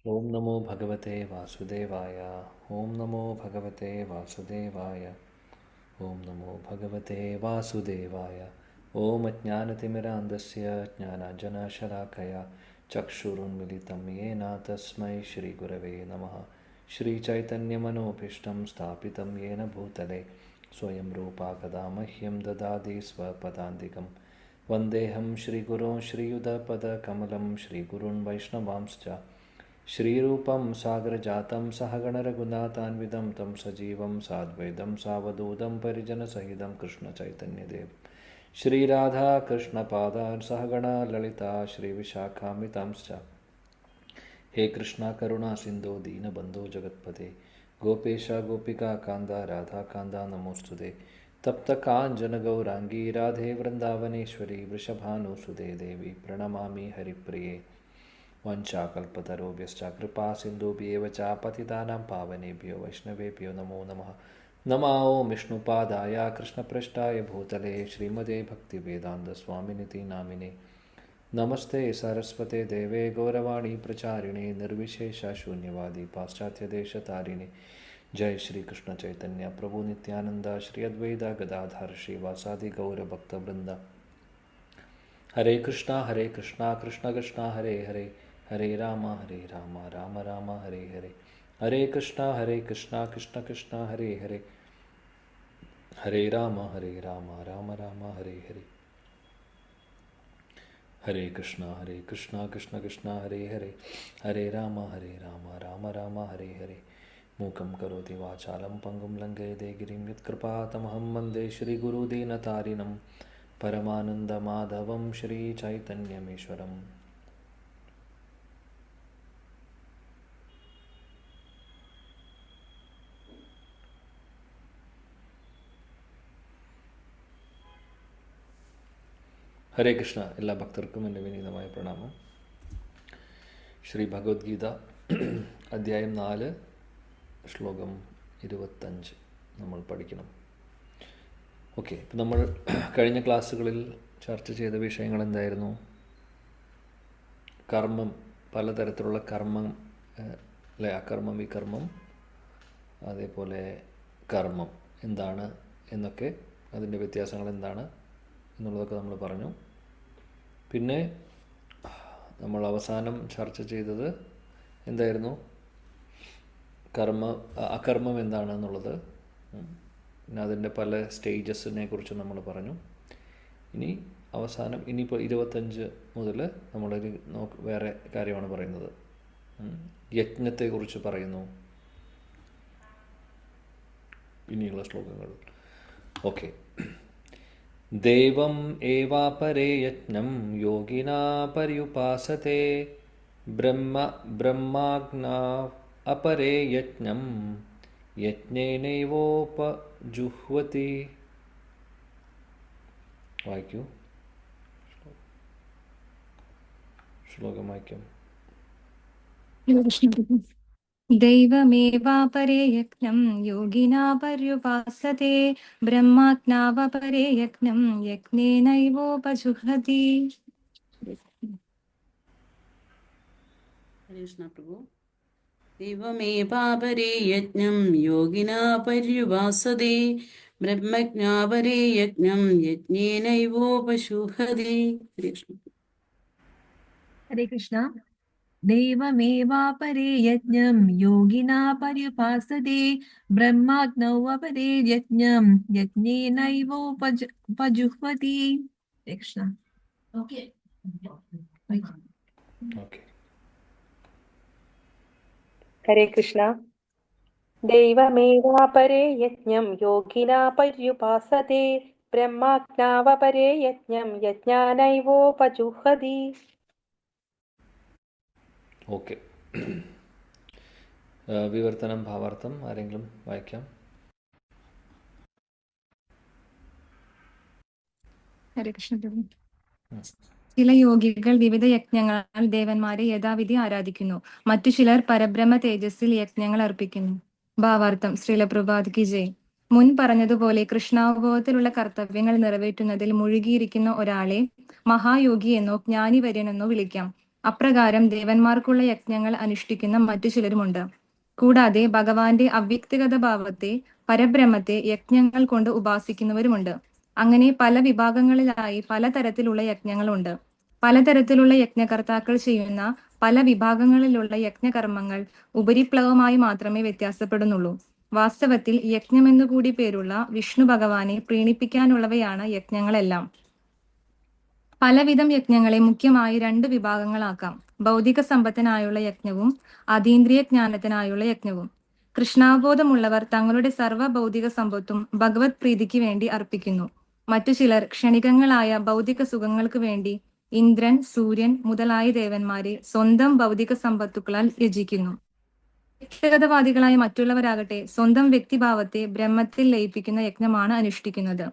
ओम नमो भगवते वासुदेवाय। ओम नमो भगवते वासुदेवाय। ओम नमो भगवते वासुदेवाय। ओम अज्ञानतिमिरान्धस्य ज्ञानाञ्जनशलाकया चक्षुरुन्मिलितं येन तस्मै श्रीगुरवे नमः। श्रीचैतन्यमनोभीष्टं स्थापितं येन भूतले स्वयं रूपा कदा मह्यं ददाति स्वपदान्तिकं। वन्देऽहं श्रीगुरों श्रीयुतपदकमलं श्रीगुरून् वैष्णवांश्च श्रीरूपं सागरजातं सहगणरघुनाथान्वितं तं सजीवं साद्वैतं सावधूतं परिजनसहितं कृष्णचैतन्यदेव श्रीराधाकृष्णपादान् सहगणा ललिता श्रीविशाखान्वितांश्च। हे कृष्णा करुणा सिन्धो दीनबन्धो जगत्पते गोपेश गोपिका कान्दा राधाकान्दा नमोऽस्तुते। तप्तकाञ्चनगौराङ्गी राधे वृन्दावनेश्वरी वृषभानुसुते देवी प्रणमामि हरिप्रिये। वंशाकल्पतरुभ्यश्च कृपा सिन्धुभ्येव च पतितानां पावनेभ्यो वैष्णवेभ्यो नमो नमः। नमो विष्णुपादाय कृष्णपृष्ठाय भूतले श्रीमते भक्तिवेदान्तस्वामिनिति नामिने। नमस्ते सरस्वते देवे गौरवाणी प्रचारिणे निर्विशेषशून्यवादी पाश्चात्यदेशतारिणे। जय श्री कृष्ण चैतन्य प्रभु नित्यानंद श्री अद्वैत गदाधर श्रीवासादि गौरभक्तवृंद। हरे कृष्णा कृष्ण कृष्णा हरे हरे हरे राम राम राम हरे हरे। हरे कृष्णा कृष्ण कृष्ण हरे हरे हरे राम राम राम हरे हरे। हरे कृष्णा कृष्ण कृष्ण हरे हरे हरे राम राम राम हरे हरे। मूकं करोति वाचालं पंगुं लङ्घयते गिरिं यत्कृपातमहं वन्दे श्रीगुरुदीनतारिणं परमानन्दमाधवं श्रीचैतन्यमीश्वरम्। ഹരേ കൃഷ്ണ. എല്ലാ ഭക്തർക്കും എൻ്റെ വിനീതമായ പ്രണാമം. ശ്രീ ഭഗവത്ഗീത അധ്യായം 4 ശ്ലോകം 25 നമ്മൾ പഠിക്കണം. ഓക്കെ, ഇപ്പം നമ്മൾ കഴിഞ്ഞ ക്ലാസ്സുകളിൽ ചർച്ച ചെയ്ത വിഷയങ്ങൾ എന്തായിരുന്നു? കർമ്മം, പലതരത്തിലുള്ള കർമ്മം അല്ലെ, അകർമ്മം വികർമ്മം, അതേപോലെ കർമ്മം എന്താണ് എന്നൊക്കെ, അതിൻ്റെ വ്യത്യാസങ്ങൾ എന്താണ് എന്നുള്ളതൊക്കെ നമ്മൾ പറഞ്ഞു. പിന്നെ നമ്മൾ അവസാനം ചർച്ച ചെയ്തത് എന്തായിരുന്നു? അകർമ്മം എന്താണെന്നുള്ളത്. പിന്നെ അതിൻ്റെ പല സ്റ്റേജസിനെ കുറിച്ച് നമ്മൾ പറഞ്ഞു. ഇനി അവസാനം ഇനിയിപ്പോൾ 25 മുതൽ നമ്മളൊരു വേറെ കാര്യമാണ് പറയുന്നത്. യജ്ഞത്തെക്കുറിച്ച് പറയുന്നു ഇനിയുള്ള ശ്ലോകങ്ങൾ. ഓക്കെ. ദേവം ഏവാപരേ യജ്ഞം യോഗിനാ പര്യുപാസത്തെ ബ്രഹ്മാഗ്നാ അപരേ യജ്ഞം യജ്ഞേനൈവോപജുഹ്വതി. വായിക്കൂ, ശ്ലോകം വായിക്കാം. ദൈവമേവാപരേ യജ്ഞം യോഗിനാ പര്യുപാസത്തെ ബ്രഹ്മാജ്ഞാവപരേ യജ്ഞം യജ്ഞേനൈവോപജുഹ്വതി. കൃഷ്ണ പ്രഭു. ദൈവമേവാപരേ യജ്ഞം യോഗിനാ പര്യുപാസതേ ബ്രഹ്മജ്ഞാപരേ യജ്ഞം യജ്ഞേനൈവോപജുഹ്വതി. ഹരേ കൃഷ്ണ. ദൈവമേവാപരേ യജ്ഞം യോഗിനാ പര്യുപാസതേ ബ്രഹ്മാഗ്നൗ അപരേ യജ്ഞം യജ്ഞേനൈവോപജുഹ്വതി. ഹരേ കൃഷ്ണ. ഓക്കെ. ഹരേ കൃഷ്ണ. ദൈവമേവാപരേ യജ്ഞം യോഗിനാ പര്യുപാസതേ ബ്രഹ്മാജ്ഞാവപരേ യജ്ഞം യജ്ഞാനൈവോപജുഹ്വതി. ഓക്കെ. വിവർത്തനം, ഭാവാർത്ഥം ആരെങ്കിലും വായിക്കാം? ഹരേ കൃഷ്ണ. ചില യോഗികൾ വിവിധ യജ്ഞങ്ങളാൽ ദേവന്മാരെ യഥാവിധി ആരാധിക്കുന്നു. മറ്റു ചിലർ പരബ്രഹ്മ തേജസ്സിൽ യജ്ഞങ്ങൾ അർപ്പിക്കുന്നു. ഭാവാർത്ഥം. ശ്രീല പ്രഭാത് കി ജയ്. മുൻ പറഞ്ഞതുപോലെ കൃഷ്ണാവബോധത്തിലുള്ള കർത്തവ്യങ്ങൾ നിറവേറ്റുന്നതിൽ മുഴുകിയിരിക്കുന്ന ഒരാളെ മഹായോഗി എന്നോ ജ്ഞാനിവര്യനെന്നോ വിളിക്കാം. അപ്രകാരം ദേവന്മാർക്കുള്ള യജ്ഞങ്ങൾ അനുഷ്ഠിക്കുന്ന മറ്റു ചിലരുമുണ്ട്. കൂടാതെ ഭഗവാന്റെ അവ്യക്തിഗത ഭാവത്തെ, പരബ്രഹ്മത്തെ യജ്ഞങ്ങൾ കൊണ്ട് ഉപാസിക്കുന്നവരുമുണ്ട്. അങ്ങനെ പല വിഭാഗങ്ങളിലായി പലതരത്തിലുള്ള യജ്ഞങ്ങളുണ്ട്. പലതരത്തിലുള്ള യജ്ഞകർത്താക്കൾ ചെയ്യുന്ന പല വിഭാഗങ്ങളിലുള്ള യജ്ഞകർമ്മങ്ങൾ ഉപരിപ്ലവമായി മാത്രമേ വ്യത്യാസപ്പെടുന്നുള്ളൂ. വാസ്തവത്തിൽ യജ്ഞമെന്നുകൂടി പേരുള്ള വിഷ്ണു ഭഗവാനെ പ്രീണിപ്പിക്കാനുള്ളവയാണ് യജ്ഞങ്ങളെല്ലാം. പലവിധം യജ്ഞങ്ങളെ മുഖ്യമായി 2 വിഭാഗങ്ങളാക്കാം: ഭൗതിക സമ്പത്തിനായുള്ള യജ്ഞവും അതീന്ദ്രിയ ജ്ഞാനത്തിനായുള്ള യജ്ഞവും. കൃഷ്ണാവബോധമുള്ളവർ തങ്ങളുടെ സർവ്വ ഭൗതിക സമ്പത്തും ഭഗവത് പ്രീതിക്ക് വേണ്ടി അർപ്പിക്കുന്നു. മറ്റു ചിലർ ക്ഷണികങ്ങളായ ഭൗതിക സുഖങ്ങൾക്ക് വേണ്ടി ഇന്ദ്രൻ, സൂര്യൻ മുതലായ ദേവന്മാരെ സ്വന്തം ഭൗതിക സമ്പത്തുക്കളാൽ യജിക്കുന്നു. വ്യക്തിഗതവാദികളായ മറ്റുള്ളവരാകട്ടെ സ്വന്തം വ്യക്തിഭാവത്തെ ബ്രഹ്മത്തിൽ ലയിപ്പിക്കുന്ന യജ്ഞമാണ് അനുഷ്ഠിക്കുന്നത്.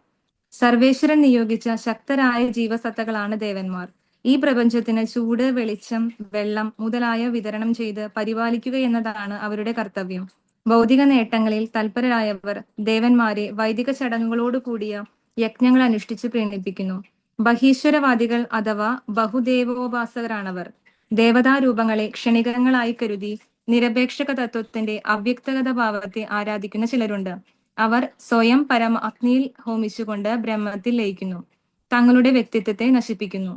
സർവേശ്വരൻ നിയോഗിച്ച ശക്തരായ ജീവസത്തകളാണ് ദേവന്മാർ. ഈ പ്രപഞ്ചത്തിന് ചൂട്, വെളിച്ചം, വെള്ളം മുതലായ വിതരണം ചെയ്ത് പരിപാലിക്കുക എന്നതാണ് അവരുടെ കർത്തവ്യം. ഭൗതിക നേട്ടങ്ങളിൽ തൽപരരായവർ ദേവന്മാരെ വൈദിക ചടങ്ങുകളോട് കൂടിയ യജ്ഞങ്ങൾ അനുഷ്ഠിച്ച് പ്രീണിപ്പിക്കുന്നു. ബഹീശ്വരവാദികൾ അഥവാ ബഹുദേവോപാസകരാണവർ. ദേവതാരൂപങ്ങളെ ക്ഷണികങ്ങളായി കരുതി നിരപേക്ഷക തത്വത്തിന്റെ അവ്യക്തഗത ഭാവത്തെ ആരാധിക്കുന്ന ചിലരുണ്ട്. അവർ സ്വയം പരമ അഗ്നിയിൽ ഹോമിച്ചുകൊണ്ട് ബ്രഹ്മത്തിൽ ലയിക്കുന്നു, തങ്ങളുടെ വ്യക്തിത്വത്തെ നശിപ്പിക്കുന്നു.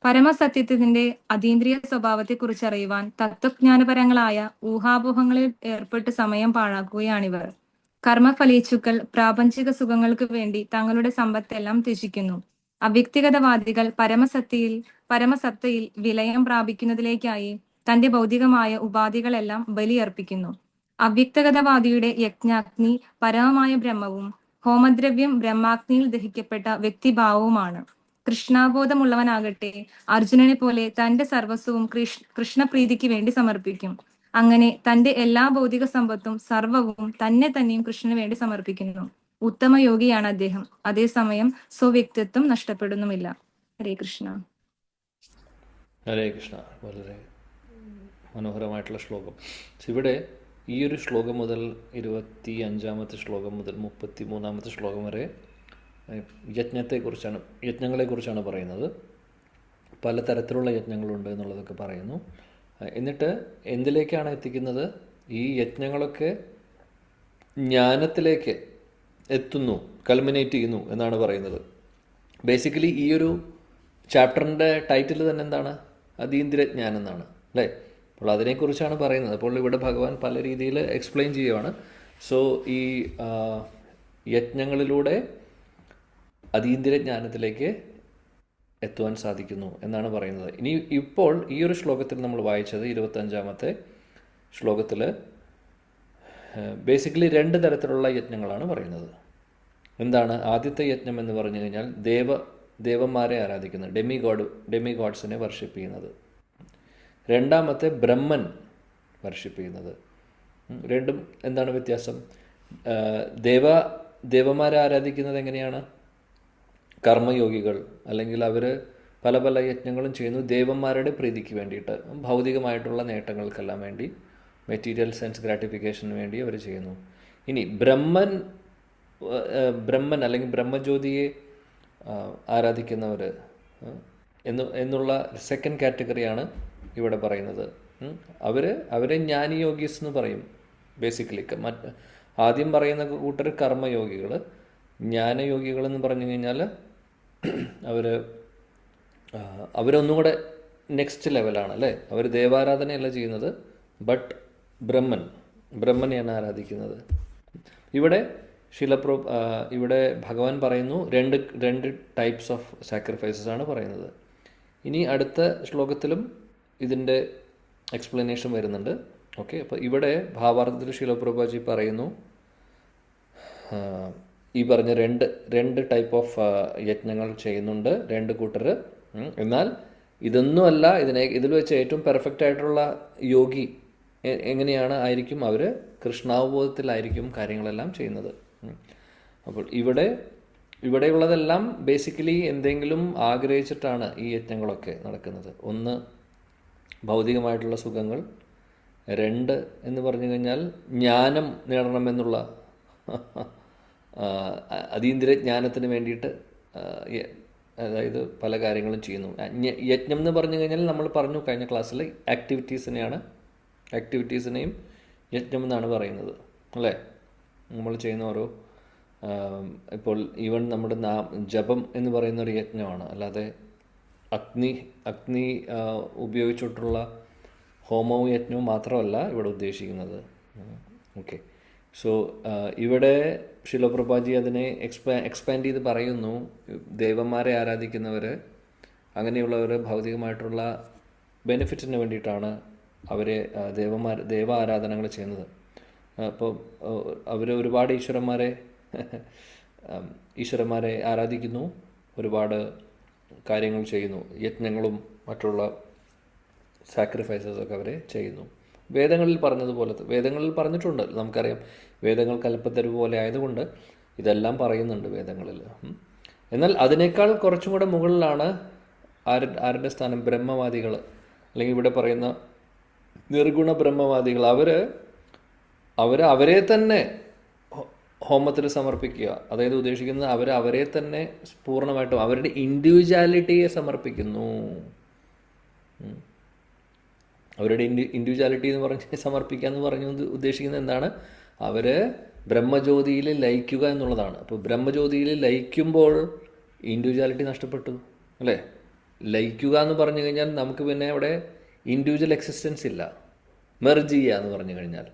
പരമസത്യത്തിന്റെ അതീന്ദ്രിയ സ്വഭാവത്തെക്കുറിച്ച് അറിയുവാൻ തത്വജ്ഞാനപരങ്ങളായ ഊഹാപോഹങ്ങളിൽ ഏർപ്പെട്ട് സമയം പാഴാക്കുകയാണിവർ. കർമ്മഫലേച്ഛുക്കൾ പ്രാപഞ്ചിക സുഖങ്ങൾക്ക് വേണ്ടി തങ്ങളുടെ സമ്പത്തെല്ലാം ത്യജിക്കുന്നു. അവ്യക്തിഗതവാദികൾ പരമസത്തയിൽ വിലയം പ്രാപിക്കുന്നതിലേക്കായി തന്റെ ഭൗതികമായ ഉപാധികളെല്ലാം ബലിയർപ്പിക്കുന്നു. അവ്യക്തഗതവാദിയുടെ യജ്ഞാഗ്നി പരമമായ ബ്രഹ്മവും ഹോമദ്രവ്യം ബ്രഹ്മാഗ്നിയിൽ ദഹിക്കപ്പെട്ട വ്യക്തിഭാവവുമാണ്. കൃഷ്ണാബോധമുള്ളവനാകട്ടെ അർജുനനെ പോലെ തന്റെ സർവസ്വവും കൃഷ്ണപ്രീതിക്ക് വേണ്ടി സമർപ്പിക്കും. അങ്ങനെ തന്റെ എല്ലാ ഭൗതിക സമ്പത്തും സർവവും തന്നെയും കൃഷ്ണന് വേണ്ടി സമർപ്പിക്കുന്നു. ഉത്തമ യോഗിയാണ് അദ്ദേഹം. അതേസമയം സ്വവ്യക്തിത്വം നഷ്ടപ്പെടുന്നുമില്ല. ഹരേ കൃഷ്ണ. ഹരേ കൃഷ്ണ. വളരെ മനോഹരമായിട്ടുള്ള ശ്ലോകം. ഇവിടെ ഈ ഒരു ശ്ലോകം മുതൽ 25-ാമത്തെ ശ്ലോകം മുതൽ 33-ാമത്തെ ശ്ലോകം വരെ യജ്ഞങ്ങളെക്കുറിച്ചാണ് പറയുന്നത്. പലതരത്തിലുള്ള യജ്ഞങ്ങളുണ്ട് എന്നുള്ളതൊക്കെ പറയുന്നു. എന്നിട്ട് എന്തിലേക്കാണ് എത്തിക്കുന്നത്? ഈ യജ്ഞങ്ങളൊക്കെ ജ്ഞാനത്തിലേക്ക് എത്തുന്നു, കൾമിനേറ്റ് ചെയ്യുന്നു എന്നാണ് പറയുന്നത്. ബേസിക്കലി ഈ ഒരു ചാപ്റ്ററിൻ്റെ ടൈറ്റിൽ തന്നെ എന്താണ്? അതീന്ദ്രിയ ജ്ഞാനം എന്നാണ്, അല്ലേ? അപ്പോൾ അതിനെക്കുറിച്ചാണ് പറയുന്നത്. അപ്പോൾ ഇവിടെ ഭഗവാൻ പല രീതിയിൽ എക്സ്പ്ലെയിൻ ചെയ്യുവാണ്. സോ ഈ യജ്ഞങ്ങളിലൂടെ അതീന്ദ്രിയ ജ്ഞാനത്തിലേക്ക് എത്തുവാൻ സാധിക്കുന്നു എന്നാണ് പറയുന്നത്. ഇനി ഇപ്പോൾ ഈ ഒരു ശ്ലോകത്തിൽ നമ്മൾ വായിച്ചത് 25-ാമത്തെ ശ്ലോകത്തിൽ ബേസിക്കലി 2 തരത്തിലുള്ള യജ്ഞങ്ങളാണ് പറയുന്നത്. എന്താണ്? ആദ്യത്തെ യജ്ഞം എന്ന് പറഞ്ഞു കഴിഞ്ഞാൽ ദേവന്മാരെ ആരാധിക്കുന്നത്, ഡെമിഗോഡ്സിനെ വർഷിപ്പ് ചെയ്യുന്നത്. രണ്ടാമത്തെ ബ്രഹ്മൻ വർഷിപ്പ് ചെയ്യുന്നത്. രണ്ടും എന്താണ് വ്യത്യാസം? ദേവന്മാരെ ആരാധിക്കുന്നത് എങ്ങനെയാണ്? കർമ്മയോഗികൾ, അല്ലെങ്കിൽ അവർ പല പല യജ്ഞങ്ങളും ചെയ്യുന്നു ദേവന്മാരുടെ പ്രീതിക്ക് വേണ്ടിയിട്ട്, ഭൗതികമായിട്ടുള്ള നേട്ടങ്ങൾക്കെല്ലാം വേണ്ടി, മെറ്റീരിയൽ സെൻസ് ഗ്രാറ്റിഫിക്കേഷന് വേണ്ടി അവർ ചെയ്യുന്നു. ഇനി ബ്രഹ്മൻ അല്ലെങ്കിൽ ബ്രഹ്മജ്യോതിയെ ആരാധിക്കുന്നവർ എന്നുള്ള സെക്കൻഡ് കാറ്റഗറിയാണ് ഇവിടെ പറയുന്നത്. അവരെ ജ്ഞാനിയോഗീസ് എന്ന് പറയും ബേസിക്കലി. ആദ്യം പറയുന്ന കൂട്ടർ കർമ്മയോഗികൾ. ജ്ഞാനയോഗികൾ എന്ന് പറഞ്ഞു കഴിഞ്ഞാൽ അവരൊന്നും കൂടെ നെക്സ്റ്റ് ലെവലാണ്, അല്ലേ? അവർ ദേവാരാധനയല്ല ചെയ്യുന്നത്, ബട്ട് ബ്രഹ്മനെയാണ് ആരാധിക്കുന്നത്. ഇവിടെ ഇവിടെ ഭഗവാൻ പറയുന്നു രണ്ട് ടൈപ്സ് ഓഫ് സാക്രിഫൈസസ് ആണ് പറയുന്നത്. ഇനി അടുത്ത ശ്ലോകത്തിലും ഇതിൻ്റെ എക്സ്പ്ലനേഷൻ വരുന്നുണ്ട്. ഓക്കെ, അപ്പോൾ ഇവിടെ ഭാവാർത്ഥത്തിൽ ശിലപ്രഭുജി പറയുന്നു ഈ പറഞ്ഞ രണ്ട് ടൈപ്പ് ഓഫ് യജ്ഞങ്ങൾ ചെയ്യുന്നുണ്ട് 2 കൂട്ടർ. എന്നാൽ ഇതൊന്നുമല്ല, ഇതിൽ വെച്ച് ഏറ്റവും പെർഫെക്റ്റ് ആയിട്ടുള്ള യോഗി ആയിരിക്കും അവർ കൃഷ്ണാവബോധത്തിലായിരിക്കും കാര്യങ്ങളെല്ലാം ചെയ്യുന്നത്. അപ്പോൾ ഇവിടെയുള്ളതെല്ലാം ബേസിക്കലി എന്തെങ്കിലും ആഗ്രഹിച്ചിട്ടാണ് ഈ യജ്ഞങ്ങളൊക്കെ നടക്കുന്നത്. ഒന്ന്, ഭൗതികമായിട്ടുള്ള സുഖങ്ങൾ. 2 എന്ന് പറഞ്ഞു കഴിഞ്ഞാൽ ജ്ഞാനം നേടണമെന്നുള്ള അതീന്ദ്രിയ ജ്ഞാനത്തിന് വേണ്ടിയിട്ട് അതായത് പല കാര്യങ്ങളും ചെയ്യുന്നു. യജ്ഞം എന്ന് പറഞ്ഞു കഴിഞ്ഞാൽ നമ്മൾ പറഞ്ഞു കഴിഞ്ഞ ക്ലാസ്സിൽ ആക്ടിവിറ്റീസിനെയും യജ്ഞം എന്നാണ് പറയുന്നത് അല്ലേ. നമ്മൾ ചെയ്യുന്ന ഓരോ ഇപ്പോൾ ഈവൻ നമ്മുടെ ജപം എന്ന് പറയുന്ന ഒരു യജ്ഞമാണ്, അല്ലാതെ അഗ്നി ഉപയോഗിച്ചിട്ടുള്ള ഹോമവും യജ്ഞവും മാത്രമല്ല ഇവിടെ ഉദ്ദേശിക്കുന്നത്. ഓക്കെ, സോ ഇവിടെ ശിലപ്രഭാജി അതിനെ എക്സ്പാൻഡ് ചെയ്ത് പറയുന്നു. ദേവന്മാരെ ആരാധിക്കുന്നവർ, അങ്ങനെയുള്ളവർ ഭൗതികമായിട്ടുള്ള ബെനിഫിറ്റിന് വേണ്ടിയിട്ടാണ് അവർ ദൈവ ആരാധനകൾ ചെയ്യുന്നത്. അപ്പോൾ അവർ ഒരുപാട് ഈശ്വരന്മാരെ ആരാധിക്കുന്നു, ഒരുപാട് കാര്യങ്ങൾ ചെയ്യുന്നു, യജ്ഞങ്ങളും മറ്റുള്ള സാക്രിഫൈസസൊക്കെ അവർ ചെയ്യുന്നു. വേദങ്ങളിൽ പറഞ്ഞിട്ടുണ്ട്, നമുക്കറിയാം. വേദങ്ങൾ കൽപ്പത്തരു പോലെ ആയതുകൊണ്ട് ഇതെല്ലാം പറയുന്നുണ്ട് വേദങ്ങളിൽ. എന്നാൽ അതിനേക്കാൾ കുറച്ചും കൂടെ മുകളിലാണ് ആരുടെ സ്ഥാനം? ബ്രഹ്മവാദികൾ, അല്ലെങ്കിൽ ഇവിടെ പറയുന്ന നിർഗുണ ബ്രഹ്മവാദികൾ. അവരെ തന്നെ ഹോമത്തിൽ സമർപ്പിക്കുക, അതായത് ഉദ്ദേശിക്കുന്നത് അവരെ തന്നെ പൂർണ്ണമായിട്ടും അവരുടെ ഇൻഡിവിജ്വാലിറ്റിയെ സമർപ്പിക്കുന്നു. അവരുടെ ഇൻഡിവിജ്വാലിറ്റി എന്ന് പറഞ്ഞ് സമർപ്പിക്കുക എന്ന് പറഞ്ഞു ഉദ്ദേശിക്കുന്നത് എന്താണ്? അവർ ബ്രഹ്മജ്യോതിയിൽ ലയിക്കുക എന്നുള്ളതാണ്. അപ്പോൾ ബ്രഹ്മജ്യോതിയിൽ ലയിക്കുമ്പോൾ ഇൻഡിവിജ്വാലിറ്റി നഷ്ടപ്പെട്ടു അല്ലേ. ലയിക്കുക എന്ന് പറഞ്ഞു കഴിഞ്ഞാൽ നമുക്ക് പിന്നെ അവിടെ ഇൻഡിവിജ്വൽ എക്സിസ്റ്റൻസ് ഇല്ല. മെർജ് ചെയ്യുക എന്ന് പറഞ്ഞു കഴിഞ്ഞാൽ.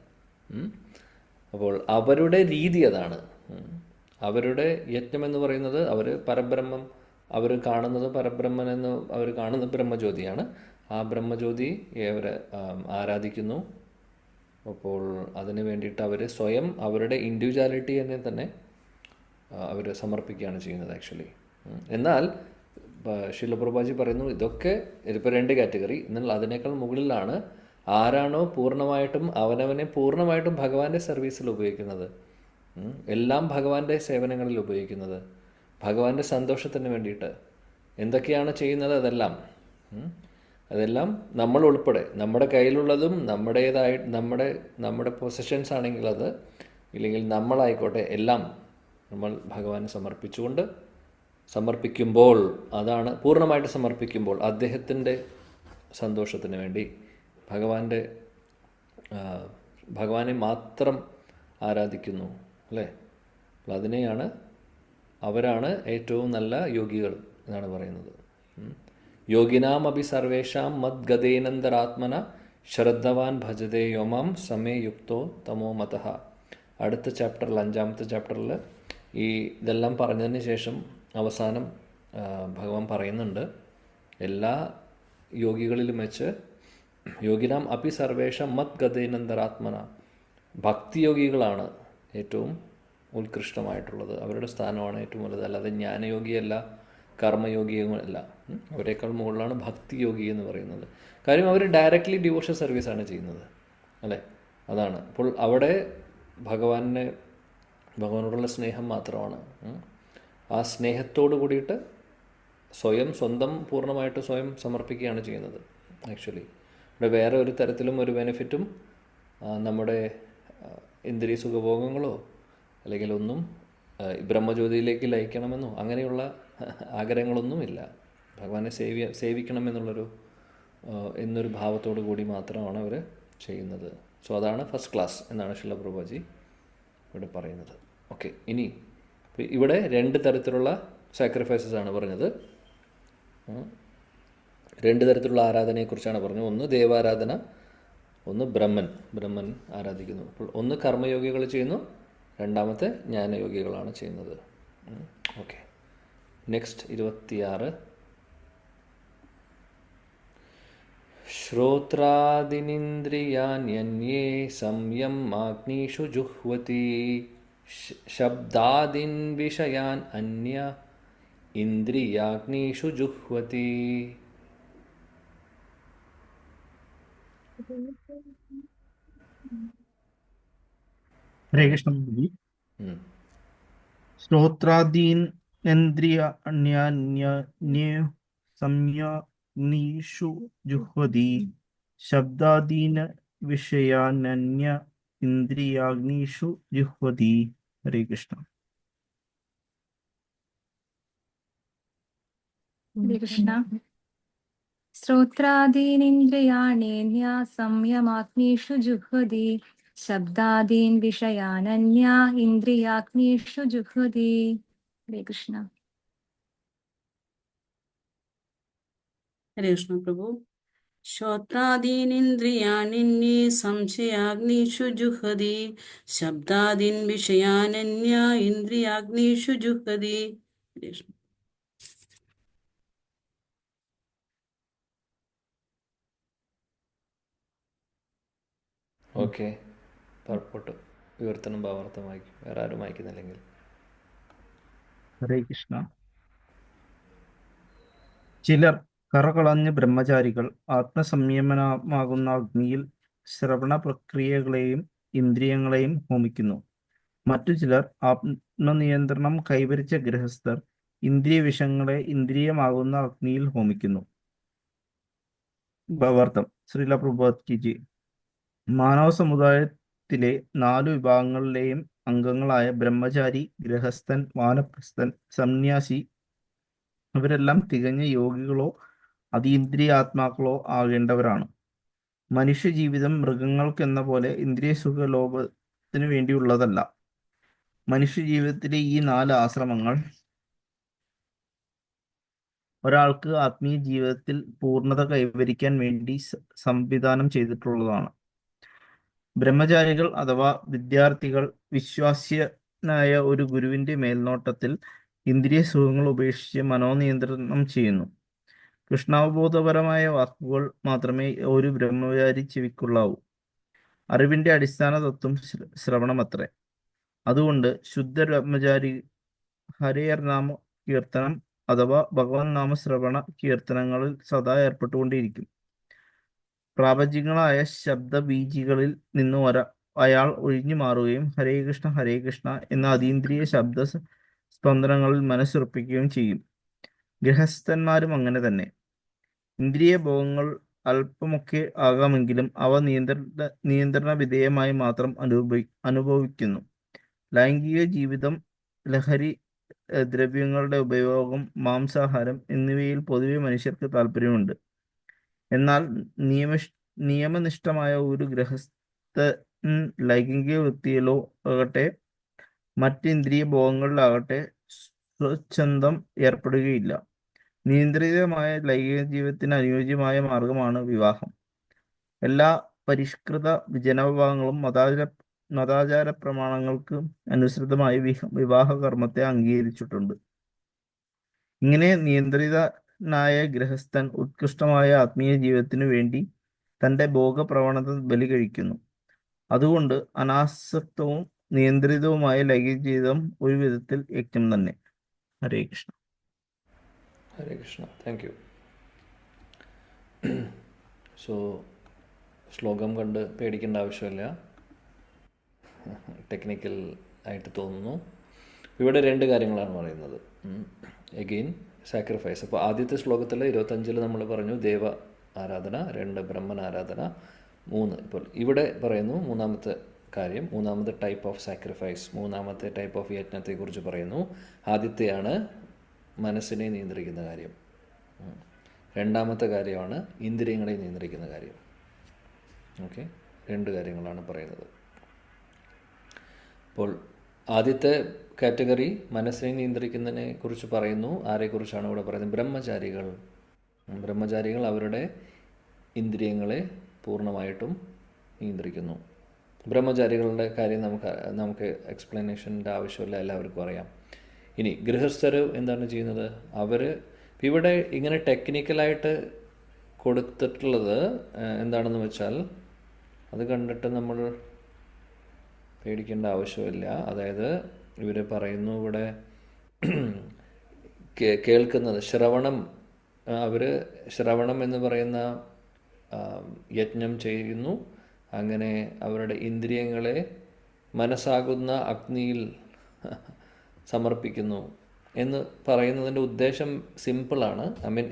അപ്പോൾ അവരുടെ രീതി അതാണ്. അവരുടെ യജ്ഞം എന്ന് പറയുന്നത് അവർ കാണുന്നത് പരബ്രഹ്മനെന്ന് അവർ കാണുന്നത് ബ്രഹ്മജ്യോതിയാണ്. ആ ബ്രഹ്മജ്യോതിയെ അവർ ആരാധിക്കുന്നു. അപ്പോൾ അതിന് വേണ്ടിയിട്ട് അവർ സ്വയം അവരുടെ ഇൻഡിവിജ്വാലിറ്റി തന്നെ അവർ സമർപ്പിക്കുകയാണ് ചെയ്യുന്നത് ആക്ച്വലി. എന്നാൽ ശിലപ്രഭാജി പറയുന്നു ഇതിപ്പോൾ 2 കാറ്റഗറി. എന്നാൽ അതിനേക്കാൾ മുകളിലാണ് ആരാണോ അവനവനെ പൂർണ്ണമായിട്ടും ഭഗവാന്റെ സർവീസിൽ ഉപയോഗിക്കുന്നത്, എല്ലാം ഭഗവാന്റെ സേവനങ്ങളിൽ ഉപയോഗിക്കുന്നത്, ഭഗവാന്റെ സന്തോഷത്തിന് വേണ്ടിയിട്ട് എന്തൊക്കെയാണ് ചെയ്യുന്നത് അതെല്ലാം നമ്മൾ ഉൾപ്പെടെ, നമ്മുടെ കയ്യിലുള്ളതും നമ്മുടെ പൊസഷൻസ് ആണെങ്കിൽ അത്, ഇല്ലെങ്കിൽ നമ്മളായിക്കോട്ടെ, എല്ലാം നമ്മൾ ഭഗവാന് സമർപ്പിക്കുമ്പോൾ, അതാണ് പൂർണ്ണമായിട്ട് സമർപ്പിക്കുമ്പോൾ അദ്ദേഹത്തിൻ്റെ സന്തോഷത്തിന് വേണ്ടി ഭഗവാനെ മാത്രം ആരാധിക്കുന്നു അല്ലേ. അവരാണ് ഏറ്റവും നല്ല യോഗികൾ എന്നാണ് പറയുന്നത്. യോഗിനാം അഭി സർവേഷാം മദ്ഗതേനന്തരാത്മന ശ്രദ്ധവാൻ ഭജതേ യോമാം സമേ യുക്തോ തമോ മതഃ. അടുത്ത ചാപ്റ്ററിൽ, 5ാമത്തെ ചാപ്റ്ററിൽ ഇതെല്ലാം പറഞ്ഞതിന് ശേഷം അവസാനം ഭഗവാൻ പറയുന്നുണ്ട്, എല്ലാ യോഗികളിലും വെച്ച് യോഗിനാം അപി സർവേഷം മത് ഗതേനന്തരാത്മന, ഭക്തിയോഗികളാണ് ഏറ്റവും ഉത്കൃഷ്ടമായിട്ടുള്ളത്. അവരുടെ സ്ഥാനമാണ് ഏറ്റവും വലുത്, അല്ലാതെ ജ്ഞാനയോഗിയല്ല, കർമ്മയോഗിയുമല്ല. അവരെക്കാൾ മുകളിലാണ് ഭക്തിയോഗി എന്ന് പറയുന്നത്. കാര്യം അവർ ഡയറക്റ്റ്ലി ഡിവോഷൻ സർവീസാണ് ചെയ്യുന്നത് അല്ലേ. അതാണ്. അപ്പോൾ അവിടെ ഭഗവാനോടുള്ള സ്നേഹം മാത്രമാണ്. ആ സ്നേഹത്തോട് കൂടിയിട്ട് സ്വന്തം പൂർണ്ണമായിട്ട് സ്വയം സമർപ്പിക്കുകയാണ് ചെയ്യുന്നത് ആക്ച്വലി. ഇവിടെ വേറെ ഒരു തരത്തിലും ഒരു ബെനിഫിറ്റും നമ്മുടെ ഇന്ദ്രിയ സുഖഭോഗങ്ങളോ അല്ലെങ്കിൽ ഒന്നും ബ്രഹ്മജ്യോതിയിലേക്ക് ലയിക്കണമെന്നോ അങ്ങനെയുള്ള ആഗ്രഹങ്ങളൊന്നുമില്ല. ഭഗവാനെ എന്നൊരു ഭാവത്തോടു കൂടി മാത്രമാണ് അവർ ചെയ്യുന്നത്. സോ അതാണ് ഫസ്റ്റ് ക്ലാസ് എന്നാണ് ശിലപ്രഭാജി ഇവിടെ പറയുന്നത്. ഓക്കെ, ഇനി ഇവിടെ 2 തരത്തിലുള്ള സാക്രിഫൈസസ് ആണ് പറഞ്ഞത്. 2 തരത്തിലുള്ള ആരാധനയെക്കുറിച്ചാണ് പറഞ്ഞത്. ഒന്ന് ദേവാരാധന, ഒന്ന് ബ്രഹ്മൻ ആരാധിക്കുന്നു. അപ്പോൾ ഒന്ന് കർമ്മയോഗികൾ ചെയ്യുന്നു, രണ്ടാമത്തെ ജ്ഞാനയോഗികളാണ് ചെയ്യുന്നത്. Okay, next 26. ശ്രോത്രാദിനിന്ദ്രിയാണ്യന്യേ സംയം ആഗ്നീഷു ജുഹ്വതി ശബ്ദാദിൻ വിഷയാൻ അന്യ ഇന്ദ്രിയാഗ്നീഷു ജുഹ്വതി. ഹരേ കൃഷ്ണ. ശ്രോത്രാദീനേന്ദ്രിയാണ്യന്യേ സംയഗ്നീഷു ജുഹ്വതി ശബ്ദാദീന വിഷയാനന്യ ഇന്ദ്രിയാഗ്നീഷു ജുഹ്വതി. ഹരേ കൃഷ്ണ. ഹരേ കൃഷ്ണ. ശ്രോത്രാദീനിന്ദ്രിയാണേന്യാ സംയമാഗ്നീഷു ജുഹ്വതി ശബ്ദാദീൻ വിഷയാനന്യാ ഇന്ദ്രിയാഗ്നീഷു ജുഹ്വതി. ഹരേ കൃഷ്ണ. ഹരേ കൃഷ്ണ പ്രഭു. ശ്രോത്രാദീനിന്ദ്രിയാണിന്യേ സംശയാഗ്നിഷു ജുഹതി ശബ്ദാദീൻ വിഷയാനന്യ ഇന്ദ്രിയാഗ്നിഷു ജുഹതി. ഹരേ കൃഷ്ണ. ഓക്കെ, പർപ്പോട്ട് വിവർത്തനം ഭാവാർത്ഥം വായിക്കും. വേറെ ആരും വായിക്കുന്നില്ലെങ്കിൽ. ഹരേ കൃഷ്ണ. ചിലർ കറകളഞ്ഞ ബ്രഹ്മചാരികൾ ആത്മസംയമനമാകുന്ന അഗ്നിയിൽ ശ്രവണ പ്രക്രിയകളെയും ഇന്ദ്രിയങ്ങളെയും ഹോമിക്കുന്നു. മറ്റു ചിലർ ആത്മനിയന്ത്രണം കൈവരിച്ച ഗൃഹസ്ഥർ ഇന്ദ്രിയ വിഷയങ്ങളെ ഇന്ദ്രിയമാകുന്ന അഗ്നിയിൽ ഹോമിക്കുന്നു. ഭാവാർത്ഥം. ശ്രീല പ്രഭുപാദ് കി ജയ്. മാനവ സമുദായത്തിലെ 4 വിഭാഗങ്ങളിലെയും അംഗങ്ങളായ ബ്രഹ്മചാരി, ഗൃഹസ്ഥൻ, വാനപ്രസ്ഥൻ, സന്യാസി ഇവരെല്ലാം തികഞ്ഞ യോഗികളോ അതീന്ദ്രിയാത്മാക്കളോ ആകേണ്ടവരാണ്. മനുഷ്യജീവിതം മൃഗങ്ങൾക്കെന്ന പോലെ ഇന്ദ്രിയ സുഖലോഭത്തിനു വേണ്ടിയുള്ളതല്ല. മനുഷ്യജീവിതത്തിലെ ഈ 4 ആശ്രമങ്ങൾ ഒരാൾക്ക് ആത്മീയ ജീവിതത്തിൽ പൂർണ്ണത കൈവരിക്കാൻ വേണ്ടി സംവിധാനം ചെയ്തിട്ടുള്ളതാണ്. ബ്രഹ്മചാരികൾ അഥവാ വിദ്യാർത്ഥികൾ വിശ്വാസ്യനായ ഒരു ഗുരുവിന്റെ മേൽനോട്ടത്തിൽ ഇന്ദ്രിയ സുഖങ്ങൾ ഉപേക്ഷിച്ച് മനോനിയന്ത്രണം ചെയ്യുന്നു. കൃഷ്ണാവബോധപരമായ വാക്കുകൾ മാത്രമേ ഒരു ബ്രഹ്മചാരി ചെവിക്കൊള്ളാവൂ. അറിവിന്റെ അടിസ്ഥാന തത്വം ശ്രവണമത്രേ. അതുകൊണ്ട് ശുദ്ധ ബ്രഹ്മചാരി ഹരേർനാമ കീർത്തനം അഥവാ ഭഗവൻ നാമ ശ്രവണ കീർത്തനങ്ങളിൽ സദാ ഏർപ്പെട്ടുകൊണ്ടിരിക്കും. പ്രാപഞ്ചികങ്ങളായ ശബ്ദബീജികളിൽ നിന്ന് അയാൾ ഒഴിഞ്ഞു മാറുകയും ഹരേ കൃഷ്ണ എന്ന അതീന്ദ്രിയ ശബ്ദ സ്പന്ദനങ്ങളിൽ മനസ്സുറപ്പിക്കുകയും ചെയ്യും. ഗൃഹസ്ഥന്മാരും അങ്ങനെ തന്നെ. ഇന്ദ്രിയ ഭോഗങ്ങൾ അല്പമൊക്കെ ആകാമെങ്കിലും അവ നിയന്ത്രണ വിധേയമായി മാത്രം അനുഭവിക്കുന്നു. ലൈംഗിക ജീവിതം, ലഹരി ദ്രവ്യങ്ങളുടെ ഉപയോഗം, മാംസാഹാരം എന്നിവയിൽ പൊതുവെ മനുഷ്യർക്ക് താല്പര്യമുണ്ട്. എന്നാൽ നിയമനിഷ്ഠമായ ഒരു ഗൃഹസ്ഥൻ ലൈംഗിക വൃത്തിയിലോ ആകട്ടെ മറ്റ് ഇന്ദ്രിയ ഭോഗങ്ങളിലാകട്ടെ സ്വച്ഛന്തം ഏർപ്പെടുകയില്ല. നിയന്ത്രിതമായ ലൈംഗിക ജീവിതത്തിന് അനുയോജ്യമായ മാർഗമാണ് വിവാഹം. എല്ലാ പരിഷ്കൃത ജനവിഭാഗങ്ങളും മതാചാര പ്രമാണങ്ങൾക്ക് അനുസൃതമായി വിവാഹ കർമ്മത്തെ അംഗീകരിച്ചിട്ടുണ്ട്. ഇങ്ങനെ നിയന്ത്രിതനായ ഗൃഹസ്ഥൻ ഉത്കൃഷ്ടമായ ആത്മീയ ജീവിതത്തിനു വേണ്ടി തൻ്റെ ഭോഗപ്രവണത ബലി കഴിക്കുന്നു. അതുകൊണ്ട് അനാസക്തവും നിയന്ത്രിതവുമായ ലൈംഗിക ജീവിതം ഒരു വിധത്തിൽ യജ്ഞം തന്നെ. Hare Krishna. Hare Krishna. Thank you. So ശ്ലോകം കണ്ട് പേടിക്കേണ്ട ആവശ്യമില്ല. ടെക്നിക്കൽ ആയിട്ട് തോന്നുന്നു. ഇവിടെ 2 കാര്യങ്ങളാണ് പറയുന്നത്. Again sacrifice. അപ്പോൾ ആദ്യത്തെ ശ്ലോകത്തിൽ 25 നമ്മൾ പറഞ്ഞു ദേവ ആരാധന, 2 ബ്രഹ്മൻ ആരാധന, 3 ഇപ്പോൾ ഇവിടെ പറയുന്നു മൂന്നാമത്തെ കാര്യം, മൂന്നാമത്തെ ടൈപ്പ് ഓഫ് സാക്രിഫൈസ്, മൂന്നാമത്തെ ടൈപ്പ് ഓഫ് യജ്ഞത്തെക്കുറിച്ച് പറയുന്നു. ആദ്യത്തെയാണ് മനസ്സിനെ നിയന്ത്രിക്കുന്ന കാര്യം. രണ്ടാമത്തെ കാര്യമാണ് ഇന്ദ്രിയങ്ങളെ നിയന്ത്രിക്കുന്ന കാര്യം. ഓക്കെ, 2 കാര്യങ്ങളാണ് പറയുന്നത്. അപ്പോൾ ആദ്യത്തെ കാറ്റഗറി മനസ്സിനെ നിയന്ത്രിക്കുന്നതിനെ കുറിച്ച് പറയുന്നു. ആരെക്കുറിച്ചാണ് ഇവിടെ പറയുന്നത്? ബ്രഹ്മചാരികൾ അവരുടെ ഇന്ദ്രിയങ്ങളെ പൂർണ്ണമായിട്ടും നിയന്ത്രിക്കുന്നു. ബ്രഹ്മചാരികളുടെ കാര്യം നമുക്ക് എക്സ്പ്ലനേഷൻ്റെ ആവശ്യമില്ല, എല്ലാവർക്കും അറിയാം. ഇനി ഗൃഹസ്ഥർ എന്താണ് ചെയ്യുന്നത്? അവർ ഇവിടെ ഇങ്ങനെ ടെക്നിക്കലായിട്ട് കൊടുത്തിട്ടുള്ളത് എന്താണെന്ന് വെച്ചാൽ അത് കണ്ടിട്ട് നമ്മൾ പേടിക്കേണ്ട ആവശ്യമില്ല. അതായത് ഇവർ പറയുന്നു ഇവിടെ കേൾക്കുന്നത് ശ്രവണം, അവർ ശ്രവണം എന്ന് പറയുന്ന യജ്ഞം ചെയ്യുന്നു. അങ്ങനെ അവരുടെ ഇന്ദ്രിയങ്ങളെ മനസ്സാകുന്ന അഗ്നിയിൽ സമർപ്പിക്കുന്നു എന്ന് പറയുന്നതിൻ്റെ ഉദ്ദേശം സിമ്പിളാണ്.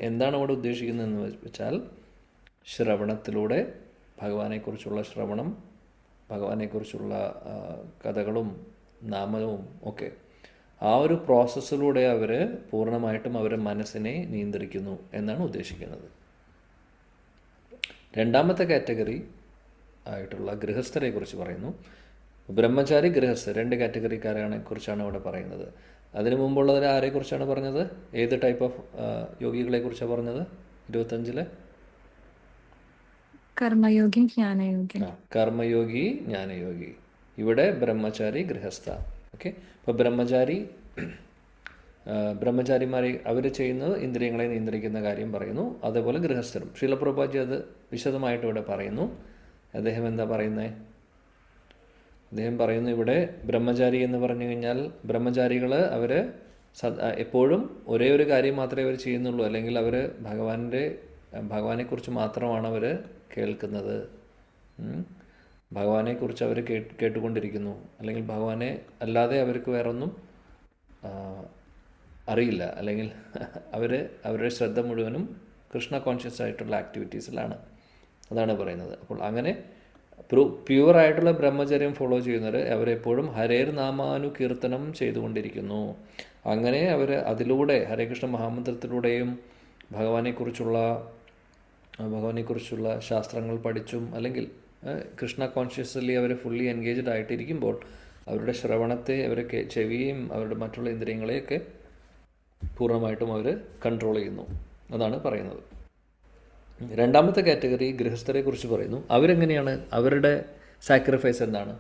എന്താണ് അവിടെ ഉദ്ദേശിക്കുന്നതെന്ന് വെച്ചാൽ ശ്രവണത്തിലൂടെ ഭഗവാനെക്കുറിച്ചുള്ള ശ്രവണം, ഭഗവാനെക്കുറിച്ചുള്ള കഥകളും നാമവും ഒക്കെ ആ ഒരു പ്രോസസ്സിലൂടെ അവർ പൂർണ്ണമായിട്ടും അവരുടെ മനസ്സിനെ നിയന്ത്രിക്കുന്നു എന്നാണ് ഉദ്ദേശിക്കുന്നത്. രണ്ടാമത്തെ കാറ്റഗറി ആയിട്ടുള്ള ഗൃഹസ്ഥരെ കുറിച്ച് പറയുന്നു. ബ്രഹ്മചാരി, ഗൃഹസ്ഥർ, രണ്ട് കാറ്റഗറിക്കാരെ കുറിച്ചാണ് ഇവിടെ പറയുന്നത്. അതിനു മുമ്പുള്ളതിൽ ആരെക്കുറിച്ചാണ് പറഞ്ഞത്? ഏത് ടൈപ്പ് ഓഫ് യോഗികളെ കുറിച്ചാണ് പറഞ്ഞത്? 25 കർമ്മയോഗി, ജ്ഞാനയോഗി. കർമ്മയോഗി, ജ്ഞാനയോഗി. ഇവിടെ ബ്രഹ്മചാരി, ഗൃഹസ്ഥ. ഓക്കെ. അപ്പോൾ ബ്രഹ്മചാരിമാരെ അവർ ചെയ്യുന്നത് ഇന്ദ്രിയങ്ങളെ നിയന്ത്രിക്കുന്ന കാര്യം പറയുന്നു. അതേപോലെ ഗൃഹസ്ഥരും. ശ്രീല പ്രഭുപാദി അത് വിശദമായിട്ട് ഇവിടെ പറയുന്നു. അദ്ദേഹം എന്താ പറയുന്നത്? അദ്ദേഹം പറയുന്നു ഇവിടെ ബ്രഹ്മചാരി എന്ന് പറഞ്ഞു കഴിഞ്ഞാൽ ബ്രഹ്മചാരികൾ അവർ എപ്പോഴും ഒരേ ഒരു കാര്യം മാത്രമേ അവർ ചെയ്യുന്നുള്ളൂ, അല്ലെങ്കിൽ അവർ ഭഗവാനെക്കുറിച്ച് മാത്രമാണ് അവർ കേൾക്കുന്നത്. ഭഗവാനെക്കുറിച്ച് അവർ കേട്ടുകൊണ്ടിരിക്കുന്നു, അല്ലെങ്കിൽ ഭഗവാനെ അല്ലാതെ അവർക്ക് വേറൊന്നും അറിയില്ല, അല്ലെങ്കിൽ അവരുടെ ശ്രദ്ധ മുഴുവനും കൃഷ്ണ കോൺഷ്യസ് ആയിട്ടുള്ള ആക്ടിവിറ്റീസിലാണ്. അതാണ് പറയുന്നത്. അപ്പോൾ അങ്ങനെ പ്യുവറായിട്ടുള്ള ബ്രഹ്മചര്യം ഫോളോ ചെയ്യുന്നവർ അവരെപ്പോഴും ഹരേർ നാമാനുകീർത്തനം ചെയ്തുകൊണ്ടിരിക്കുന്നു. അങ്ങനെ അവർ അതിലൂടെ ഹരേകൃഷ്ണ മഹാമന്ത്രത്തിലൂടെയും ഭഗവാനെക്കുറിച്ചുള്ള ശാസ്ത്രങ്ങൾ പഠിച്ചും, അല്ലെങ്കിൽ കൃഷ്ണ കോൺഷ്യസ്ലി അവർ ഫുള്ളി എൻഗേജ്ഡ് ആയിട്ടിരിക്കുമ്പോൾ അവരുടെ ശ്രവണത്തെ, അവരുടെ ചെവിയും അവരുടെ മറ്റുള്ള ഇന്ദ്രിയങ്ങളെയൊക്കെ പൂർണ്ണമായിട്ടും അവർ കൺട്രോൾ ചെയ്യുന്നു. അതാണ് പറയുന്നത്. രണ്ടാമത്തെ കാറ്റഗറി ഗൃഹസ്ഥരെ കുറിച്ച് പറയുന്നു. അവരെങ്ങനെയാണ്? അവരുടെ സാക്രിഫൈസ് എന്താണ്?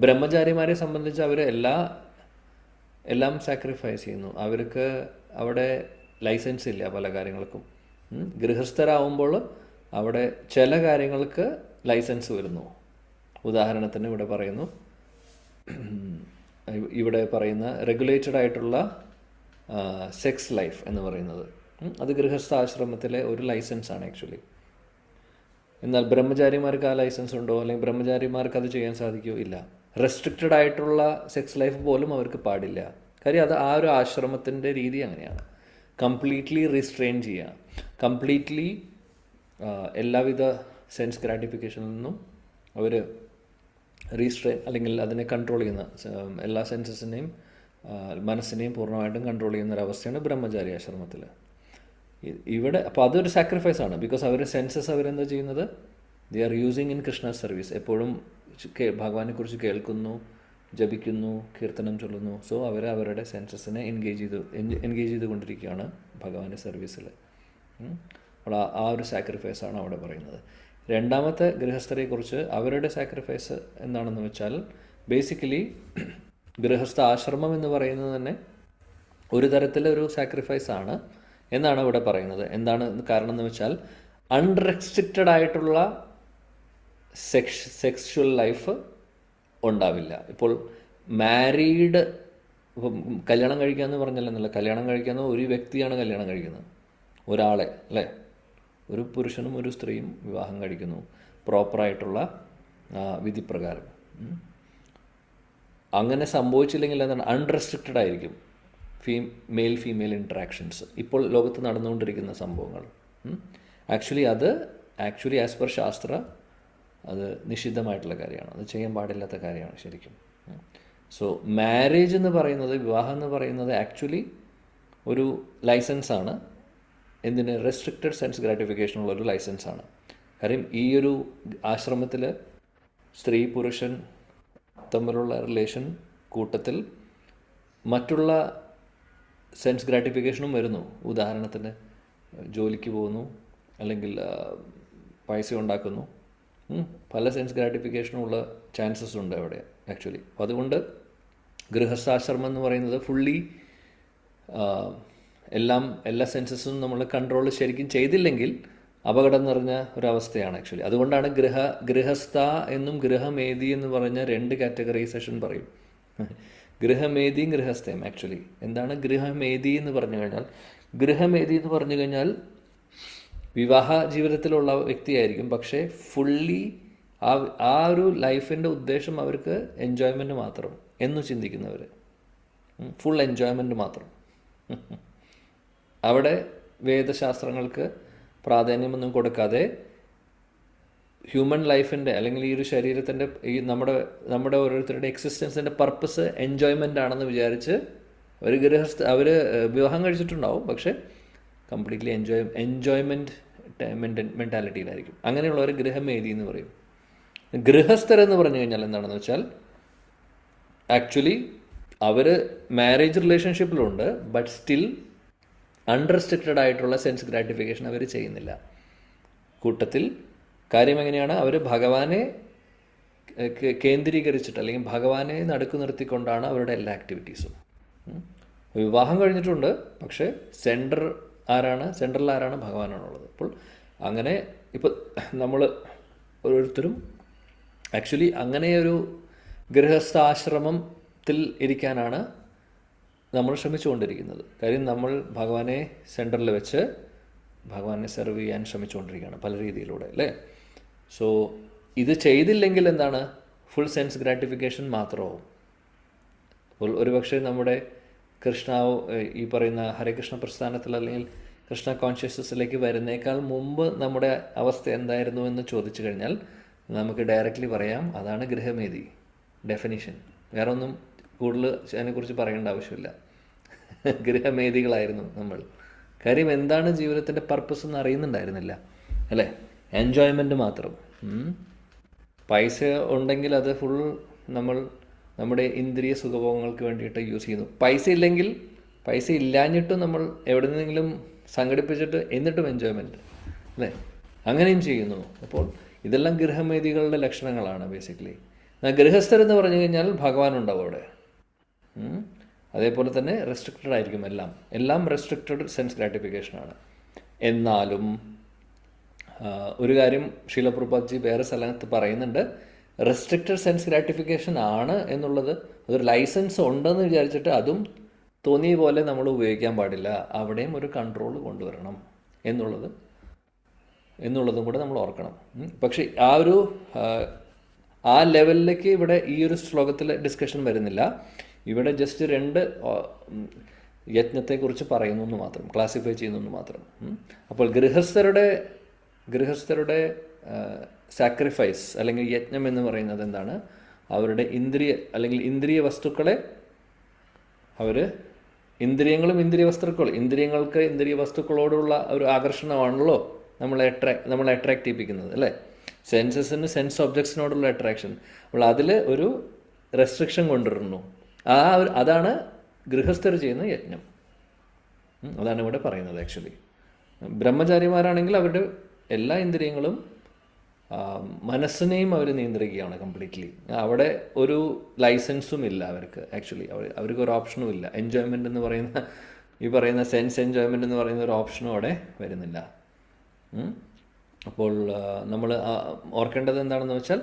ബ്രഹ്മചാരിമാരെ സംബന്ധിച്ച് അവർ എല്ലാം സാക്രിഫൈസ് ചെയ്യുന്നു. അവർക്ക് അവിടെ ലൈസൻസ് ഇല്ല പല കാര്യങ്ങൾക്കും. ഗൃഹസ്ഥരാകുമ്പോൾ അവിടെ ചില കാര്യങ്ങൾക്ക് ലൈസൻസ് വരുന്നു. ഉദാഹരണത്തിന് ഇവിടെ പറയുന്ന റെഗുലേറ്റഡ് ആയിട്ടുള്ള സെക്സ് ലൈഫ് എന്ന് പറയുന്നത്, അത് ഗൃഹസ്ഥാശ്രമത്തിലെ ഒരു ലൈസൻസാണ് ആക്ച്വലി. എന്നാൽ ബ്രഹ്മചാരിമാർക്ക് ആ ലൈസൻസ് ഉണ്ടോ, അല്ലെങ്കിൽ ബ്രഹ്മചാരിമാർക്ക് അത് ചെയ്യാൻ സാധിക്കുമോ? ഇല്ല. റെസ്ട്രിക്റ്റഡ് ആയിട്ടുള്ള സെക്സ് ലൈഫ് പോലും അവർക്ക് പാടില്ല. കാര്യം അത് ആ ഒരു ആശ്രമത്തിൻ്റെ രീതി അങ്ങനെയാണ്. കംപ്ലീറ്റ്ലി റിസ്ട്രെയിൻ ചെയ്യുക, കംപ്ലീറ്റ്ലി എല്ലാവിധ സെൻസ് ഗ്രാറ്റിഫിക്കേഷനിൽ നിന്നും അവർ റീസ്ട്രെയിൻ, അല്ലെങ്കിൽ അതിനെ കൺട്രോൾ ചെയ്യുന്ന എല്ലാ സെൻസസിനെയും മനസ്സിനെയും പൂർണ്ണമായിട്ടും കൺട്രോൾ ചെയ്യുന്ന ഒരവസ്ഥയാണ് ബ്രഹ്മചാരി ആശ്രമത്തിൽ. ഇവിടെ അപ്പോൾ അതൊരു സാക്രിഫൈസാണ്. ബിക്കോസ് അവരുടെ സെൻസസ് അവരെന്താ ചെയ്യുന്നത്? They are using in Krishna service. എപ്പോഴും ഭഗവാനെക്കുറിച്ച് കേൾക്കുന്നു, ജപിക്കുന്നു, കീർത്തനം ചൊല്ലുന്നു. സോ അവരുടെ സെൻസസിനെ എൻഗേജ് ചെയ്തുകൊണ്ടിരിക്കുകയാണ് ഭഗവാന്റെ സർവീസിൽ. അപ്പോൾ ആ ഒരു സാക്രിഫൈസാണ് അവിടെ പറയുന്നത്. രണ്ടാമത്തെ ഗൃഹസ്ഥരെക്കുറിച്ച് അവരുടെ സാക്രിഫൈസ് എന്താണെന്ന് വെച്ചാൽ, ബേസിക്കലി ഗൃഹസ്ഥ ആശ്രമം എന്ന് പറയുന്നത് തന്നെ ഒരു തരത്തിലൊരു സാക്രിഫൈസാണ് എന്നാണ് ഇവിടെ പറയുന്നത്. എന്താണ് കാരണം എന്ന് വെച്ചാൽ, അൺറെസ്ട്രിക്റ്റഡ് ആയിട്ടുള്ള സെക്ഷ്വൽ ലൈഫ് ഉണ്ടാവില്ല. ഇപ്പോൾ മാരീഡ്, ഇപ്പം കല്യാണം കഴിക്കുക എന്ന് പറഞ്ഞല്ലെന്നല്ല, കല്യാണം കഴിക്കുന്ന ഒരു വ്യക്തിയാണ് കല്യാണം കഴിക്കുന്നത്, ഒരാളെ, അല്ലേ? ഒരു പുരുഷനും ഒരു സ്ത്രീയും വിവാഹം കഴിക്കുന്നു പ്രോപ്പറായിട്ടുള്ള വിധിപ്രകാരം. അങ്ങനെ സംഭവിച്ചില്ലെങ്കിൽ എന്താണ്? അൺറെസ്ട്രിക്റ്റഡ് ആയിരിക്കും മെയിൽ ഫീമെയിൽ ഇൻട്രാക്ഷൻസ്. ഇപ്പോൾ ലോകത്ത് നടന്നുകൊണ്ടിരിക്കുന്ന സംഭവങ്ങൾ ആക്ച്വലി ആസ് പെർ ശാസ്ത്ര അത് നിഷിദ്ധമായിട്ടുള്ള കാര്യമാണ്. അത് ചെയ്യാൻ പാടില്ലാത്ത കാര്യമാണ് ശരിക്കും. സോ മാരേജ് എന്ന് പറയുന്നത്, വിവാഹം എന്ന് പറയുന്നത് ആക്ച്വലി ഒരു ലൈസൻസാണ്. എന്തിന്? റെസ്ട്രിക്റ്റഡ് സെൻസ് ഗ്രാറ്റിഫിക്കേഷനുള്ള ഒരു ലൈസൻസാണ്. കാര്യം ഈ ഒരു ആശ്രമത്തിൽ സ്ത്രീ പുരുഷൻ തമ്മിലുള്ള റിലേഷൻ കൂട്ടത്തിൽ മറ്റുള്ള സെൻസ് ഗ്രാറ്റിഫിക്കേഷനും വരുന്നു. ഉദാഹരണത്തിന് ജോലിക്ക് പോകുന്നു, അല്ലെങ്കിൽ പൈസ ഉണ്ടാക്കുന്നു, പല സെൻസ് ഗ്രാറ്റിഫിക്കേഷനുള്ള ചാൻസസ് ഉണ്ട് അവിടെ ആക്ച്വലി. അപ്പോൾ അതുകൊണ്ട് ഗൃഹസ്ഥാശ്രമം എന്ന് പറയുന്നത് ഫുള്ളി എല്ലാ സെൻസസും നമ്മൾ കൺട്രോൾ ശരിക്കും ചെയ്തില്ലെങ്കിൽ അപകടം നിറഞ്ഞ ഒരവസ്ഥയാണ് ആക്ച്വലി. അതുകൊണ്ടാണ് ഗൃഹസ്ഥ എന്നും ഗൃഹമേധി എന്ന് പറഞ്ഞ രണ്ട് കാറ്റഗറൈസേഷൻ പറയും. ഗൃഹമേധിയും ഗൃഹസ്ഥയും. ആക്ച്വലി എന്താണ് ഗൃഹമേധി എന്ന് പറഞ്ഞു കഴിഞ്ഞാൽ? ഗൃഹമേധി എന്ന് പറഞ്ഞു കഴിഞ്ഞാൽ വിവാഹ ജീവിതത്തിലുള്ള വ്യക്തിയായിരിക്കും, പക്ഷേ ഫുള്ളി ആ ഒരു ലൈഫിൻ്റെ ഉദ്ദേശം അവർക്ക് എൻജോയ്മെൻറ്റ് മാത്രം എന്ന് ചിന്തിക്കുന്നവർ, ഫുൾ എൻജോയ്മെൻറ്റ് മാത്രം. അവിടെ വേദശാസ്ത്രങ്ങൾക്ക് പ്രാധാന്യമൊന്നും കൊടുക്കാതെ ഹ്യൂമൻ ലൈഫിൻ്റെ അല്ലെങ്കിൽ ഈ ഒരു ശരീരത്തിൻ്റെ ഈ നമ്മുടെ ഓരോരുത്തരുടെ എക്സിസ്റ്റൻസിൻ്റെ പർപ്പസ് എൻജോയ്മെൻ്റ് ആണെന്ന് വിചാരിച്ച് അവർ വിവാഹം കഴിച്ചിട്ടുണ്ടാവും, പക്ഷേ കംപ്ലീറ്റ്ലി എൻജോയ്മെൻറ്റ് മെൻറ്റാലിറ്റിയിലായിരിക്കും. അങ്ങനെയുള്ളവർ ഗൃഹമേധി എന്ന് പറയും. ഗൃഹസ്ഥരെന്ന് പറഞ്ഞു കഴിഞ്ഞാൽ എന്താണെന്ന് വെച്ചാൽ ആക്ച്വലി അവർ മാരേജ് റിലേഷൻഷിപ്പിലുണ്ട്, ബട്ട് സ്റ്റിൽ അൺറെസ്ട്രിക്റ്റഡ് ആയിട്ടുള്ള സെൻസ് ഗ്രാറ്റിഫിക്കേഷൻ അവർ ചെയ്യുന്നില്ല. കൂട്ടത്തിൽ കാര്യം എങ്ങനെയാണ്, അവർ ഭഗവാനെ കേന്ദ്രീകരിച്ചിട്ട് അല്ലെങ്കിൽ ഭഗവാനെ നടുക്ക് നിർത്തിക്കൊണ്ടാണ് അവരുടെ എല്ലാ ആക്ടിവിറ്റീസും. വിവാഹം കഴിഞ്ഞിട്ടുണ്ട്, പക്ഷേ സെൻട്രൽ ആരാണ്? ഭഗവാനാണുള്ളത്. അപ്പോൾ അങ്ങനെ ഇപ്പോൾ നമ്മൾ ഓരോരുത്തരും ആക്ച്വലി അങ്ങനെയൊരു ഗൃഹസ്ഥാശ്രമത്തിൽ ഇരിക്കാനാണ് നമ്മൾ ശ്രമിച്ചുകൊണ്ടിരിക്കുന്നത്. കാര്യം നമ്മൾ ഭഗവാനെ സെൻറ്ററിൽ വെച്ച് ഭഗവാനെ സെർവ് ചെയ്യാൻ ശ്രമിച്ചുകൊണ്ടിരിക്കുകയാണ് പല രീതിയിലൂടെ, അല്ലേ? സോ ഇത് ചെയ്തില്ലെങ്കിൽ എന്താണ്, ഫുൾ സെൻസ് ഗ്രാറ്റിഫിക്കേഷൻ മാത്രമാവും. അപ്പോൾ ഒരുപക്ഷെ നമ്മുടെ ഈ പറയുന്ന ഹരേകൃഷ്ണ പ്രസ്ഥാനത്തിൽ അല്ലെങ്കിൽ കൃഷ്ണ കോൺഷ്യസ്നസ്സിലേക്ക് വരുന്നേക്കാൾ മുമ്പ് നമ്മുടെ അവസ്ഥ എന്തായിരുന്നു എന്ന് ചോദിച്ചു കഴിഞ്ഞാൽ നമുക്ക് ഡയറക്റ്റ്ലി പറയാം, അതാണ് ഗൃഹമേധി ഡെഫിനിഷൻ. വേറെ ഒന്നും കൂടുതൽ അതിനെക്കുറിച്ച് പറയേണ്ട ആവശ്യമില്ല. ഗൃഹമേധികളായിരുന്നു നമ്മൾ. കാര്യം എന്താണ് ജീവിതത്തിൻ്റെ പർപ്പസ് എന്ന് അറിയുന്നുണ്ടായിരുന്നില്ല, അല്ലേ? എൻജോയ്മെൻറ്റ് മാത്രം. പൈസ ഉണ്ടെങ്കിൽ അത് ഫുൾ നമ്മുടെ ഇന്ദ്രിയ സുഖഭോഗങ്ങൾക്ക് വേണ്ടിയിട്ട് യൂസ് ചെയ്യുന്നു. പൈസ ഇല്ലാഞ്ഞിട്ടും നമ്മൾ എവിടെ നിന്നെങ്കിലും സംഘടിപ്പിച്ചിട്ട് എന്നിട്ടും എൻജോയ്മെൻറ്റ്, അല്ലേ? അങ്ങനെയും ചെയ്യുന്നു. അപ്പോൾ ഇതെല്ലാം ഗൃഹമേധികളുടെ ലക്ഷണങ്ങളാണ് ബേസിക്കലി. ഗൃഹസ്ഥരെന്ന് പറഞ്ഞു കഴിഞ്ഞാൽ ഭഗവാൻ ഉണ്ടാവും അവിടെ. അതേപോലെ തന്നെ റെസ്ട്രിക്റ്റഡ് ആയിരിക്കും എല്ലാം റെസ്ട്രിക്റ്റഡ് സെൻസ് ഗ്രാറ്റിഫിക്കേഷനാണ്. എന്നാലും ഒരു കാര്യം ശീല പ്രഭുപാദ്ജി വേറെ സ്ഥലത്ത് പറയുന്നുണ്ട്, റെസ്ട്രിക്റ്റഡ് സെൻസ് ഗ്രാറ്റിഫിക്കേഷൻ ആണ് എന്നുള്ളത് അതൊരു ലൈസൻസ് ഉണ്ടെന്ന് വിചാരിച്ചിട്ട് അതും തോന്നിയ പോലെ നമ്മൾ ഉപയോഗിക്കാൻ പാടില്ല. അവിടെയും ഒരു കൺട്രോൾ കൊണ്ടുവരണം എന്നുള്ളതും കൂടെ നമ്മൾ ഓർക്കണം. പക്ഷേ ആ ലെവലിലേക്ക് ഇവിടെ ഈ ഒരു ശ്ലോകത്തിൽ ഡിസ്കഷൻ വരുന്നില്ല. ഇവിടെ ജസ്റ്റ് 2 യജ്ഞത്തെക്കുറിച്ച് പറയുന്നു എന്ന് മാത്രം, ക്ലാസിഫൈ ചെയ്യുന്നു എന്ന് മാത്രം. അപ്പോൾ ഗൃഹസ്ഥരുടെ സാക്രിഫൈസ് അല്ലെങ്കിൽ യജ്ഞം എന്ന് പറയുന്നത് എന്താണ്? അവരുടെ ഇന്ദ്രിയ വസ്തുക്കളെ ഇന്ദ്രിയങ്ങൾക്ക് ഇന്ദ്രിയ വസ്തുക്കളോടുള്ള ഒരു ആകർഷണമാണല്ലോ നമ്മളെ അട്രാക്ട് ചെയ്യിപ്പിക്കുന്നത്, അല്ലേ? സെൻസസിന് സെൻസ് ഒബ്ജക്ട്സിനോടുള്ള അട്രാക്ഷൻ. അപ്പോൾ അതിൽ ഒരു റെസ്ട്രിക്ഷൻ കൊണ്ടുവരുന്നു. അതാണ് ഗൃഹസ്ഥർ ചെയ്യുന്ന യജ്ഞം. അതാണ് ഇവിടെ പറയുന്നത്. ആക്ച്വലി ബ്രഹ്മചാരിമാരാണെങ്കിൽ അവരുടെ എല്ലാ ഇന്ദ്രിയങ്ങളും മനസ്സിനെയും അവർ നിയന്ത്രിക്കുകയാണ് കംപ്ലീറ്റ്ലി. അവിടെ ഒരു ലൈസൻസും ഇല്ല അവർക്ക്. ആക്ച്വലി അവർക്ക് ഒരു ഓപ്ഷനും ഇല്ല. എൻജോയ്മെൻ്റ് എന്ന് പറയുന്ന സെൻസ് എൻജോയ്മെൻ്റ് എന്ന് പറയുന്ന ഒരു ഓപ്ഷനും അവിടെ വരുന്നില്ല. അപ്പോൾ നമ്മൾ ഓർക്കേണ്ടത് എന്താണെന്ന് വെച്ചാൽ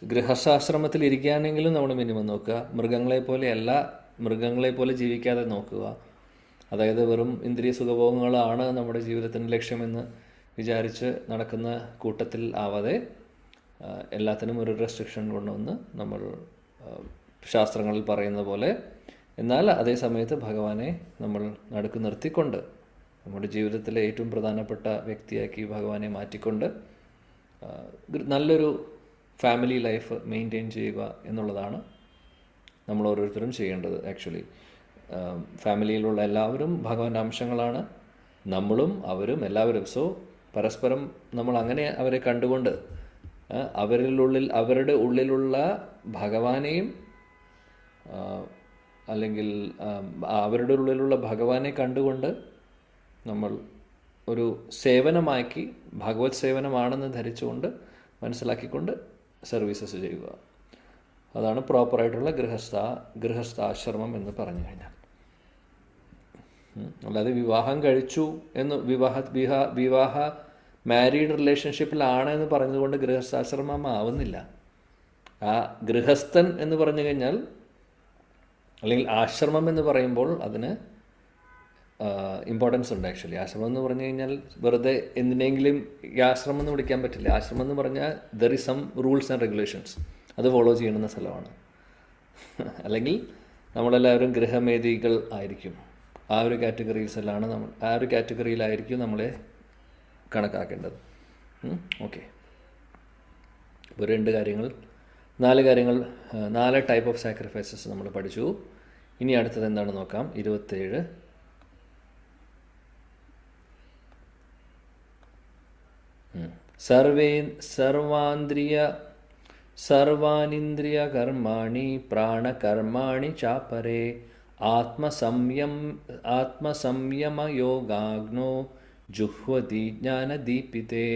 ഗൃഹസ്ഥാശ്രമത്തിൽ ഇരിക്കുകയാണെങ്കിലും നമ്മൾ മിനിമം നോക്കുക. മൃഗങ്ങളെ പോലെ ജീവിക്കാതെ നോക്കുക. അതായത് വെറും ഇന്ദ്രിയ സുഖഭോഗങ്ങളാണ് നമ്മുടെ ജീവിതത്തിൻ്റെ ലക്ഷ്യമെന്ന് വിചാരിച്ച് നടക്കുന്ന കൂട്ടത്തിൽ ആവാതെ എല്ലാത്തിനും ഒരു റെസ്ട്രിക്ഷൻ കൊണ്ടുവന്ന് നമ്മൾ ശാസ്ത്രങ്ങളിൽ പറയുന്ന പോലെ, എന്നാൽ അതേ സമയത്ത് ഭഗവാനെ നമ്മൾ നടുക്ക് നിർത്തിക്കൊണ്ട് നമ്മുടെ ജീവിതത്തിലെ ഏറ്റവും പ്രധാനപ്പെട്ട വ്യക്തിയാക്കി ഭഗവാനെ മാറ്റിക്കൊണ്ട് നല്ലൊരു ഫാമിലി ലൈഫ് മെയിൻറ്റെയിൻ ചെയ്യുക എന്നുള്ളതാണ് നമ്മൾ ഓരോരുത്തരും ചെയ്യേണ്ടത്. ആക്ച്വലി ഫാമിലിയിലുള്ള എല്ലാവരും ഭഗവാന്റെ അംശങ്ങളാണ്, നമ്മളും അവരും എല്ലാവരും. സോ പരസ്പരം നമ്മൾ അങ്ങനെ അവരെ കണ്ടുകൊണ്ട് അവരുടെ ഉള്ളിലുള്ള ഭഗവാനെയും അല്ലെങ്കിൽ അവരുടെ ഉള്ളിലുള്ള ഭഗവാനെ കണ്ടുകൊണ്ട് നമ്മൾ ഒരു സേവനമാക്കി ഭഗവത് സേവനമാണെന്ന് ധരിച്ചുകൊണ്ട് മനസ്സിലാക്കിക്കൊണ്ട് സർവീസസ് ചെയ്യുക. അതാണ് പ്രോപ്പറായിട്ടുള്ള ഗൃഹസ്ഥാശ്രമം എന്ന് പറഞ്ഞു കഴിഞ്ഞാൽ. അല്ലാതെ വിവാഹം കഴിച്ചു എന്ന് വിവാഹ മാരീഡ് റിലേഷൻഷിപ്പിലാണ് എന്ന് പറഞ്ഞുകൊണ്ട് ഗൃഹസ്ഥാശ്രമം ആവുന്നില്ല. ആ ഗൃഹസ്ഥൻ എന്ന് പറഞ്ഞു കഴിഞ്ഞാൽ അല്ലെങ്കിൽ ആശ്രമം എന്ന് പറയുമ്പോൾ അതിന് ഇമ്പോർട്ടൻസ് ഉണ്ട്. ആക്ച്വലി ആശ്രമം എന്ന് പറഞ്ഞു കഴിഞ്ഞാൽ വെറുതെ എന്തിനെങ്കിലും ഈ ആശ്രമം എന്ന് വിളിക്കാൻ പറ്റില്ല. ആശ്രമം എന്ന് പറഞ്ഞാൽ there is some rules and regulations, അത് ഫോളോ ചെയ്യുന്ന സ്ഥലമാണ്. അല്ലെങ്കിൽ നമ്മളെല്ലാവരും ഗൃഹമേധികൾ ആയിരിക്കും. ആ ഒരു കാറ്റഗറിയിലായിരിക്കും നമ്മളെ കണക്കാക്കേണ്ടത്. ഓക്കെ. ഇപ്പോൾ 4 ടൈപ്പ് ഓഫ് സാക്രിഫൈസസ് നമ്മൾ പഠിച്ചു. ഇനി അടുത്തത് എന്താണെന്ന് നോക്കാം. 27. സർവാനിന്ദ്രിയ കർമാണി പ്രാണകർമാണി ചാപരേ ആത്മസംയമയോഗാഗ്നോ ജുഹ്വതി ജ്ഞാനദീപിതേ.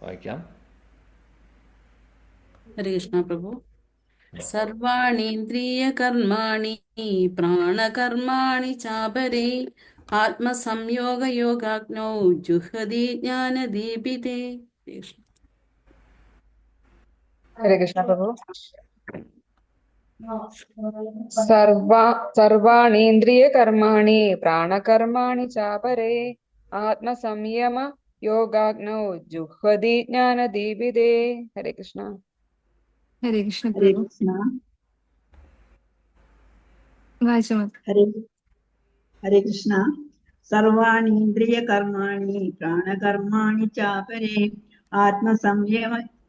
വായിക്കാം. ഹരേ കൃഷ്ണ പ്രഭു. സർവാണീന്ദ്രിയകർമാണി പ്രാണകർമാണി ചാപരേ ആത്മസംയോഗയോഗാഗ്നോ ജുഹതി ജ്ഞാനദീപിതേ. ഹരേ കൃഷ്ണ. ഹരേ കൃഷ്ണ പ്രഭു. സർവാണീന്ദ്രിയ കർമാണി പ്രാണകർമാണി ചാപരേ ആത്മസംയമ യോഗാഗ്നോ ജുഹ്വതി ജ്ഞാനദീപിതേ. ഹരേ കൃഷ്ണ. ഹരേ കൃഷ്ണ ഹരേ പ്രഭു. കൃഷ്ണ. വായിച്ചു മതി. ഹരേ കൃഷ്ണ. സർവാണീന്ദ്രിയ കർമാണി പ്രാണകർമാണി ചാപരേ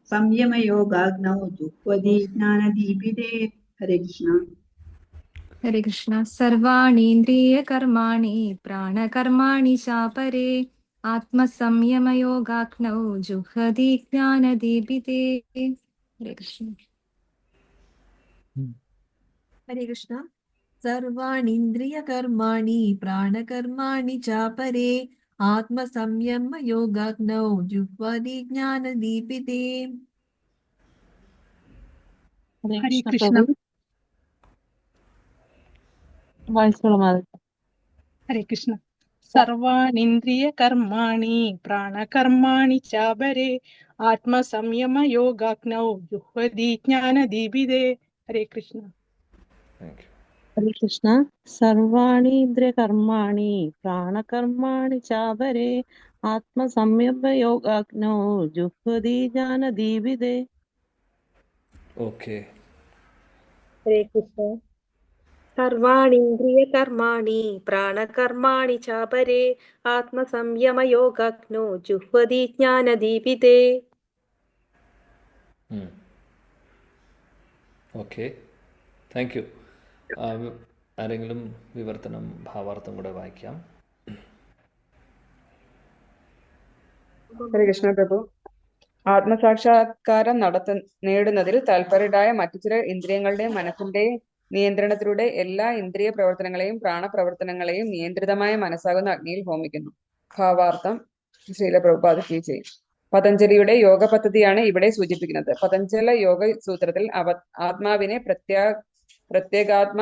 സംയമയോഗാഗ്നൗ ജുഹ്വതി ജ്ഞാനദീപിതേ. ഹരേ കൃഷ്ണ. ഹരേ കൃഷ്ണ. സർവാണീന്ദ്രിയ കർമാണി പ്രാണകർമാണി ചാപരേ ആത്മസംയമയോഗാഗ്നൗ ജുഹതി ജ്ഞാനദീപിതേ. ഹരേ കൃഷ്ണ. ഹരേ കൃഷ്ണ. സർവാണിന്ദ്രിയകർമാണി പ്രാണകർമാണി ചാപരേ ആത്മസംയമയോഗാഗ്നൗ ജുഹ്വതി ജ്ഞാനദീപിതേ. ഹരേ കൃഷ്ണ. ഹരേ കൃഷ്ണ. സർവാണിന്ദ്രിയ കർമാണി പ്രാണകർമാണി ചാപരേ ആത്മസംയമയോഗാഗ്നൗ ജുഹ്വതി ജ്ഞാനദീപിതേ. ഹരേ കൃഷ്ണ. ഹരേ കൃഷ്ണ. സർവാണീന്ദ്രിയകർമാണി പ്രാണകർമാണി ചാപരേ ആത്മസംയമയോഗാഗ്നോ ജുഹ്വതി ജ്ഞാനദീപിതേ. ഓക്കെ. ഹരേ കൃഷ്ണ. സർവാണീന്ദ്രിയകർമാണി പ്രാണകർമാണി ചാപരേ ആത്മസംയമയോഗാഗ്നോ ജുഹ്വതി ജ്ഞാനദീപിതേ. Okay, thank you. ആരെങ്കിലും വിവർത്തനം ഭാവാർത്ഥം കൂടെ വായിക്കാം. ഹരേ കൃഷ്ണ പ്രഭു. ആത്മസാക്ഷാത്കാരം നേടുന്നതിൽ തൽപരരായ മറ്റു ചില ഇന്ദ്രിയങ്ങളുടെയും മനസ്സിന്റെയും നിയന്ത്രണത്തിലൂടെ എല്ലാ ഇന്ദ്രിയ പ്രവർത്തനങ്ങളെയും പ്രാണപ്രവർത്തനങ്ങളെയും നിയന്ത്രിതമായ മനസ്സാകുന്ന അഗ്നിയിൽ ഹോമിക്കുന്നു. ഭാവാർത്ഥം ശ്രീല പ്രഭുപാദ കീ ചെയ്യും. പതഞ്ജലിയുടെ യോഗ പദ്ധതിയാണ് ഇവിടെ സൂചിപ്പിക്കുന്നത്. പതഞ്ജല യോഗ സൂത്രത്തിൽ ആത്മാവിനെ പ്രത്യേകാത്മ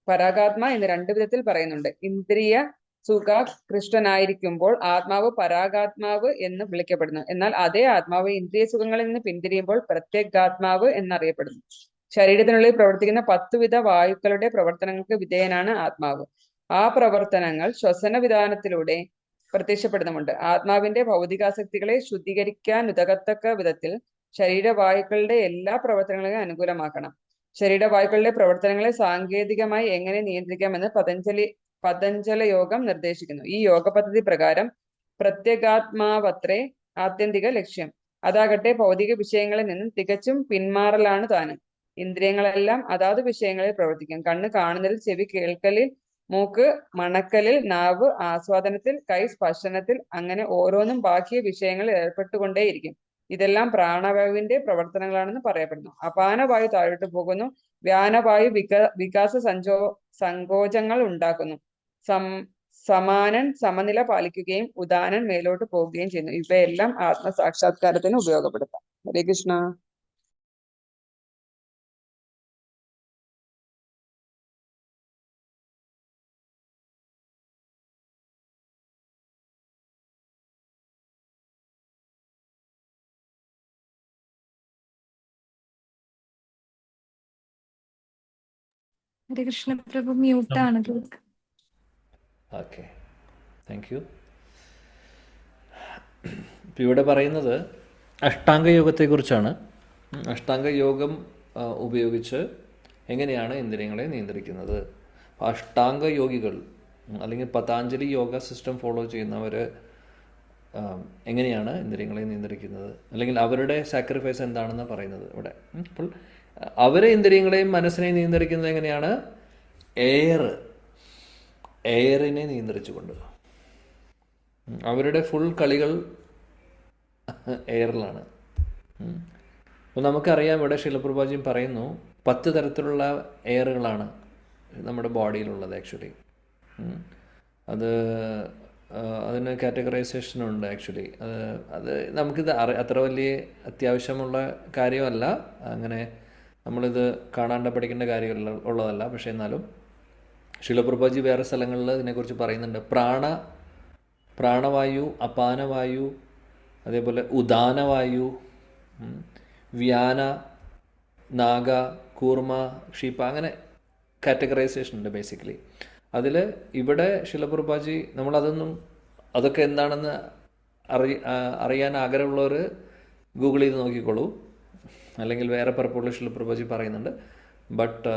പരാഗാത്മ എന്ന് 2 വിധത്തിൽ പറയുന്നുണ്ട്. ഇന്ദ്രിയ സുഖാകൃഷ്ടനായിരിക്കുമ്പോൾ ആത്മാവ് പരാഗാത്മാവ് എന്ന് വിളിക്കപ്പെടുന്നു. എന്നാൽ അതേ ആത്മാവ് ഇന്ദ്രിയ സുഖങ്ങളിൽ നിന്ന് പിന്തിരിയുമ്പോൾ പ്രത്യേകാത്മാവ് എന്നറിയപ്പെടുന്നു. ശരീരത്തിനുള്ളിൽ പ്രവർത്തിക്കുന്ന 10 വിധ വായുക്കളുടെ പ്രവർത്തനങ്ങൾക്ക് വിധേയനാണ് ആത്മാവ്. ആ പ്രവർത്തനങ്ങൾ ശ്വസന വിധാനത്തിലൂടെ പ്രത്യക്ഷപ്പെടുന്നുമുണ്ട്. ആത്മാവിന്റെ ഭൗതികാസക്തികളെ ശുദ്ധീകരിക്കാനുതകത്തക്ക വിധത്തിൽ ശരീരവായുക്കളുടെ എല്ലാ പ്രവർത്തനങ്ങളെയും അനുകൂലമാക്കണം. ശരീരവായുക്കളുടെ പ്രവർത്തനങ്ങളെ സാങ്കേതികമായി എങ്ങനെ നിയന്ത്രിക്കാമെന്ന് പതഞ്ജല യോഗം നിർദ്ദേശിക്കുന്നു. ഈ യോഗ പദ്ധതി പ്രകാരം പ്രത്യേകാത്മാവത്രേ ആത്യന്തിക ലക്ഷ്യം. അതാകട്ടെ ഭൗതിക വിഷയങ്ങളിൽ നിന്നും തികച്ചും പിന്മാറലാണ് താനും. ഇന്ദ്രിയങ്ങളെല്ലാം അതാത് വിഷയങ്ങളിൽ പ്രവർത്തിക്കും. കണ്ണ് കാണുന്നതിൽ, ചെവി കേൾക്കലിൽ, മൂക്ക് മണക്കലിൽ, നാവ് ആസ്വാദനത്തിൽ, കൈ സ്പർശനത്തിൽ, അങ്ങനെ ഓരോന്നും ബാഹ്യ വിഷയങ്ങളിൽ ഏർപ്പെട്ടുകൊണ്ടേയിരിക്കും. ഇതെല്ലാം പ്രാണവായുവിന്റെ പ്രവർത്തനങ്ങളാണെന്ന് പറയപ്പെടുന്നു. അപാനവായു താഴോട്ട് പോകുന്നു. വ്യാനവായു വികാസ സങ്കോചങ്ങൾ ഉണ്ടാക്കുന്നു. സമാനൻ സമനില പാലിക്കുകയും ഉദാനൻ മേലോട്ട് പോവുകയും ചെയ്യുന്നു. ഇവയെല്ലാം ആത്മസാക്ഷാത്കാരത്തിന് ഉപയോഗപ്പെടുത്താം. ഹരേ കൃഷ്ണ. ഹരേ കൃഷ്ണ പ്രഭു. മ്യൂട്ടാണ്. Okay, thank you. ഇപ്പം ഇവിടെ പറയുന്നത് അഷ്ടാംഗയോഗത്തെക്കുറിച്ചാണ്. അഷ്ടാംഗയോഗം ഉപയോഗിച്ച് എങ്ങനെയാണ് ഇന്ദ്രിയങ്ങളെ നിയന്ത്രിക്കുന്നത്. അഷ്ടാംഗയോഗികൾ അല്ലെങ്കിൽ പതാഞ്ജലി യോഗ സിസ്റ്റം ഫോളോ ചെയ്യുന്നവർ എങ്ങനെയാണ് ഇന്ദ്രിയങ്ങളെ നിയന്ത്രിക്കുന്നത്, അല്ലെങ്കിൽ അവരുടെ സാക്രിഫൈസ് എന്താണെന്ന് പറയുന്നത് ഇവിടെ. അപ്പോൾ അവരെ ഇന്ദ്രിയങ്ങളെയും മനസ്സിനെയും നിയന്ത്രിക്കുന്നത് എങ്ങനെയാണ്? എയറിനെ നിയന്ത്രിച്ചുകൊണ്ട്. അവരുടെ ഫുൾ കളികൾ എയറിലാണ്. അപ്പോൾ നമുക്കറിയാം, ഇവിടെ ശിലപ്രഭാജിയും പറയുന്നു 10 തരത്തിലുള്ള എയറുകളാണ് നമ്മുടെ ബോഡിയിലുള്ളത് ആക്ച്വലി. അതിന് കാറ്റഗറൈസേഷനുണ്ട് ആക്ച്വലി. അത് നമുക്കിത് അത്ര വലിയ അത്യാവശ്യമുള്ള കാര്യമല്ല, അങ്ങനെ നമ്മളിത് കാണാണ്ട് പഠിക്കേണ്ട കാര്യം ഉള്ളതല്ല. പക്ഷേ എന്നാലും ശിലപ്രഭാജി വേറെ സ്ഥലങ്ങളിൽ ഇതിനെക്കുറിച്ച് പറയുന്നുണ്ട്. പ്രാണവായു, അപാനവായു, അതേപോലെ ഉദാനവായു, വ്യാന, നാഗ, കൂർമ, ക്ഷീപ്പ, അങ്ങനെ കാറ്റഗറൈസേഷൻ ഉണ്ട് ബേസിക്കലി. അതിൽ ഇവിടെ ശിലപ്രഭാജി അതൊക്കെ എന്താണെന്ന് അറിയാൻ ആഗ്രഹമുള്ളവർ ഗൂഗിൾ ചെയ്ത് നോക്കിക്കോളൂ, അല്ലെങ്കിൽ വേറെ പലപ്പോഴും ശിലപ്രഭാജി പറയുന്നുണ്ട്. But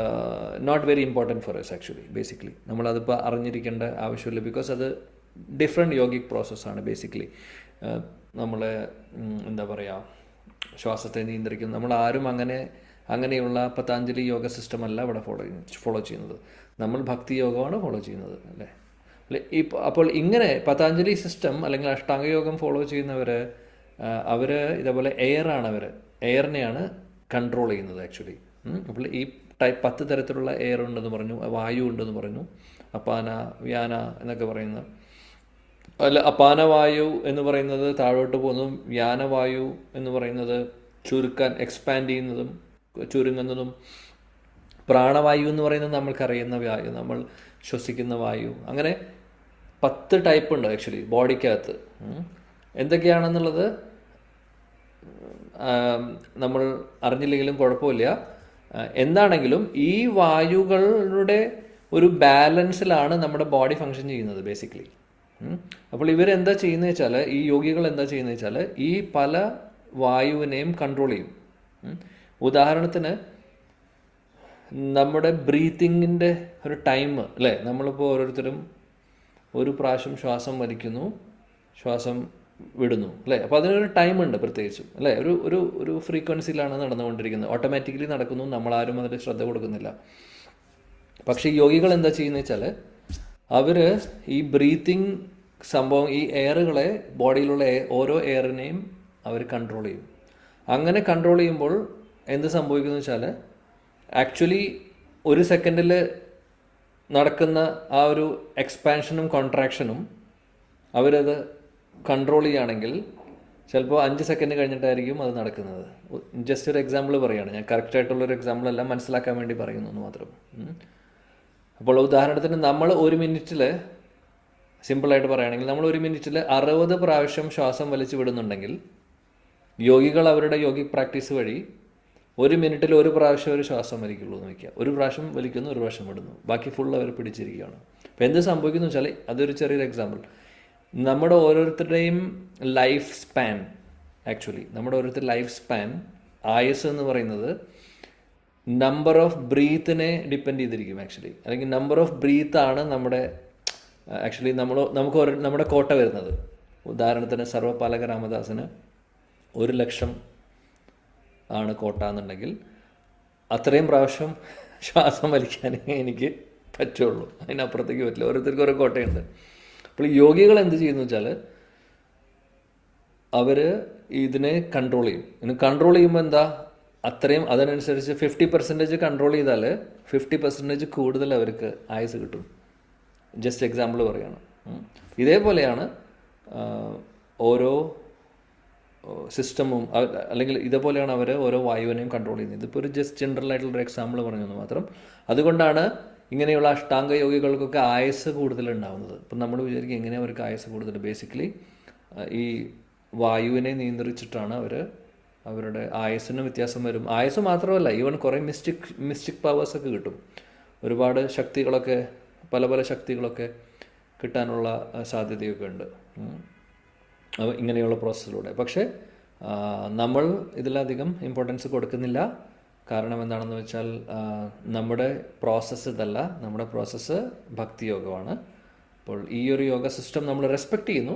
not very important for us actually. Basically നമ്മളതിപ്പോൾ അറിഞ്ഞിരിക്കേണ്ട ആവശ്യമില്ല, ബിക്കോസ് അത് ഡിഫറെൻറ്റ് യോഗിക് പ്രോസസ്സാണ് ബേസിക്കലി. നമ്മളെ എന്താ പറയുക, ശ്വാസത്തെ നിയന്ത്രിക്കുന്നത് നമ്മളാരും അങ്ങനെയുള്ള പതാഞ്ജലി യോഗ സിസ്റ്റം അല്ല ഇവിടെ ഫോളോ ചെയ്യുന്നത്. നമ്മൾ ഭക്തി യോഗമാണ് ഫോളോ ചെയ്യുന്നത്, അല്ലേ? അപ്പോൾ ഇങ്ങനെ പതാഞ്ജലി സിസ്റ്റം അല്ലെങ്കിൽ അഷ്ടാംഗയോഗം ഫോളോ ചെയ്യുന്നവർ ഇതേപോലെ എയറിനെയാണ് കൺട്രോൾ ചെയ്യുന്നത് ആക്ച്വലി. അപ്പോൾ ഈ 10 തരത്തിലുള്ള എയർ ഉണ്ടെന്ന് പറഞ്ഞു, വായു ഉണ്ടെന്ന് പറഞ്ഞു, അപാന, വ്യാന എന്നൊക്കെ പറയുന്നത്. അപാനവായു എന്ന് പറയുന്നത് താഴോട്ട് പോകുന്നതും, വ്യാനവായു എന്ന് പറയുന്നത് എക്സ്പാൻഡ് ചെയ്യുന്നതും ചുരുങ്ങുന്നതും, പ്രാണവായു എന്ന് പറയുന്നത് നമ്മൾക്കറിയുന്ന വായു, നമ്മൾ ശ്വസിക്കുന്ന വായു. അങ്ങനെ 10 ടൈപ്പ് ഉണ്ട് ആക്ച്വലി ബോഡിക്കകത്ത്. എന്തൊക്കെയാണെന്നുള്ളത് നമ്മൾ അറിഞ്ഞില്ലെങ്കിലും കുഴപ്പമില്ല. എന്താണെങ്കിലും ഈ വായുകളുടെ ഒരു ബാലൻസിലാണ് നമ്മുടെ ബോഡി ഫങ്ഷൻ ചെയ്യുന്നത് ബേസിക്കലി. അപ്പോൾ ഇവരെന്താ ചെയ്യുന്നത് വെച്ചാൽ, ഈ യോഗികൾ എന്താ ചെയ്യുന്നത് വെച്ചാൽ, ഈ പല വായുവിനെയും കൺട്രോൾ ചെയ്യും. ഉദാഹരണത്തിന് നമ്മുടെ ബ്രീത്തിങ്ങിൻ്റെ ഒരു ടൈം, അല്ലേ? നമ്മളിപ്പോൾ ഓരോരുത്തരും ഒരു പ്രാവശ്യം ശ്വാസം വലിക്കുന്നു, ശ്വാസം വിടുന്നു, അല്ലേ? അപ്പോൾ അതിനൊരു ടൈമുണ്ട് പ്രത്യേകിച്ചും, അല്ലേ? ഒരു ഫ്രീക്വൻസിയിലാണ് നടന്നുകൊണ്ടിരിക്കുന്നത്, ഓട്ടോമാറ്റിക്കലി നടക്കുന്നു, നമ്മളാരും അതിൽ ശ്രദ്ധ കൊടുക്കുന്നില്ല. പക്ഷേ യോഗികൾ എന്താ ചെയ്യുന്നത് വെച്ചാൽ, അവർ ഈ ബ്രീത്തിങ് സംഭവം, ഈ എയറുകളെ, ബോഡിയിലുള്ള ഓരോ എയറിനെയും അവർ കൺട്രോൾ ചെയ്യും. അങ്ങനെ കൺട്രോൾ ചെയ്യുമ്പോൾ എന്ത് സംഭവിക്കുന്നു വെച്ചാൽ, ആക്ച്വലി ഒരു സെക്കൻഡിൽ നടക്കുന്ന ആ ഒരു എക്സ്പാൻഷനും കോൺട്രാക്ഷനും അവരത് കൺട്രോൾ ചെയ്യുകയാണെങ്കിൽ ചിലപ്പോൾ 5 സെക്കൻഡ് കഴിഞ്ഞിട്ടായിരിക്കും അത് നടക്കുന്നത്. ജസ്റ്റ് ഒരു എക്സാമ്പിൾ പറയുകയാണ് ഞാൻ, കറക്റ്റായിട്ടുള്ളൊരു എക്സാമ്പിളെല്ലാം മനസ്സിലാക്കാൻ വേണ്ടി പറയുന്നു എന്ന് മാത്രം. അപ്പോൾ ഉദാഹരണത്തിന് നമ്മൾ 1 മിനിറ്റിൽ, സിമ്പിളായിട്ട് പറയുകയാണെങ്കിൽ, നമ്മൾ 1 മിനിറ്റിൽ 60 പ്രാവശ്യം ശ്വാസം വലിച്ചു വിടുന്നുണ്ടെങ്കിൽ, യോഗികൾ അവരുടെ യോഗിക് പ്രാക്ടീസ് വഴി 1 മിനിറ്റിൽ 1 പ്രാവശ്യം ഒരു ശ്വാസം വലിക്കുള്ളൂ എന്ന് വയ്ക്കുക. 1 പ്രാവശ്യം വലിക്കുന്നു, 1 പ്രാവശ്യം വിടുന്നു, ബാക്കി ഫുൾ അവർ പിടിച്ചിരിക്കുകയാണ്. അപ്പോൾ എന്ത് സംഭവിക്കുന്നു വെച്ചാൽ, അതൊരു ചെറിയൊരു എക്സാമ്പിൾ. നമ്മുടെ ഓരോരുത്തരുടെയും ലൈഫ് സ്പാൻ, ആക്ച്വലി നമ്മുടെ ഓരോരുത്തരുടെ ലൈഫ് സ്പാൻ, ആയുസ് എന്ന് പറയുന്നത് നമ്പർ ഓഫ് ബ്രീത്തിനെ ഡിപ്പെൻഡ് ചെയ്തിരിക്കും ആക്ച്വലി. അല്ലെങ്കിൽ നമ്പർ ഓഫ് ബ്രീത്താണ് ആക്ച്വലി നമ്മുടെ കോട്ട വരുന്നത്. ഉദാഹരണത്തിന് സർവ്വപാലക രാമദാസിന് 1,00,000 ആണ് കോട്ട എന്നുണ്ടെങ്കിൽ അത്രയും പ്രാവശ്യം ശ്വാസം വലിക്കാനേ എനിക്ക് പറ്റുള്ളൂ, അതിനപ്പുറത്തേക്ക് പറ്റില്ല. ഓരോരുത്തർക്കും ഓരോ കോട്ടയുണ്ട്. അപ്പോൾ ഈ യോഗികൾ എന്ത് ചെയ്യുന്നു വെച്ചാൽ, അവർ ഇതിനെ കൺട്രോൾ ചെയ്യും. ഇതിന് കൺട്രോൾ ചെയ്യുമ്പോൾ എന്താ, അത്രയും അതിനനുസരിച്ച് 50% കൺട്രോൾ ചെയ്താൽ 50% കൂടുതൽ അവർക്ക് ആയുസ് കിട്ടും. ജസ്റ്റ് എക്സാമ്പിൾ പറയുകയാണ്. ഇതേപോലെയാണ് ഓരോ സിസ്റ്റമും, അല്ലെങ്കിൽ ഇതേപോലെയാണ് അവർ ഓരോ വായുവിനെയും കൺട്രോൾ ചെയ്യുന്നത്. ഇതിപ്പോൾ ഒരു ജസ്റ്റ് ജനറൽ ആയിട്ടുള്ളൊരു എക്സാമ്പിൾ പറഞ്ഞെന്ന് മാത്രം. അതുകൊണ്ടാണ് ഇങ്ങനെയുള്ള അഷ്ടാംഗ യോഗികൾക്കൊക്കെ ആയുസ് കൂടുതലുണ്ടാവുന്നത്. ഇപ്പം നമ്മൾ വിചാരിക്കും എങ്ങനെ അവർക്ക് ആയുസ് കൂടുതൽ, ബേസിക്കലി ഈ വായുവിനെ നിയന്ത്രിച്ചിട്ടാണ് അവരുടെ ആയുസ്സിന് വ്യത്യാസം വരും. ആയുസ് മാത്രമല്ല, ഈവൻ കുറേ മിസ്റ്റിക് പവേഴ്സൊക്കെ കിട്ടും. ഒരുപാട് ശക്തികളൊക്കെ, പല ശക്തികളൊക്കെ കിട്ടാനുള്ള സാധ്യതയൊക്കെ ഉണ്ട് ഇങ്ങനെയുള്ള പ്രോസസ്സിലൂടെ. പക്ഷേ നമ്മൾ ഇതിലധികം ഇമ്പോർട്ടൻസ് കൊടുക്കുന്നില്ല. കാരണം എന്താണെന്ന് വെച്ചാൽ, നമ്മുടെ പ്രോസസ്സ് ഇതല്ല, നമ്മുടെ പ്രോസസ്സ് ഭക്തിയോഗമാണ്. അപ്പോൾ ഈ ഒരു യോഗ സിസ്റ്റം നമ്മൾ റെസ്പെക്റ്റ് ചെയ്യുന്നു,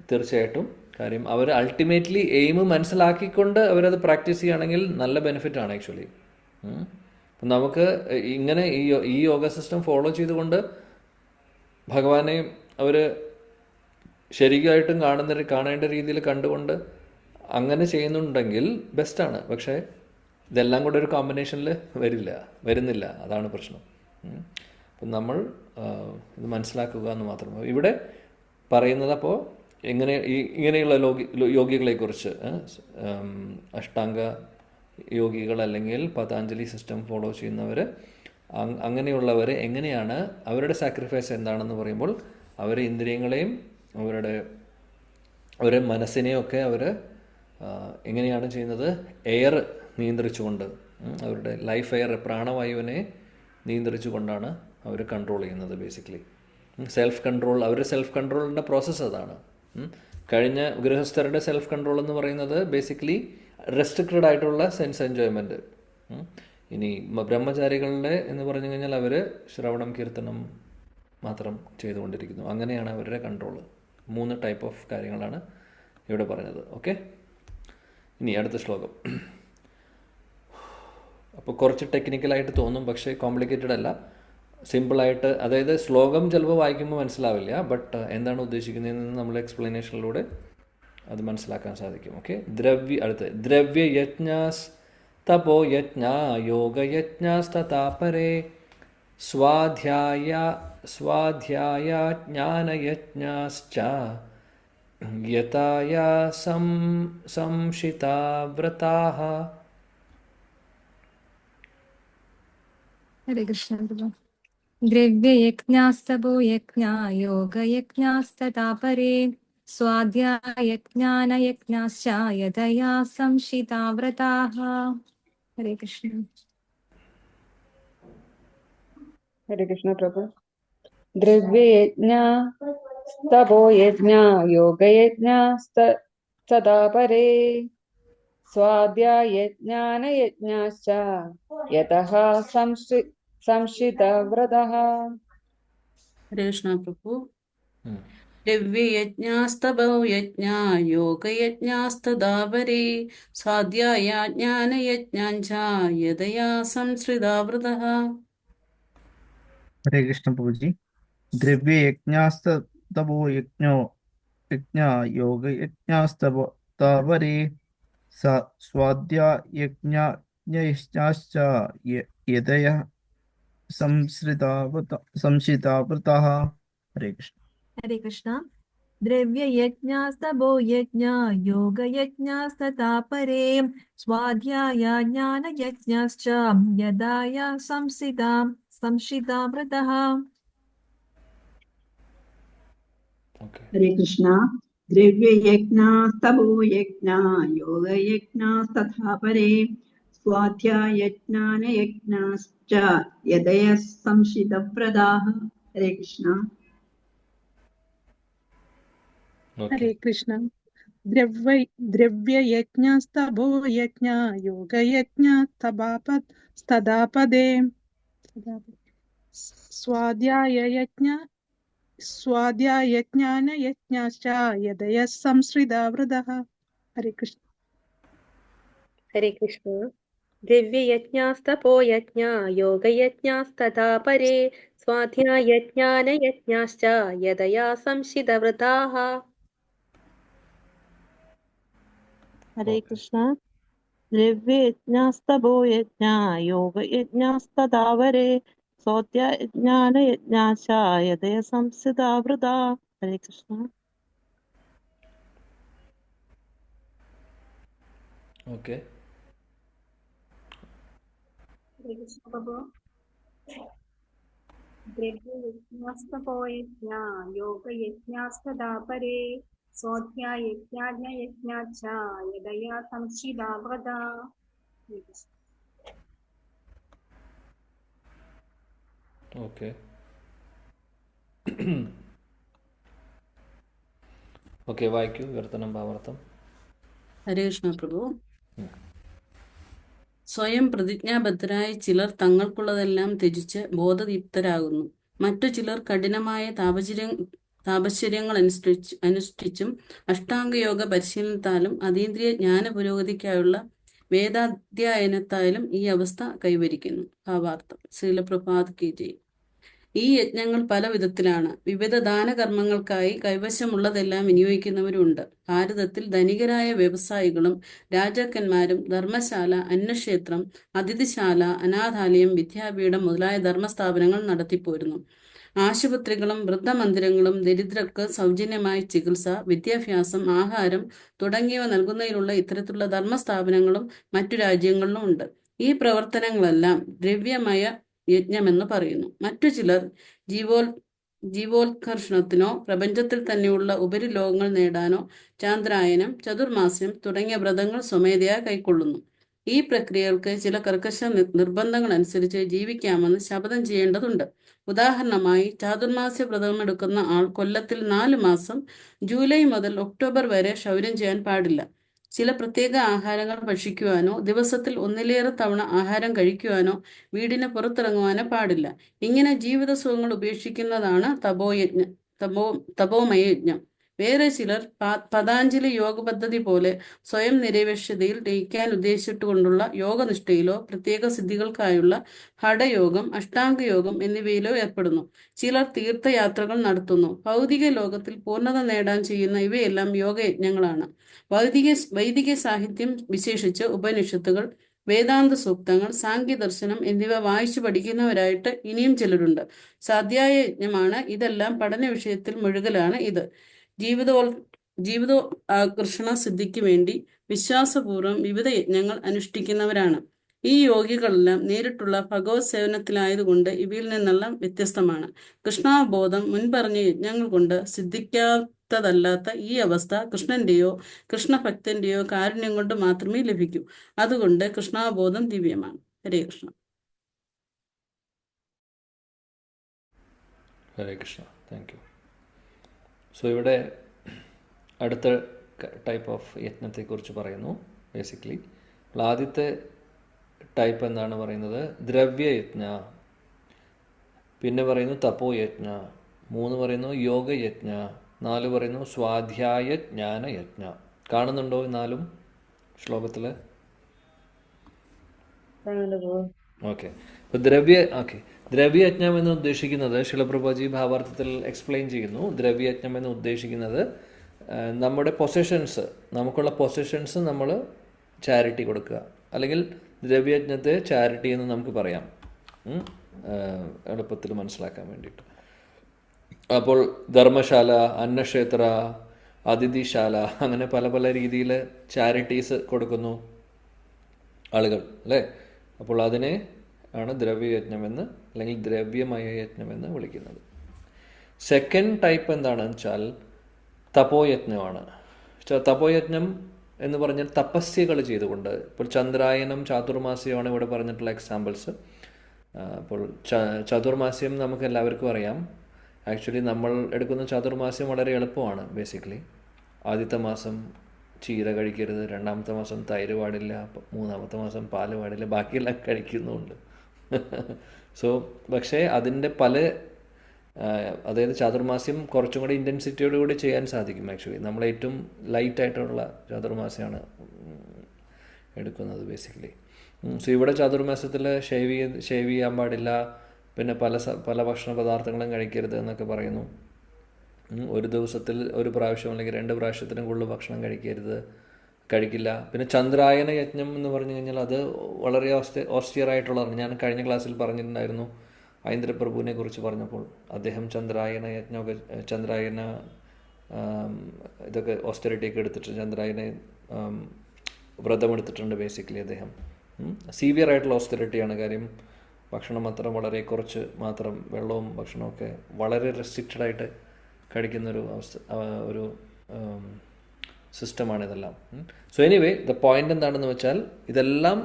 തീർച്ചയായിട്ടും കാര്യം അവർ അൾട്ടിമേറ്റ്ലി എയിം മനസ്സിലാക്കിക്കൊണ്ട് അവരത് പ്രാക്ടീസ് ചെയ്യുകയാണെങ്കിൽ നല്ല ബെനിഫിറ്റാണ് ആക്ച്വലി. അപ്പം നമുക്ക് ഇങ്ങനെ ഈ യോഗ സിസ്റ്റം ഫോളോ ചെയ്തുകൊണ്ട് ഭഗവാനെ അവർ ശരിയായിട്ടും കാണേണ്ട രീതിയിൽ കണ്ടുകൊണ്ട് അങ്ങനെ ചെയ്യുന്നുണ്ടെങ്കിൽ ബെസ്റ്റാണ്. പക്ഷേ ഇതെല്ലാം കൂടെ ഒരു കോമ്പിനേഷനിൽ വരുന്നില്ല, അതാണ് പ്രശ്നം. അപ്പം നമ്മൾ ഇത് മനസ്സിലാക്കുക എന്ന് മാത്രം. ഇവിടെ പറയുന്നത് അപ്പോൾ ഇങ്ങനെയുള്ള യോഗികളെക്കുറിച്ച് അഷ്ടാംഗ യോഗികൾ അല്ലെങ്കിൽ പതാഞ്ജലി സിസ്റ്റം ഫോളോ ചെയ്യുന്നവർ, അങ്ങനെയുള്ളവർ എങ്ങനെയാണ് അവരുടെ സാക്രിഫൈസ് എന്താണെന്ന് പറയുമ്പോൾ അവർ ഇന്ദ്രിയങ്ങളെയും അവരുടെ മനസ്സിനെയൊക്കെ അവർ എങ്ങനെയാണ് ചെയ്യുന്നത്? എയർ നിയന്ത്രിച്ചുകൊണ്ട്, അവരുടെ ലൈഫ് എയർ പ്രാണവായുവിനെ നിയന്ത്രിച്ചുകൊണ്ടാണ് അവർ കൺട്രോൾ ചെയ്യുന്നത്. ബേസിക്കലി അവരുടെ സെൽഫ് കൺട്രോളിൻ്റെ പ്രോസസ്സ് അതാണ്. കഴിഞ്ഞ ഗൃഹസ്ഥരുടെ സെൽഫ് കൺട്രോൾ എന്ന് പറയുന്നത് ബേസിക്കലി റെസ്ട്രിക്റ്റഡ് ആയിട്ടുള്ള സെൻസ് എൻജോയ്മെൻറ്റ്. ഇനി ബ്രഹ്മചാരികളുടെ എന്ന് പറഞ്ഞു കഴിഞ്ഞാൽ അവർ ശ്രവണം കീർത്തനം മാത്രം ചെയ്തുകൊണ്ടിരിക്കുന്നു. അങ്ങനെയാണ് അവരുടെ കൺട്രോൾ. 3 ടൈപ്പ് ഓഫ് കാര്യങ്ങളാണ് ഇവിടെ പറഞ്ഞത്. ഓക്കെ, ഇനി അടുത്ത ശ്ലോകം. അപ്പോൾ കുറച്ച് ടെക്നിക്കലായിട്ട് തോന്നും, പക്ഷേ കോംപ്ലിക്കേറ്റഡ് അല്ല, സിമ്പിളായിട്ട്. അതായത് ശ്ലോകം ചിലപ്പോൾ വായിക്കുമ്പോൾ മനസ്സിലാവില്ല, ബട്ട് എന്താണ് ഉദ്ദേശിക്കുന്നതെന്ന് നമ്മൾ എക്സ്പ്ലനേഷനിലൂടെ അത് മനസ്സിലാക്കാൻ സാധിക്കും. ഓക്കെ, ദ്രവ്യയജ്ഞാസ് തപോ യജ്ഞ യോഗയജ്ഞാസ്തതാപരേ സ്വാധ്യായ ജ്ഞാനയജ്ഞാശ്ച യഥായാ സംശിതാ വ്രതാഃ. ഹരേ കൃഷ്ണ പ്രഭു. ദ്രവ്യയജ്ഞാസ്തപോ യജ്ഞ യോഗയജ്ഞാസ്തതാപരേ സ്വാധ്യായജ്ഞാനയജ്ഞാശ്ച യതയാ സംശിതാ വ്രതാഃ. ഹരേ കൃഷ്ണ. ഹരേ കൃഷ്ണ പ്രഭു. ദ്രവ്യയജ്ഞ തപോ യജ്ഞ യോഗയജ്ഞ സദാപരേ സ്വാധ്യായജ്ഞാനയജ്ഞാശ്ച യതഃ സംശിതവ്രതഃ. ഹരേ കൃഷ്ണ പ്രഭു. ദ്രവ്യയജ്ഞാസ്തപോ യജ്ഞ യോഗയജ്ഞാസ്തദാപരേ സ്വാധ്യായ ജ്ഞാനയജ്ഞാഞ്ച യതയാ സംശ്രിതാ വ്രതഃ. ഹരേ കൃഷ്ണ പ്രഭുജി. ദ്രവ്യയജ്ഞാസ്തപോ യജ്ഞ യോഗയജ്ഞാസ്തപരേ സ്വാധ്യായജ്ഞാശ്ച യതയ സംശ്രിതാവൃതഃ. ഹരേ കൃഷ്ണ. ഹരേ കൃഷ്ണ. ദ്രവ്യയജ്ഞാസ്തപോ യജ്ഞ യോഗയജ്ഞാസ്തതാപരേ സ്വാധ്യായ ജ്ഞാനയജ്ഞാശ്ച യഥായ സംശിതാ വ്രതഃ. ഹരേ കൃഷ്ണ. ദ്രവ്യയജ്ഞാസ്തപോ യജ്ഞ യോഗയജ്ഞാസ്തഥാപരേ സ്വാധ്യായജ്ഞാനയജ്ഞാശ്ച യതയ സംശിതവ്രതാഃ. ഹരേ കൃഷ്ണ. ഹരേ കൃഷ്ണ. ദ്രവ്യയജ്ഞാസ്തപോ യജ്ഞ യോഗയജ്ഞ തഥാപരേ സ്വാധ്യായജ്ഞാനയജ്ഞാശ്ച യതയ സംശ്രിതാ വ്രതഃ. ഹരേ കൃഷ്ണ. ഹരേ കൃഷ്ണ. ദ്രവ്യയജ്ഞാസ്തപോ യജ്ഞ യോഗയജ്ഞാസ്തഥാപരേ സ്വാധ്യായജ്ഞാനയജ്ഞാശ്ച യതയാ സംശിതവ്രതാഃ. ഹരേ കൃഷ്ണ. ദ്രവ്യയജ്ഞാസ്തപോ യജ്ഞ യോഗയജ്ഞാസ്തദാപരേ സ്വാധ്യായജ്ഞാനയജ്ഞാശ്ച യതയ സംസിതാ വ്രതാഃ. ഹരേ കൃഷ്ണ. ഓക്കെ, ദ്രവ്യയജ്ഞാസ്തപോ യജ്ഞ യോഗയജ്ഞാസ്തദാപരേ സ്വാധ്യായജ്ഞാനയജ്ഞാശ്ച യതയാ സംശിതാ വ്രതാഃ. ഓക്കെ. ഓക്കെ, വായിക്കൂ വിവർത്തനം ഭാവാർത്ഥം. ഹരേ കൃഷ്ണ പ്രഭു. സ്വയം പ്രതിജ്ഞാബദ്ധരായ ചിലർ തങ്ങൾക്കുള്ളതെല്ലാം ത്യജിച്ച് ബോധദീപ്തരാകുന്നു. മറ്റു ചിലർ കഠിനമായ താപശ്ചര്യങ്ങൾ അനുഷ്ഠിച്ചും അഷ്ടാംഗയോഗ പരിശീലനത്താലും അതീന്ദ്രിയ ജ്ഞാന പുരോഗതിക്കായുള്ള വേദാധ്യയനത്താലും ഈ അവസ്ഥ കൈവരിക്കുന്നു. ഭാവാർത്ഥം. ശ്രീല പ്രഭാത് കി ജയ്. ഈ യജ്ഞങ്ങൾ പല വിധത്തിലാണ്. വിവിധ ദാനകർമ്മങ്ങൾക്കായി കൈവശമുള്ളതെല്ലാം വിനിയോഗിക്കുന്നവരുണ്ട്. ഭാരതത്തിൽ ധനികരായ വ്യവസായികളും രാജാക്കന്മാരും ധർമ്മശാല, അന്നക്ഷേത്രം, അതിഥിശാല, അനാഥാലയം, വിദ്യാപീഠം മുതലായ ധർമ്മസ്ഥാപനങ്ങൾ നടത്തിപ്പോരുന്നു. ആശുപത്രികളും വൃദ്ധമന്ദിരങ്ങളും ദരിദ്രർക്ക് സൗജന്യമായ ചികിത്സ, വിദ്യാഭ്യാസം, ആഹാരം തുടങ്ങിയവ നൽകുന്നതിനുള്ള ഇത്തരത്തിലുള്ള ധർമ്മസ്ഥാപനങ്ങളും മറ്റു രാജ്യങ്ങളിലും ഉണ്ട്. ഈ പ്രവർത്തനങ്ങളെല്ലാം ദ്രവ്യമയ യജ്ഞമെന്ന് പറയുന്നു. മറ്റു ചിലർ ജീവോത്കർഷണത്തിനോ പ്രപഞ്ചത്തിൽ തന്നെയുള്ള ഉപരിലോകങ്ങൾ നേടാനോ ചാന്ദ്രായനം, ചതുർമാസ്യം തുടങ്ങിയ വ്രതങ്ങൾ സ്വമേധയാ കൈക്കൊള്ളുന്നു. ഈ പ്രക്രിയകൾക്ക് ചില കർക്കശ നിർബന്ധങ്ങൾ അനുസരിച്ച് ജീവിക്കാമെന്ന് ശപഥം ചെയ്യേണ്ടതുണ്ട്. ഉദാഹരണമായി, ചാതുർമാസ്യ വ്രതമെടുക്കുന്ന ആൾ കൊല്ലത്തിൽ 4 മാസം ജൂലൈ മുതൽ ഒക്ടോബർ വരെ ക്ഷൗരം ചെയ്യാൻ പാടില്ല. ചില പ്രത്യേക ആഹാരങ്ങൾ ഭക്ഷിക്കുവാനോ ദിവസത്തിൽ ഒന്നിലേറെ തവണ ആഹാരം കഴിക്കുവാനോ വീടിന് പുറത്തിറങ്ങുവാനോ പാടില്ല. ഇങ്ങനെ ജീവിത സുഖങ്ങൾ ഉപേക്ഷിക്കുന്നതാണ് തപോമയ യജ്ഞം. വേറെ ചിലർ പതാഞ്ജലി യോഗ പദ്ധതി പോലെ സ്വയം നിരപേക്ഷതയിൽ ലയിക്കാൻ ഉദ്ദേശിച്ചുകൊണ്ടുള്ള യോഗനിഷ്ഠയിലോ പ്രത്യേക സിദ്ധികൾക്കായുള്ള ഹഠയോഗം, അഷ്ടാംഗയോഗം എന്നിവയിലോ ഏർപ്പെടുന്നു. ചിലർ തീർത്ഥയാത്രകൾ നടത്തുന്നു. ഭൗതിക ലോകത്തിൽ പൂർണ്ണത നേടാൻ ചെയ്യുന്ന ഇവയെല്ലാം യോഗയജ്ഞങ്ങളാണ്. വൈദിക സാഹിത്യം, വിശേഷിച്ച് ഉപനിഷത്തുകൾ, വേദാന്ത സൂക്തങ്ങൾ, സാഖ്യദർശനം എന്നിവ വായിച്ചു പഠിക്കുന്നവരായിട്ട് ഇനിയും ചിലരുണ്ട്. സ്വാധ്യായ യജ്ഞമാണ് ഇതെല്ലാം. പഠന വിഷയത്തിൽ മുഴുകലാണ് ഇത്. ജീവിതോത്കർഷണ സിദ്ധിക്ക് വേണ്ടി വിശ്വാസപൂർവ്വം വിവിധ യജ്ഞങ്ങൾ അനുഷ്ഠിക്കുന്നവരാണ്. ഈ യോഗികളെല്ലാം നേരിട്ടുള്ള ഭഗവത് സേവനത്തിലായതുകൊണ്ട് ഇവയിൽ നിന്നെല്ലാം വ്യത്യസ്തമാണ്. കൃഷ്ണാബോധം മുൻപറഞ്ഞ യജ്ഞങ്ങൾ കൊണ്ട് സിദ്ധിക്കാത്തതല്ലാത്ത ഈ അവസ്ഥ കൃഷ്ണന്റെയോ കൃഷ്ണഭക്തന്റെയോ കാരുണ്യം കൊണ്ട് മാത്രമേ ലഭിക്കൂ. അതുകൊണ്ട് കൃഷ്ണാബോധം ദിവ്യമാണ്. Hare Krishna. Hare Krishna. Thank you. So ഇവിടെ അടുത്ത ടൈപ്പ് ഓഫ് യജ്ഞത്തെക്കുറിച്ച് പറയുന്നു. ബേസിക്കലി ആദ്യത്തെ ടൈപ്പ് എന്താണ് പറയുന്നത്? ദ്രവ്യയജ്ഞ. പിന്നെ പറയുന്നു തപോയജ്ഞ. 3 പറയുന്നു യോഗയജ്ഞ. 4 പറയുന്നു സ്വാധ്യായ ജ്ഞാനയജ്ഞ. കാണുന്നുണ്ടോ 4 ശ്ലോകത്തിൽ? ഓക്കെ. അപ്പോൾ ദ്രവ്യയജ്ഞം എന്ന് ഉദ്ദേശിക്കുന്നത് ശിലപ്രഭുജി ഭാവാർത്ഥത്തിൽ എക്സ്പ്ലെയിൻ ചെയ്യുന്നു. ദ്രവ്യയജ്ഞം എന്ന് ഉദ്ദേശിക്കുന്നത് നമ്മുടെ പൊസഷൻസ്, നമുക്കുള്ള പൊസഷൻസ് നമ്മൾ ചാരിറ്റി കൊടുക്കുക. അല്ലെങ്കിൽ ദ്രവ്യയജ്ഞത്തെ ചാരിറ്റി എന്ന് നമുക്ക് പറയാം, എളുപ്പത്തിൽ മനസ്സിലാക്കാൻ വേണ്ടിയിട്ട്. അപ്പോൾ ധർമ്മശാല, അന്നക്ഷേത്ര, അതിഥിശാല, അങ്ങനെ പല പല രീതിയിൽ ചാരിറ്റീസ് കൊടുക്കുന്നു ആളുകൾ, അല്ലേ? അപ്പോൾ അതിനെ ആണ് ദ്രവ്യയജ്ഞമെന്ന് അല്ലെങ്കിൽ ദ്രവ്യമയ യജ്ഞമെന്ന് വിളിക്കുന്നത്. സെക്കൻഡ് ടൈപ്പ് എന്താണെന്ന് വെച്ചാൽ തപോയജ്ഞമാണ്. തപോയജ്ഞം എന്ന് പറഞ്ഞാൽ തപസ്യകൾ ചെയ്തുകൊണ്ട്. ഇപ്പോൾ ചന്ദ്രായനം, ചാതുർമാസ്യമാണ് ഇവിടെ പറഞ്ഞിട്ടുള്ള എക്സാമ്പിൾസ്. അപ്പോൾ ചതുർമാസ്യം നമുക്ക് എല്ലാവർക്കും അറിയാം. ആക്ച്വലി നമ്മൾ എടുക്കുന്ന ചതുർമാസ്യം വളരെ എളുപ്പമാണ്. ബേസിക്കലി ആദ്യത്തെ മാസം ചീര കഴിക്കരുത്, 2ാമത്തെ മാസം തൈര് പാടില്ല, 3ാമത്തെ മാസം പാല് പാടില്ല, ബാക്കിയെല്ലാം കഴിക്കുന്നുമുണ്ട്. സോ പക്ഷേ അതിൻ്റെ അതായത് ചാതുർമാസ്യം കുറച്ചും കൂടി ഇൻറ്റൻസിറ്റിയോടുകൂടി ചെയ്യാൻ സാധിക്കും. ആക്ച്വലി നമ്മൾ ഏറ്റവും ലൈറ്റായിട്ടുള്ള ചാതുർമാസ്യമാണ് എടുക്കുന്നത് ബേസിക്കലി. സോ ഇവിടെ ചാതുർമാസ്യത്തിൽ ഷേവ് ചെയ്യാൻ പാടില്ല, പിന്നെ പല ഭക്ഷണ പദാർത്ഥങ്ങളും കഴിക്കരുത് എന്നൊക്കെ പറയുന്നു. ഒരു ദിവസത്തിൽ 1 പ്രാവശ്യം അല്ലെങ്കിൽ 2 പ്രാവശ്യത്തിനും കൂടുതൽ ഭക്ഷണം കഴിക്കില്ല. പിന്നെ ചന്ദ്രായന യജ്ഞം എന്ന് പറഞ്ഞു കഴിഞ്ഞാൽ അത് വളരെ ഓസ്റ്റിയറായിട്ടുള്ളതാണ്. ഞാൻ കഴിഞ്ഞ ക്ലാസ്സിൽ പറഞ്ഞിട്ടുണ്ടായിരുന്നു ഐന്ദ്രപ്രഭുവിനെ കുറിച്ച് പറഞ്ഞപ്പോൾ. അദ്ദേഹം ചന്ദ്രായന യജ്ഞമൊക്കെ, ചന്ദ്രായന ഇതൊക്കെ ഓസ്റ്ററിറ്റിയൊക്കെ എടുത്തിട്ട് ചന്ദ്രായന വ്രതമെടുത്തിട്ടുണ്ട് ബേസിക്കലി അദ്ദേഹം. സീവിയർ ആയിട്ടുള്ള ഓസ്റ്ററിറ്റിയാണ്. കാര്യം ഭക്ഷണം മാത്രം വളരെ കുറച്ച് മാത്രം, വെള്ളവും ഭക്ഷണമൊക്കെ വളരെ റെസ്ട്രിക്റ്റഡ് ആയിട്ട് കഴിക്കുന്നൊരു ഒരു സിസ്റ്റമാണ് ഇതെല്ലാം. സോ എനിവേ ദ പോയിന്റ് എന്താണെന്ന് വെച്ചാൽ ഇതെല്ലാം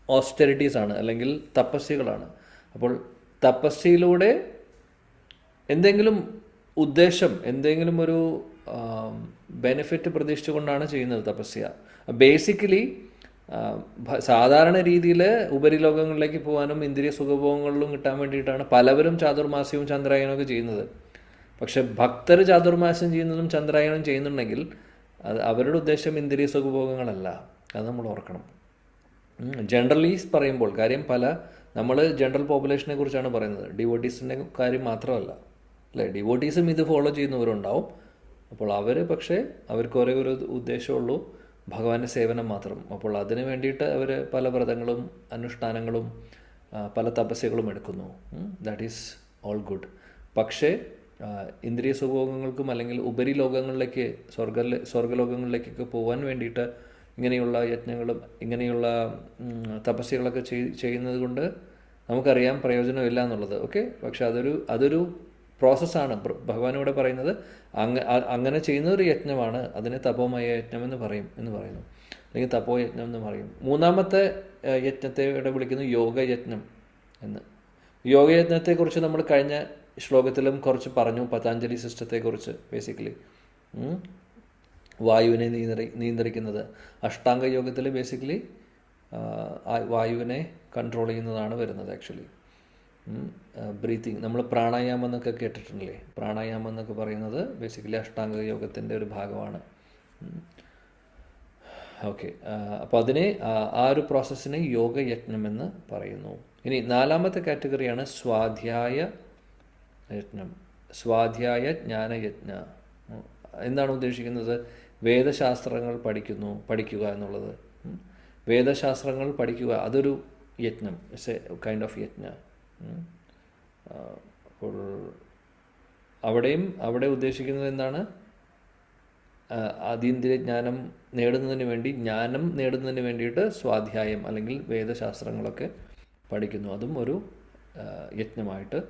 ഓസ്റ്റെറിറ്റീസാണ് അല്ലെങ്കിൽ തപസ്യകളാണ്. അപ്പോൾ തപസ്യയിലൂടെ എന്തെങ്കിലും ഉദ്ദേശം, എന്തെങ്കിലും ഒരു ബെനിഫിറ്റ് പ്രതീക്ഷിച്ചുകൊണ്ടാണ് ചെയ്യുന്നത് തപസ്യ. ബേസിക്കലി സാധാരണ രീതിയിൽ ഉപരിലോകങ്ങളിലേക്ക് പോകാനും ഇന്ദ്രിയ സുഖഭോഗങ്ങളിലും കിട്ടാൻ വേണ്ടിയിട്ടാണ് പലവരും ചാതുർമാസ്യവും ചന്ദ്രായനവും ഒക്കെ ചെയ്യുന്നത്. പക്ഷെ ഭക്തർ ചാതുർമാസം ചെയ്യുന്നതും ചന്ദ്രായനം ചെയ്യുന്നുണ്ടെങ്കിൽ അത് അവരുടെ ഉദ്ദേശം ഇന്ദ്രിയ സുഖഭോഗങ്ങളല്ല. അത് നമ്മൾ ഓർക്കണം. ജനറലി പറയുമ്പോൾ കാര്യം നമ്മൾ ജനറൽ പോപ്പുലേഷനെ കുറിച്ചാണ് പറയുന്നത്, ഡിവോട്ടീസിൻ്റെ കാര്യം മാത്രമല്ല അല്ലേ. ഡിവോട്ടീസും ഇത് ഫോളോ ചെയ്യുന്നവരുണ്ടാവും. അപ്പോൾ പക്ഷേ അവർക്ക് ഒരേ ഒരു ഉദ്ദേശമുള്ളൂ, ഭഗവാന്റെ സേവനം മാത്രം. അപ്പോൾ അതിന് വേണ്ടിയിട്ട് അവർ പല വ്രതങ്ങളും അനുഷ്ഠാനങ്ങളും പല തപസ്യകളും എടുക്കുന്നു. That is all good. പക്ഷേ ഇന്ദ്രിയ സുഖഭോഗങ്ങൾക്കും അല്ലെങ്കിൽ ഉപരിലോകങ്ങളിലേക്ക് സ്വർഗലോകങ്ങളിലേക്കൊക്കെ പോകാൻ വേണ്ടിയിട്ട് ഇങ്ങനെയുള്ള യജ്ഞങ്ങളും ഇങ്ങനെയുള്ള തപസ്യകളൊക്കെ ചെയ്യുന്നത് കൊണ്ട് നമുക്കറിയാം പ്രയോജനമില്ല എന്നുള്ളത്. ഓക്കെ, പക്ഷെ അതൊരു പ്രോസസ്സാണ്. ഭഗവാനിവിടെ പറയുന്നത് അങ്ങനെ ചെയ്യുന്ന ഒരു യജ്ഞമാണ്, അതിനെ തപോമയ യജ്ഞം എന്ന് പറയുന്നു, അല്ലെങ്കിൽ തപോ യജ്ഞം എന്ന് പറയും. മൂന്നാമത്തെ യജ്ഞത്തെ ഇവിടെ വിളിക്കുന്നു യോഗയജ്ഞം എന്ന്. യോഗയജ്ഞത്തെക്കുറിച്ച് നമ്മൾ കഴിഞ്ഞ ശ്ലോകത്തിലും കുറച്ച് പറഞ്ഞു, പതാഞ്ജലി സിസ്റ്റത്തെക്കുറിച്ച്. ബേസിക്കലി വായുവിനെ നിയന്ത്രിക്കുന്നത് അഷ്ടാംഗ യോഗത്തിൽ ബേസിക്കലി വായുവിനെ കൺട്രോൾ ചെയ്യുന്നതാണ് വരുന്നത്. ആക്ച്വലി ബ്രീത്തിങ് നമ്മൾ പ്രാണായാമം എന്നൊക്കെ കേട്ടിട്ടുണ്ടല്ലേ. പ്രാണായാമം എന്നൊക്കെ പറയുന്നത് ബേസിക്കലി അഷ്ടാംഗ യോഗത്തിൻ്റെ ഒരു ഭാഗമാണ്. ഓക്കെ, അപ്പോൾ അതിനെ ആ ഒരു പ്രോസസ്സിനെ യോഗയജ്ഞം എന്ന് പറയുന്നു. ഇനി നാലാമത്തെ കാറ്റഗറിയാണ് സ്വാധ്യായ യജ്ഞം. സ്വാധ്യായ ജ്ഞാനയജ്ഞ. എന്താണ് ഉദ്ദേശിക്കുന്നത്? വേദശാസ്ത്രങ്ങൾ പഠിക്കുക എന്നുള്ളത്. വേദശാസ്ത്രങ്ങൾ പഠിക്കുക അതൊരു യജ്ഞം, ഇറ്റ്സ് എ കൈൻഡ് ഓഫ് യജ്ഞ. അപ്പോൾ അവിടെ ഉദ്ദേശിക്കുന്നത് എന്താണ്? അതീന്ദ്രിയ ജ്ഞാനം നേടുന്നതിന് വേണ്ടിയിട്ട് സ്വാധ്യായം അല്ലെങ്കിൽ വേദശാസ്ത്രങ്ങളൊക്കെ പഠിക്കുന്നു. അതും ഒരു യജ്ഞമായിട്ട്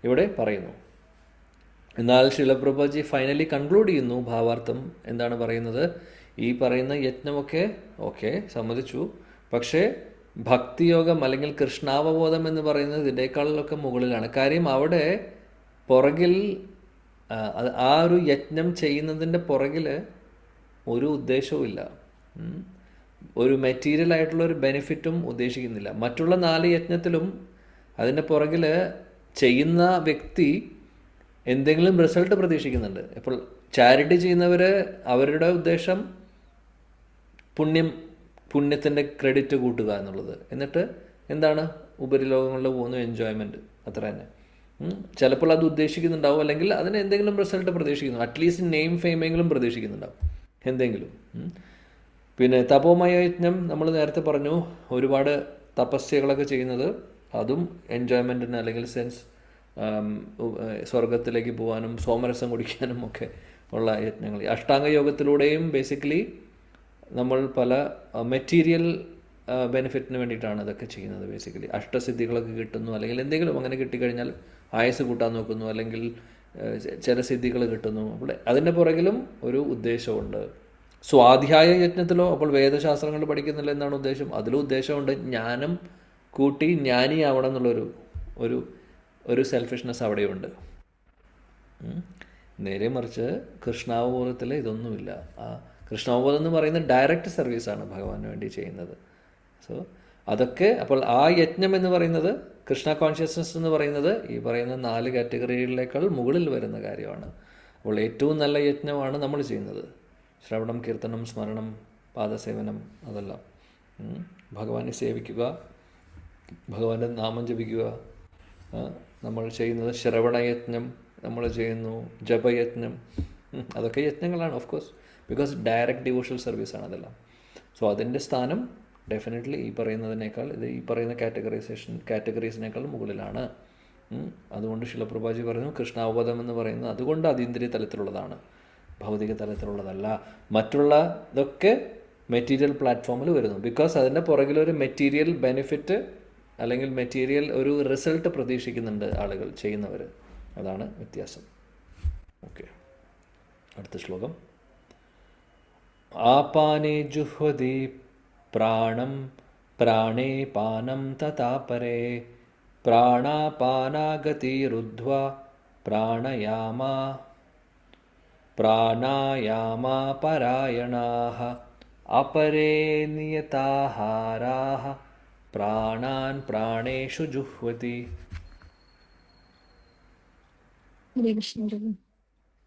ഇവിടെ പറയുന്നു. എന്നാൽ ശിലപ്രഭുജി ഫൈനലി കൺക്ലൂഡ് ചെയ്യുന്നു. ഭാവാർത്ഥം എന്താണ് പറയുന്നത്? ഈ പറയുന്ന യജ്ഞമൊക്കെ ഓക്കെ സമ്മതിച്ചു, പക്ഷേ ഭക്തിയോഗം അല്ലെങ്കിൽ കൃഷ്ണാവബോധം എന്ന് പറയുന്നത് ഇതിനേക്കാളൊക്കെ മുകളിലാണ്. കാര്യം അവിടെ പുറകിൽ ആ ഒരു യജ്ഞം ചെയ്യുന്നതിൻ്റെ പുറകിൽ ഒരു ഉദ്ദേശവും ഇല്ല, ഒരു മെറ്റീരിയൽ ആയിട്ടുള്ള ഒരു ബെനിഫിറ്റും ഉദ്ദേശിക്കുന്നില്ല. മറ്റുള്ള 4 യജ്ഞത്തിലും അതിൻ്റെ പുറകിൽ ചെയ്യുന്ന വ്യക്തി എന്തെങ്കിലും റിസൾട്ട് പ്രതീക്ഷിക്കുന്നുണ്ട്. ഇപ്പോൾ ചാരിറ്റി ചെയ്യുന്നവർ അവരുടെ ഉദ്ദേശം പുണ്യത്തിൻ്റെ ക്രെഡിറ്റ് കൂട്ടുക എന്നുള്ളത്. എന്നിട്ട് എന്താണ്? ഉപരിലോകങ്ങളിൽ പോകുന്നു, എൻജോയ്മെൻറ്റ്, അത്ര തന്നെ. ചിലപ്പോൾ അത് ഉദ്ദേശിക്കുന്നുണ്ടാവും, അല്ലെങ്കിൽ അതിന് എന്തെങ്കിലും റിസൾട്ട് പ്രതീക്ഷിക്കുന്നു, അറ്റ്ലീസ്റ്റ് നെയിം ഫെയിമെങ്കിലും പ്രതീക്ഷിക്കുന്നുണ്ടാവും എന്തെങ്കിലും. പിന്നെ തപോമയ യജ്ഞം നമ്മൾ നേരത്തെ പറഞ്ഞു, ഒരുപാട് തപസ്യകളൊക്കെ ചെയ്യുന്നത് അതും എൻജോയ്മെൻറ്റിന് അല്ലെങ്കിൽ സെൻസ് സ്വർഗത്തിലേക്ക് പോകാനും സോമരസം കുടിക്കാനും ഒക്കെ ഉള്ള യജ്ഞങ്ങൾ. അഷ്ടാംഗ യോഗത്തിലൂടെയും ബേസിക്കലി നമ്മൾ പല മെറ്റീരിയൽ ബെനിഫിറ്റിന് വേണ്ടിയിട്ടാണ് ഇതൊക്കെ ചെയ്യുന്നത്. ബേസിക്കലി അഷ്ടസിദ്ധികളൊക്കെ കിട്ടുന്നു, അല്ലെങ്കിൽ എന്തെങ്കിലും അങ്ങനെ കിട്ടിക്കഴിഞ്ഞാൽ ആയുസ് കൂട്ടാൻ നോക്കുന്നു, അല്ലെങ്കിൽ ചില സിദ്ധികൾ കിട്ടുന്നു. അപ്പോൾ അതിൻ്റെ പുറകിലും ഒരു ഉദ്ദേശമുണ്ട്. സ്വാധ്യായ യജ്ഞത്തിലോ അപ്പോൾ വേദശാസ്ത്രങ്ങൾ പഠിക്കുന്നില്ല എന്നാണ് ഉദ്ദേശം. അതിലും ഉദ്ദേശമുണ്ട്, ജ്ഞാനം കൂട്ടി ജ്ഞാനിയാവണം എന്നുള്ളൊരു ഒരു സെൽഫിഷ്നെസ് അവിടെയുണ്ട്. നേരെ മറിച്ച് കൃഷ്ണാവബോധത്തിൽ ഇതൊന്നുമില്ല. കൃഷ്ണാവബോധം എന്ന് പറയുന്നത് ഡയറക്റ്റ് സർവീസാണ് ഭഗവാന് വേണ്ടി ചെയ്യുന്നത്. സോ അതൊക്കെ അപ്പോൾ ആ യജ്ഞം എന്ന് പറയുന്നത്, കൃഷ്ണ കോൺഷ്യസ്നസ് എന്ന് പറയുന്നത് ഈ പറയുന്ന 4 കാറ്റഗറികളിലേക്കാൾ മുകളിൽ വരുന്ന കാര്യമാണ്. അപ്പോൾ ഏറ്റവും നല്ല യജ്ഞമാണ് നമ്മൾ ചെയ്യുന്നത്. ശ്രവണം, കീർത്തനം, സ്മരണം, പാദസേവനം, അതെല്ലാം ഭഗവാനെ സേവിക്കുക, ഭഗവാന്റെ നാമം ജപിക്കുക. നമ്മൾ ചെയ്യുന്നത് ശ്രവണയജ്ഞം നമ്മൾ ചെയ്യുന്നു, ജപയജ്ഞം, അതൊക്കെ യജ്ഞങ്ങളാണ് of course, because direct devotional സർവീസാണ് അതെല്ലാം. സോ അതിൻ്റെ സ്ഥാനം ഡെഫിനറ്റ്ലി ഈ പറയുന്നതിനേക്കാൾ ഈ പറയുന്ന കാറ്റഗറീസിനേക്കാൾ മുകളിലാണ്. അതുകൊണ്ട് ശിലപ്രഭാജി പറഞ്ഞു കൃഷ്ണാവബോധം എന്ന് പറയുന്നത് അതുകൊണ്ട് അതീന്ദ്രിയ തലത്തിലുള്ളതാണ്, ഭൗതിക തലത്തിലുള്ളതല്ല. മറ്റുള്ള ഇതൊക്കെ മെറ്റീരിയൽ പ്ലാറ്റ്ഫോമിൽ വരുന്നു, ബിക്കോസ് അതിൻ്റെ പുറകിലൊരു മെറ്റീരിയൽ ബെനിഫിറ്റ് അല്ലെങ്കിൽ മെറ്റീരിയൽ ഒരു റിസൾട്ട് പ്രതീക്ഷിക്കുന്നുണ്ട് ആളുകൾ ചെയ്യുന്നവർ. അതാണ് വ്യത്യാസം. ഓക്കെ, അടുത്ത ശ്ലോകം. ആപാനേ ജുഹ്വതി പ്രാണം പ്രാണേ പാനം തഥാ പരേ പ്രാണാപാനാഗതിരുദ്ധ്വാ പ്രാണായാമാ പരായണാഃ അപരേ നിയതാഹാരാഃ പ്രാണാൻ പ്രാണേഷു ജുഹ്വതി. ഹരേ കൃഷ്ണ.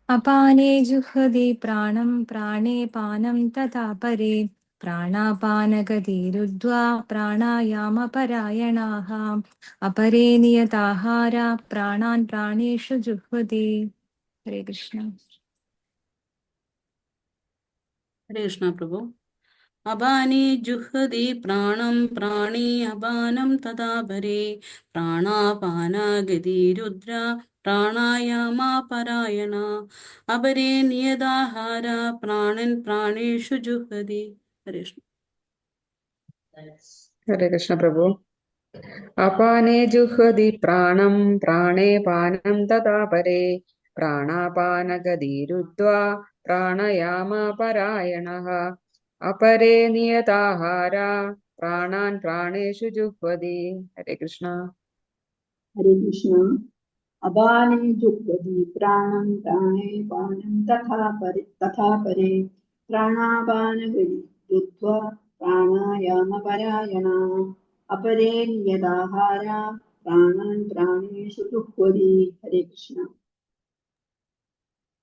അപാനേ ജുഹതി പ്രാണം പ്രാണേ പാനം തഥാ പരേ പ്രാണാപാനഗതിരുദ്ധ്വാ പ്രാണായാമപരായണാഃ അപരേ നിയതാഹാര പ്രാണാൻ പ്രാണേഷു ജുഹ്വതി. ഹരേ കൃഷ്ണ. ഹരേ കൃഷ്ണ പ്രഭു. അപാനേ ജുഹതി പ്രാണം പ്രാണേ അപാനം തഥാ പരേ പ്രാണാപാനഗതിരുദ്ര പ്രാണായാമപരായണ അപരേ നിയതാഹാര പ്രാണൻ പ്രാണേഷു ജുഹതി. ഹരേ കൃഷ്ണ. ഹരേ കൃഷ്ണ പ്രഭു. അപാനേ ജുഹ്വതി പ്രാണം പ്രാണേ പാനം തഥാ പരേ പ്രാണാപാനഗതിരുദ്ധ്വാ പ്രാണയാമപരായണഃ അപരേ നിയതാഹാര പ്രാണാൻ പ്രാണേഷു ജുഹ്വതി. ഹരേ കൃഷ്ണ. ഹരേ കൃഷ്ണ. അപാനേ ജുഹ്വതി പ്രാണം പ്രാണേ പാനം തഥാ പരേ പ്രാണാപാനഗതി രുദ്ധ്വാ പ്രാണായാമപരായണ അപരേ നിയതാഹാര പ്രാണാൻ പ്രാണേഷു ജുഹ്വതി. ഹരേ കൃഷ്ണ.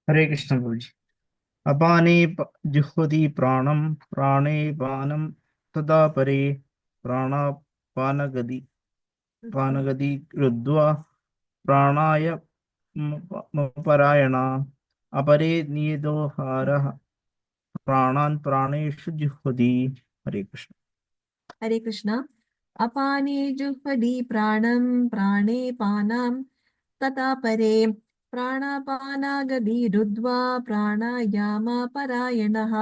ഹരേ കൃഷ്ണ പ്രഭുജി. അപാനേ ജുഹ്വതി പ്രാണം പ്രാണേ പാനം തഥാ പരേ പ്രാണാപാനഗതി രുദ്ധ്വാ പ്രാണായ പരായണ അപരേ നിയതോഹാരഃ പ്രാണാൻ പ്രാണേഷു ജുഹ്വതി. ഹരേ കൃഷ്ണ. ഹരേ കൃഷ്ണ. അപാനേ ജുഹ്വതി പ്രാണം പ്രാണേ പാനം തഥാ പരേ പ്രാണാപാനഗതിരുദ്ധ്വാ പ്രാണായാമപരായണഃ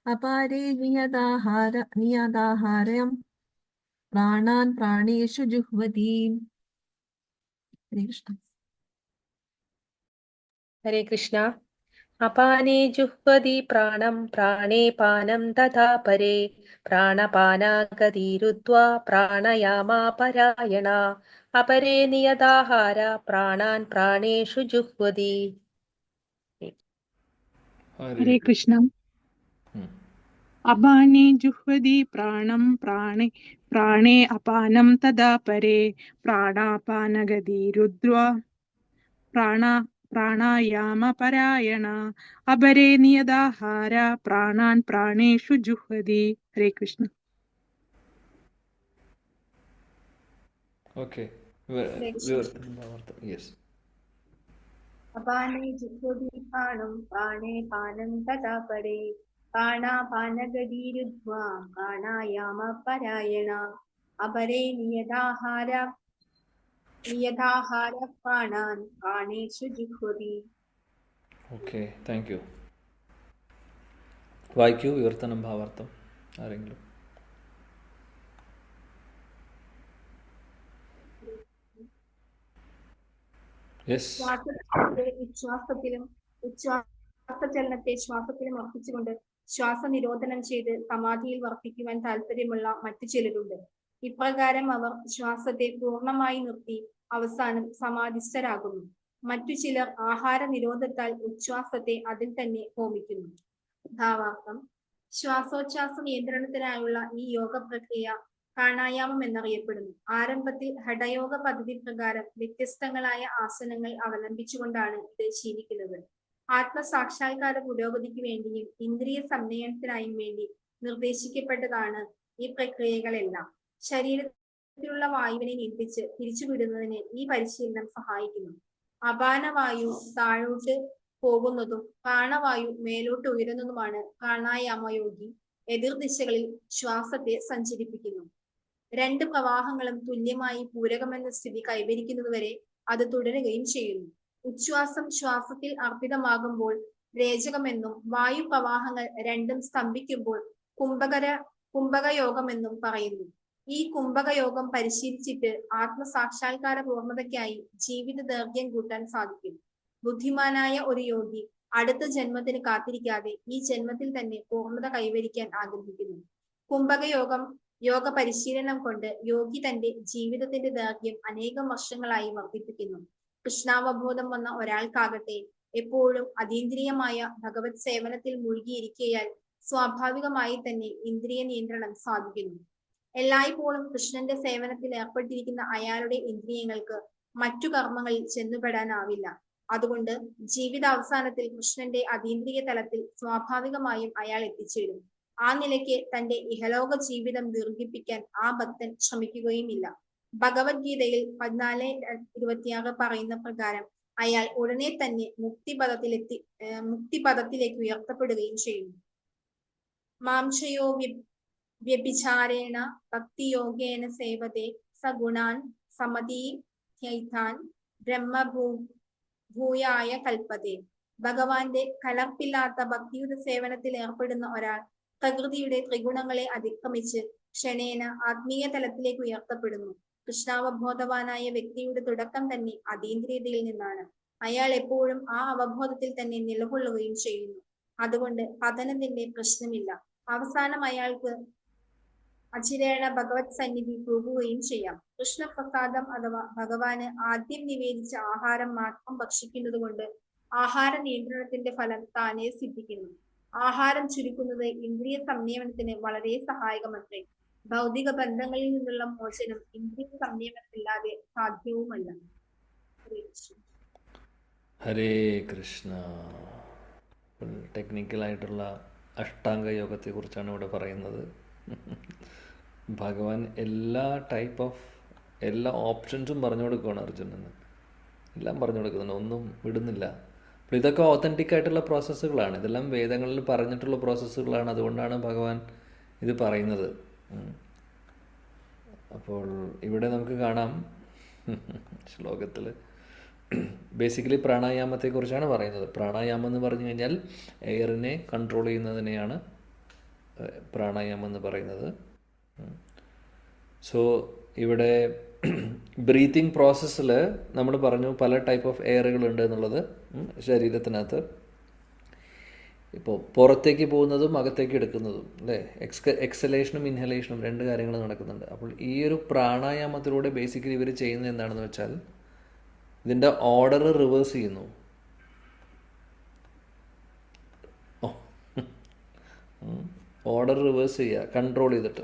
അപാരേ നിയതാഹാരം പ്രാണാൻ പ്രാണേഷു ജുഹ്വതി. ഹരേ കൃഷ്ണ. ഹരേ കൃഷ്ണ. അപാനേ ജുഹ്വതി പ്രാണം പ്രാണേ പാനം തഥാ പരേ പ്രാണപാനാഗതിരുദ്ധ്വാ പ്രാണയാമപരായണ അപരേ നിയതാഹാര പ്രാണാൻ പ്രാണേഷു ജുഹ്വതി. ഹരേ കൃഷ്ണ. അപാനേ ജുഹ്വതി പ്രാണം പ്രാണേ അപാനം തഥാ പരേ പ്രാണാപാനഗതിരുദ്ധ്വാ പ്രാണായാമപരായണ അപരേ നിയതാഹാര പ്രാണാൻ പ്രാണേഷു ജുഹ്വതി. ഹരേ കൃഷ്ണ. ഓക്കെ. യെസ്. അപാനേ ജുഹ്വതി പ്രാണം പ്രാണേ പാനം തഥാ പരേ പ്രാണാപാനഗതിരുദ്ധ്വാ പ്രാണായാമപരായണ അപരേ നിയതാഹാര പ്രാണാൻ പ്രാണേഷു ജുഹ്വതി. Okay, thank you. വായിക്കൂ വിവർത്തനം ഭാവാർത്ഥം ആരെങ്കിലും. ഉച്ഛ്വാസചലനത്തെ ശ്വാസത്തിലും അർപ്പിച്ചുകൊണ്ട് ശ്വാസനിരോധനം ചെയ്ത് സമാധിയിൽ വർത്തിക്കുവാൻ താല്പര്യമുള്ള മറ്റു ചിലരുണ്ട്. ഇപ്രകാരം അവർ ശ്വാസത്തെ പൂർണ്ണമായി നിർത്തി അവസാനം സമാധിസ്ഥരാകുന്നു. മറ്റു ചിലർ ആഹാര നിരോധത്താൽ ഉച്ഛ്വാസത്തെ അതിൽ തന്നെ ഹോമിക്കുന്നു. ഭാവാർത്ഥം: ശ്വാസോച്ഛ്വാസ നിയന്ത്രണത്തിനായുള്ള ഈ യോഗ പ്രക്രിയ പ്രാണായാമം എന്നറിയപ്പെടുന്നു. ആരംഭത്തിൽ ഹഠയോഗ പദ്ധതി പ്രകാരം വ്യത്യസ്തങ്ങളായ ആസനങ്ങൾ അവലംബിച്ചുകൊണ്ടാണ് ഇത് ശീലിക്കുന്നത്. ആത്മസാക്ഷാത്കാര പുരോഗതിക്ക് വേണ്ടിയും ഇന്ദ്രിയ സംനയനത്തിനായും വേണ്ടി നിർദ്ദേശിക്കപ്പെട്ടതാണ് ഈ പ്രക്രിയകളെല്ലാം. ശരീരത്തിലുള്ള വായുവിനെ നിയന്ത്രിച്ച് തിരിച്ചുവിടുന്നതിന് ഈ പരിശീലനം സഹായിക്കുന്നു. അപാനവായു താഴോട്ട് പോകുന്നതും പ്രാണവായു മേലോട്ട് ഉയരുന്നതുമാണ് പ്രാണായാമയോഗി എതിർദിശകളിൽ ശ്വാസത്തെ സഞ്ചരിപ്പിക്കുന്നു. രണ്ട് പ്രവാഹങ്ങളും തുല്യമായി പൂരകമെന്ന സ്ഥിതി കൈവരിക്കുന്നതുവരെ അത് തുടരുകയും ചെയ്യുന്നു. ഉച്ഛ്വാസം ശ്വാസത്തിൽ അർപ്പിതമാകുമ്പോൾ രേചകമെന്നും വായു പ്രവാഹങ്ങൾ രണ്ടും സ്തംഭിക്കുമ്പോൾ കുംഭകയോഗമെന്നും പറയുന്നു. ഈ കുംഭകയോഗം പരിശീലിച്ചിട്ട് ആത്മസാക്ഷാത്കാര പൂർണ്ണതയ്ക്കായി ജീവിത ദൈർഘ്യം കൂട്ടാൻ സാധിക്കും. ബുദ്ധിമാനായ ഒരു യോഗി അടുത്ത ജന്മത്തിന് കാത്തിരിക്കാതെ ഈ ജന്മത്തിൽ തന്നെ പൂർണ്ണത കൈവരിക്കാൻ ആഗ്രഹിക്കുന്നു. യോഗ പരിശീലനം കൊണ്ട് യോഗി തന്റെ ജീവിതത്തിന്റെ ദൈർഘ്യം അനേകം വർഷങ്ങളായി വർദ്ധിപ്പിക്കുന്നു. കൃഷ്ണാവബോധം വന്ന ഒരാൾക്കാകട്ടെ എപ്പോഴും അതീന്ദ്രിയമായ ഭഗവത് സേവനത്തിൽ മുഴുകിയിരിക്കയാൽ സ്വാഭാവികമായി തന്നെ ഇന്ദ്രിയ നിയന്ത്രണം സാധിക്കുന്നു. എല്ലായ്പ്പോഴും കൃഷ്ണന്റെ സേവനത്തിൽ ഏർപ്പെട്ടിരിക്കുന്ന അയാളുടെ ഇന്ദ്രിയങ്ങൾക്ക് മറ്റു കർമ്മങ്ങളിൽ ചെന്നുപെടാനാവില്ല. അതുകൊണ്ട് ജീവിതാവസാനത്തിൽ കൃഷ്ണന്റെ അതീന്ദ്രിയ തലത്തിൽ സ്വാഭാവികമായും അയാൾ എത്തിച്ചേരും. ആ നിലയ്ക്ക് തന്റെ ഇഹലോക ജീവിതം ദീർഘിപ്പിക്കാൻ ആ ഭക്തൻ ശ്രമിക്കുകയുമില്ല. ഭഗവത്ഗീതയിൽ 14:26 പറയുന്ന പ്രകാരം അയാൾ ഉടനെ തന്നെ മുക്തിപദത്തിലേക്ക് ഉയർത്തപ്പെടുകയും ചെയ്യുന്നു. മാംസയോ വ്യഭിചാരേണ ഭക്തിയോഗേന സേവതേ സഗുണാൻ സമതീത്യൈതാൻ ബ്രഹ്മഭൂയായ കൽപ്പതേ. ഭഗവാന്റെ കലർപ്പില്ലാത്ത ഭക്തിയുടെ സേവനത്തിൽ ഏർപ്പെടുന്ന ഒരാൾ പ്രകൃതിയുടെ ത്രിഗുണങ്ങളെ അതിക്രമിച്ച് ക്ഷണേന ആത്മീയ തലത്തിലേക്ക് ഉയർത്തപ്പെടുന്നു. കൃഷ്ണാവബോധവാനായ വ്യക്തിയുടെ തുടക്കം തന്നെ അതീന്ദ്രിയതയിൽ നിന്നാണ്. അയാൾ എപ്പോഴും ആ അവബോധത്തിൽ തന്നെ നിലകൊള്ളുകയും ചെയ്യുന്നു. അതുകൊണ്ട് പതനത്തിന്റെ പ്രശ്നമില്ല. അവസാനം അയാൾക്ക് അചിരേണ ഭഗവത് സന്നിധി പോകുകയും ചെയ്യാം. കൃഷ്ണപ്രസാദം അഥവാ ഭഗവാന് ആദ്യം നിവേദിച്ച ആഹാരം മാത്രം ഭക്ഷിക്കുന്നത് കൊണ്ട് ആഹാര നിയന്ത്രണത്തിന്റെ ഫലം താനേ സിദ്ധിക്കുന്നു. ആഹാരം ചുരുക്കുന്നത് ഇന്ദ്രിയ സംയമനത്തിന് വളരെ സഹായകമത്രേ. ഭൗതിക ബന്ധങ്ങളിൽ നിന്നുള്ള മോചനം ഇന്ദ്രിയ സംയമനമില്ലാതെ സാധ്യവുമല്ല. ഹരേ കൃഷ്ണ. ടെക്നിക്കലായിട്ടുള്ള അഷ്ടാംഗ യോഗത്തെ കുറിച്ചാണ് ഇവിടെ പറയുന്നത്. ഭഗവാൻ എല്ലാ ഓപ്ഷൻസും പറഞ്ഞു കൊടുക്കുകയാണ് അർജുനന്. എല്ലാം പറഞ്ഞു കൊടുക്കുന്നുണ്ട്, ഒന്നും വിടുന്നില്ല. അപ്പോൾ ഇതൊക്കെ ഓതൻറ്റിക് ആയിട്ടുള്ള പ്രോസസ്സുകളാണ്, ഇതെല്ലാം വേദങ്ങളിൽ പറഞ്ഞിട്ടുള്ള പ്രോസസ്സുകളാണ്. അതുകൊണ്ടാണ് ഭഗവാൻ ഇത് പറയുന്നത്. അപ്പോൾ ഇവിടെ നമുക്ക് കാണാം ശ്ലോകത്തിൽ ബേസിക്കലി പ്രാണായാമത്തെക്കുറിച്ചാണ് പറയുന്നത്. പ്രാണായാമം എന്ന് പറഞ്ഞു കഴിഞ്ഞാൽ എയറിനെ കൺട്രോൾ ചെയ്യുന്നതിനെയാണ് പ്രാണായാമം എന്ന് പറയുന്നത്. സോ ഇവിടെ ബ്രീത്തിങ് പ്രോസസ്സിൽ നമ്മൾ പറഞ്ഞു പല ടൈപ്പ് ഓഫ് എയറുകളുണ്ട് എന്നുള്ളത്. ശരീരത്തിനകത്ത് ഇപ്പോൾ പുറത്തേക്ക് പോകുന്നതും അകത്തേക്ക് എടുക്കുന്നതും അല്ലേ, എക്സലേഷനും ഇൻഹലേഷനും രണ്ട് കാര്യങ്ങൾ നടക്കുന്നുണ്ട്. അപ്പോൾ ഈ ഒരു പ്രാണായാമത്തിലൂടെ ബേസിക്കലി ഇവർ ചെയ്യുന്നത് എന്താണെന്ന് വെച്ചാൽ ഇതിൻ്റെ ഓർഡർ റിവേഴ്സ് ചെയ്യുന്നു. ഓർഡർ റിവേഴ്സ് ചെയ്യുക, കൺട്രോൾ ചെയ്തിട്ട്.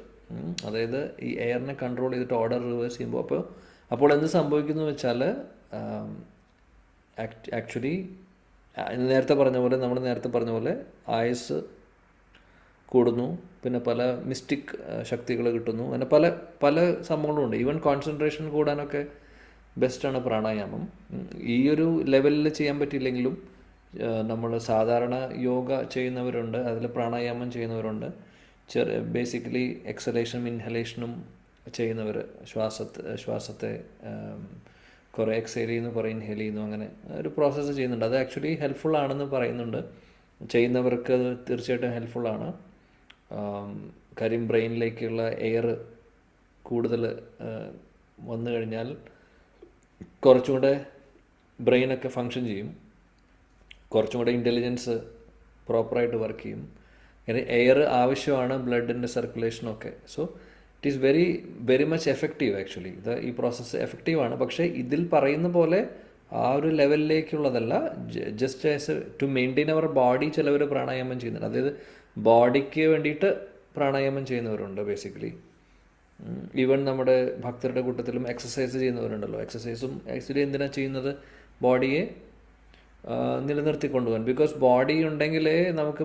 അതായത് ഈ എയറിനെ കൺട്രോൾ ചെയ്തിട്ട് ഓർഡർ റിവേഴ്സ് ചെയ്യുമ്പോൾ അപ്പോൾ എന്ത് സംഭവിക്കുന്നു വെച്ചാൽ ആക്ച്വലി നമ്മൾ നേരത്തെ പറഞ്ഞ പോലെ ആയുസ് കൂടുന്നു, പിന്നെ പല മിസ്റ്റിക് ശക്തികൾ കിട്ടുന്നു, അങ്ങനെ പല പല സംഭവങ്ങളുണ്ട്. ഈവൻ കോൺസെൻട്രേഷൻ കൂടാനൊക്കെ ബെസ്റ്റാണ് പ്രാണായാമം. ഈ ഒരു ലെവലിൽ ചെയ്യാൻ പറ്റിയില്ലെങ്കിലും നമ്മൾ സാധാരണ യോഗ ചെയ്യുന്നവരുണ്ട്, അതിൽ പ്രാണായാമം ചെയ്യുന്നവരുണ്ട്. ബേസിക്കലി എക്സലേഷനും ഇൻഹലേഷനും ചെയ്യുന്നവർ, ശ്വാസത്തെ കുറേ എക്സേൽ ചെയ്യുന്നു, കുറേ ഇൻഹേൽ ചെയ്യുന്നു, അങ്ങനെ ഒരു പ്രോസസ്സ് ചെയ്യുന്നുണ്ട്. അത് ആക്ച്വലി ഹെൽപ്ഫുൾ ആണെന്ന് പറയുന്നുണ്ട്. ചെയ്യുന്നവർക്ക് അത് തീർച്ചയായിട്ടും ഹെൽപ്ഫുള്ളാണ്. കാര്യം ബ്രെയിനിലേക്കുള്ള എയർ കൂടുതൽ വന്നു കഴിഞ്ഞാൽ കുറച്ചും കൂടെ ബ്രെയിനൊക്കെ ഫങ്ഷൻ ചെയ്യും, കുറച്ചും കൂടെ ഇൻ്റലിജൻസ് പ്രോപ്പറായിട്ട് വർക്ക് ചെയ്യും. അങ്ങനെ എയർ ആവശ്യമാണ് ബ്ലഡിൻ്റെ സർക്കുലേഷനൊക്കെ. So it is very much effective. Actually ഈ പ്രോസസ്സ് എഫക്റ്റീവാണ്. പക്ഷേ ഇതിൽ പറയുന്ന പോലെ ആ ഒരു ലെവലിലേക്കുള്ളതല്ല. Just as to maintain our body ചിലവർ പ്രാണായാമം ചെയ്യുന്നുണ്ട്. അതായത് ബോഡിക്ക് വേണ്ടിയിട്ട് പ്രാണായാമം ചെയ്യുന്നവരുണ്ട് ബേസിക്കലി. ഈവൻ നമ്മുടെ ഭക്തരുടെ കൂട്ടത്തിലും എക്സസൈസ് ചെയ്യുന്നവരുണ്ടല്ലോ. എക്സസൈസും ആക്ച്വലി എന്തിനാണ് ചെയ്യുന്നത്? ബോഡിയെ നിലനിർത്തിക്കൊണ്ടുപോകാൻ. ബിക്കോസ് ബോഡി ഉണ്ടെങ്കിലേ നമുക്ക്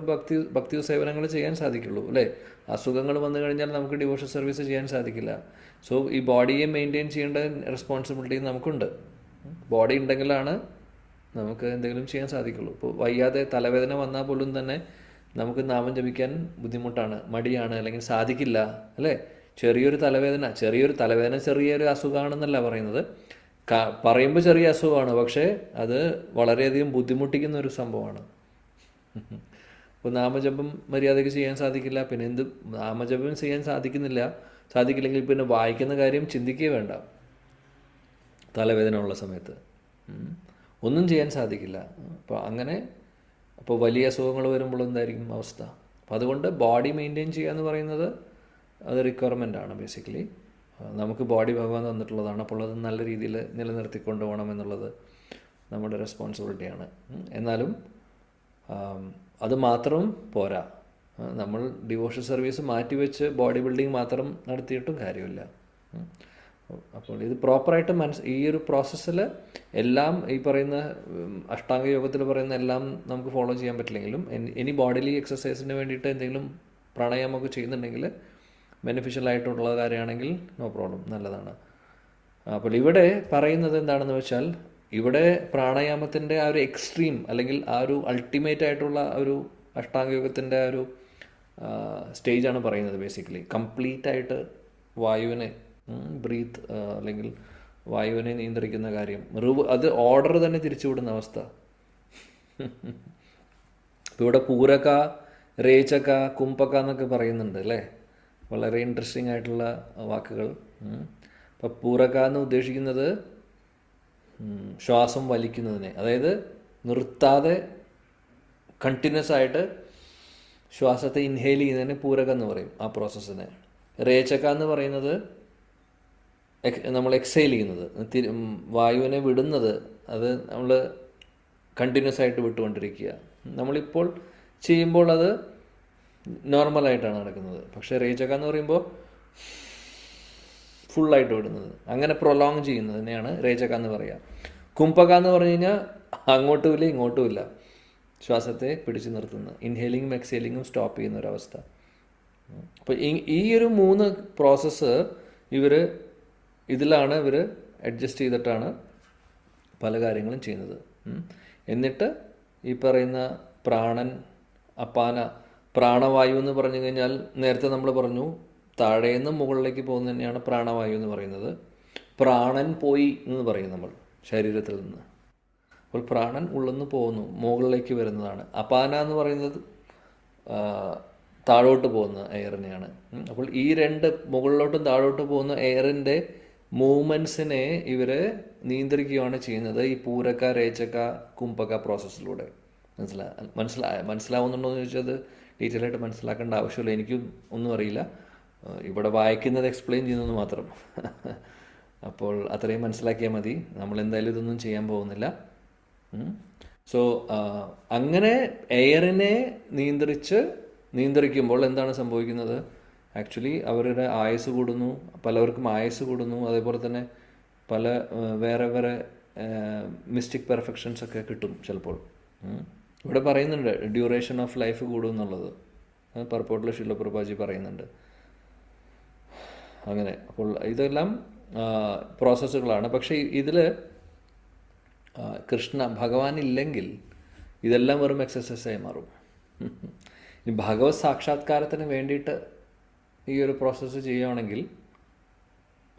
ഭക്തി സേവനങ്ങൾ ചെയ്യാൻ സാധിക്കുള്ളൂ അല്ലേ. അസുഖങ്ങൾ വന്നു കഴിഞ്ഞാൽ നമുക്ക് ഡിവോഷൻ സർവീസ് ചെയ്യാൻ സാധിക്കില്ല. സോ ഈ ബോഡിയെ മെയിൻറ്റെയിൻ ചെയ്യേണ്ട റെസ്പോൺസിബിലിറ്റി നമുക്കുണ്ട്. ബോഡി ഉണ്ടെങ്കിലാണ് നമുക്ക് എന്തെങ്കിലും ചെയ്യാൻ സാധിക്കുള്ളൂ. ഇപ്പോൾ വയ്യാതെ തലവേദന വന്നാൽ പോലും തന്നെ നമുക്ക് നാമം ജപിക്കാൻ ബുദ്ധിമുട്ടാണ്, മടിയാണ്, അല്ലെങ്കിൽ സാധിക്കില്ല അല്ലേ. ചെറിയൊരു തലവേദന ചെറിയൊരു അസുഖമാണെന്നല്ല പറയുന്നത്. പറയുമ്പോൾ ചെറിയ അസുഖമാണ്, പക്ഷേ അത് വളരെയധികം ബുദ്ധിമുട്ടിക്കുന്ന ഒരു സംഭവമാണ്. അപ്പോൾ നാമജപം മര്യാദയ്ക്ക് ചെയ്യാൻ സാധിക്കില്ല, പിന്നെ നാമജപം ചെയ്യാൻ സാധിക്കില്ലെങ്കിൽ പിന്നെ വായിക്കുന്ന കാര്യം ചിന്തിക്കുകയേ വേണ്ട. തലവേദന ഉള്ള സമയത്ത് ഒന്നും ചെയ്യാൻ സാധിക്കില്ല. അപ്പോൾ വലിയ അസുഖങ്ങൾ വരുമ്പോൾ എന്തായിരിക്കും അവസ്ഥ? അപ്പോൾ അതുകൊണ്ട് ബോഡി മെയിൻറ്റെയിൻ ചെയ്യുക എന്ന് പറയുന്നത് അത് റിക്വയർമെൻ്റ് ആണ് ബേസിക്കലി. നമുക്ക് ബോഡി ഭഗവാൻ തന്നിട്ടുള്ളതാണ്. അപ്പോൾ അത് നല്ല രീതിയിൽ നിലനിർത്തിക്കൊണ്ട് പോകണം എന്നുള്ളത് നമ്മുടെ റെസ്പോൺസിബിലിറ്റിയാണ്. എന്നാലും അത് മാത്രം പോരാ. നമ്മൾ ഡിവോഷൻ സർവീസ് മാറ്റിവെച്ച് ബോഡി ബിൽഡിംഗ് മാത്രം നടത്തിയിട്ടും കാര്യമില്ല. അപ്പോൾ ഇത് പ്രോപ്പറായിട്ട് ഈ ഒരു പ്രോസസ്സിൽ എല്ലാം ഈ പറയുന്ന അഷ്ടാംഗ യോഗത്തിൽ പറയുന്ന എല്ലാം നമുക്ക് ഫോളോ ചെയ്യാൻ പറ്റില്ലെങ്കിലും ഇനി ബോഡിലി എക്സസൈസിന് വേണ്ടിയിട്ട് എന്തെങ്കിലും പ്രാണായാമമൊക്കെ ചെയ്യുന്നുണ്ടെങ്കിൽ ബെനിഫിഷ്യൽ ആയിട്ടുള്ള കാര്യമാണെങ്കിൽ നോ പ്രോബ്ലം, നല്ലതാണ്. അപ്പോൾ ഇവിടെ പറയുന്നത് എന്താണെന്ന് വെച്ചാൽ, ഇവിടെ പ്രാണായാമത്തിൻ്റെ ആ ഒരു എക്സ്ട്രീം അല്ലെങ്കിൽ ആ ഒരു അൾട്ടിമേറ്റ് ആയിട്ടുള്ള ഒരു അഷ്ടാംഗയോഗത്തിൻ്റെ ആ ഒരു സ്റ്റേജാണ് പറയുന്നത്. ബേസിക്കലി കംപ്ലീറ്റ് ആയിട്ട് വായുവിനെ ബ്രീത്ത് അല്ലെങ്കിൽ വായുവിനെ നിയന്ത്രിക്കുന്ന കാര്യം, അത് ഓർഡർ തന്നെ തിരിച്ചുവിടുന്ന അവസ്ഥ. ഇപ്പോൾ ഇവിടെ പൂരക, രേചക, കുംഭക എന്നൊക്കെ പറയുന്നുണ്ട് അല്ലേ, വളരെ ഇൻട്രസ്റ്റിംഗ് ആയിട്ടുള്ള വാക്കുകൾ. അപ്പോൾ പൂരക എന്ന് ഉദ്ദേശിക്കുന്നത് ശ്വാസം വലിക്കുന്നതിനെ, അതായത് നിർത്താതെ കണ്ടിന്യൂസ് ആയിട്ട് ശ്വാസത്തെ ഇൻഹെയിൽ ചെയ്യുന്നതിനെ പൂരക എന്ന് പറയും, ആ പ്രോസസ്സിനെ. രേചക എന്ന് പറയുന്നത് നമ്മൾ എക്സെയിൽ ചെയ്യുന്നത്, വായുവിനെ വിടുന്നത്, അത് നമ്മൾ കണ്ടിന്യൂസ് ആയിട്ട് വിട്ടുകൊണ്ടിരിക്കുക. നമ്മളിപ്പോൾ ചെയ്യുമ്പോൾ അത് നോർമലായിട്ടാണ് നടക്കുന്നത്. പക്ഷേ രേചക എന്ന് പറയുമ്പോൾ ഫുള്ളായിട്ട് വിടുന്നത്, അങ്ങനെ പ്രൊലോങ് ചെയ്യുന്നതിനെയാണ് രേചക എന്ന് പറയുക. കുംഭക എന്ന് പറഞ്ഞു കഴിഞ്ഞാൽ അങ്ങോട്ടുമില്ല ഇങ്ങോട്ടുമില്ല, ശ്വാസത്തെ പിടിച്ചു നിർത്തുന്നത്, ഇൻഹേലിങ്ങും എക്സേലിങ്ങും സ്റ്റോപ്പ് ചെയ്യുന്ന ഒരവസ്ഥ. അപ്പോൾ ഈ ഒരു 3 പ്രോസസ്സ് ഇതിലാണ് ഇവർ അഡ്ജസ്റ്റ് ചെയ്തിട്ടാണ് പല കാര്യങ്ങളും ചെയ്യുന്നത്. എന്നിട്ട് ഈ പറയുന്ന പ്രാണൻ, അപാന, പ്രാണവായു എന്ന് പറഞ്ഞു കഴിഞ്ഞാൽ നേരത്തെ നമ്മൾ പറഞ്ഞു താഴേന്ന് മുകളിലേക്ക് പോകുന്നത് തന്നെയാണ് പ്രാണവായു എന്ന് പറയുന്നത്. പ്രാണൻ പോയി എന്ന് പറയും നമ്മൾ ശരീരത്തിൽ നിന്ന്. അപ്പോൾ പ്രാണൻ ഉള്ളിന്ന് പോകുന്നു, മുകളിലേക്ക് വരുന്നതാണ്. അപാന എന്ന് പറയുന്നത് താഴോട്ട് പോകുന്ന എയറിനെയാണ്. അപ്പോൾ ഈ 2 മുകളിലോട്ടും താഴോട്ട് പോകുന്ന എയറിൻ്റെ മൂവ്മെൻറ്റ്സിനെ ഇവർ നിയന്ത്രിക്കുകയാണ് ചെയ്യുന്നത് ഈ പൂരക, രേചക, കുംഭക പ്രോസസ്സിലൂടെ. മനസ്സിലാവുന്നുണ്ടോ എന്ന് ചോദിച്ചാൽ അത് ഡീറ്റെയിൽ ആയിട്ട് മനസ്സിലാക്കേണ്ട ആവശ്യമില്ല, എനിക്കും ഒന്നും അറിയില്ല, ഇവിടെ വായിക്കുന്നത് എക്സ്പ്ലെയിൻ ചെയ്യുന്നത് മാത്രം. അപ്പോൾ അത്രയും മനസ്സിലാക്കിയാൽ മതി, നമ്മൾ എന്തായാലും ഇതൊന്നും ചെയ്യാൻ പോകുന്നില്ല. സോ അങ്ങനെ എയറിനെ നിയന്ത്രിക്കുമ്പോൾ എന്താണ് സംഭവിക്കുന്നത്? ആക്ച്വലി അവരുടെ ആയുസ് കൂടുന്നു, പലവർക്കും ആയുസ് കൂടുന്നു, അതേപോലെ തന്നെ പല വേറെ മിസ്റ്റിക് പെർഫെക്ഷൻസ് ഒക്കെ കിട്ടും ചിലപ്പോൾ. ഇവിടെ പറയുന്നുണ്ട് ഡ്യൂറേഷൻ ഓഫ് ലൈഫ് കൂടും എന്നുള്ളത്, പർപ്പോട്ടിൽ ശില പ്രഭാജി പറയുന്നുണ്ട് അങ്ങനെ. അപ്പോൾ ഇതെല്ലാം പ്രോസസ്സുകളാണ്. പക്ഷേ ഇതിൽ ഭഗവാൻ ഇല്ലെങ്കിൽ ഇതെല്ലാം വെറും എക്സസൈസായി മാറും. ഇനി ഭഗവത് സാക്ഷാത്കാരത്തിന് വേണ്ടിയിട്ട് ഈ ഒരു പ്രോസസ്സ് ചെയ്യുകയാണെങ്കിൽ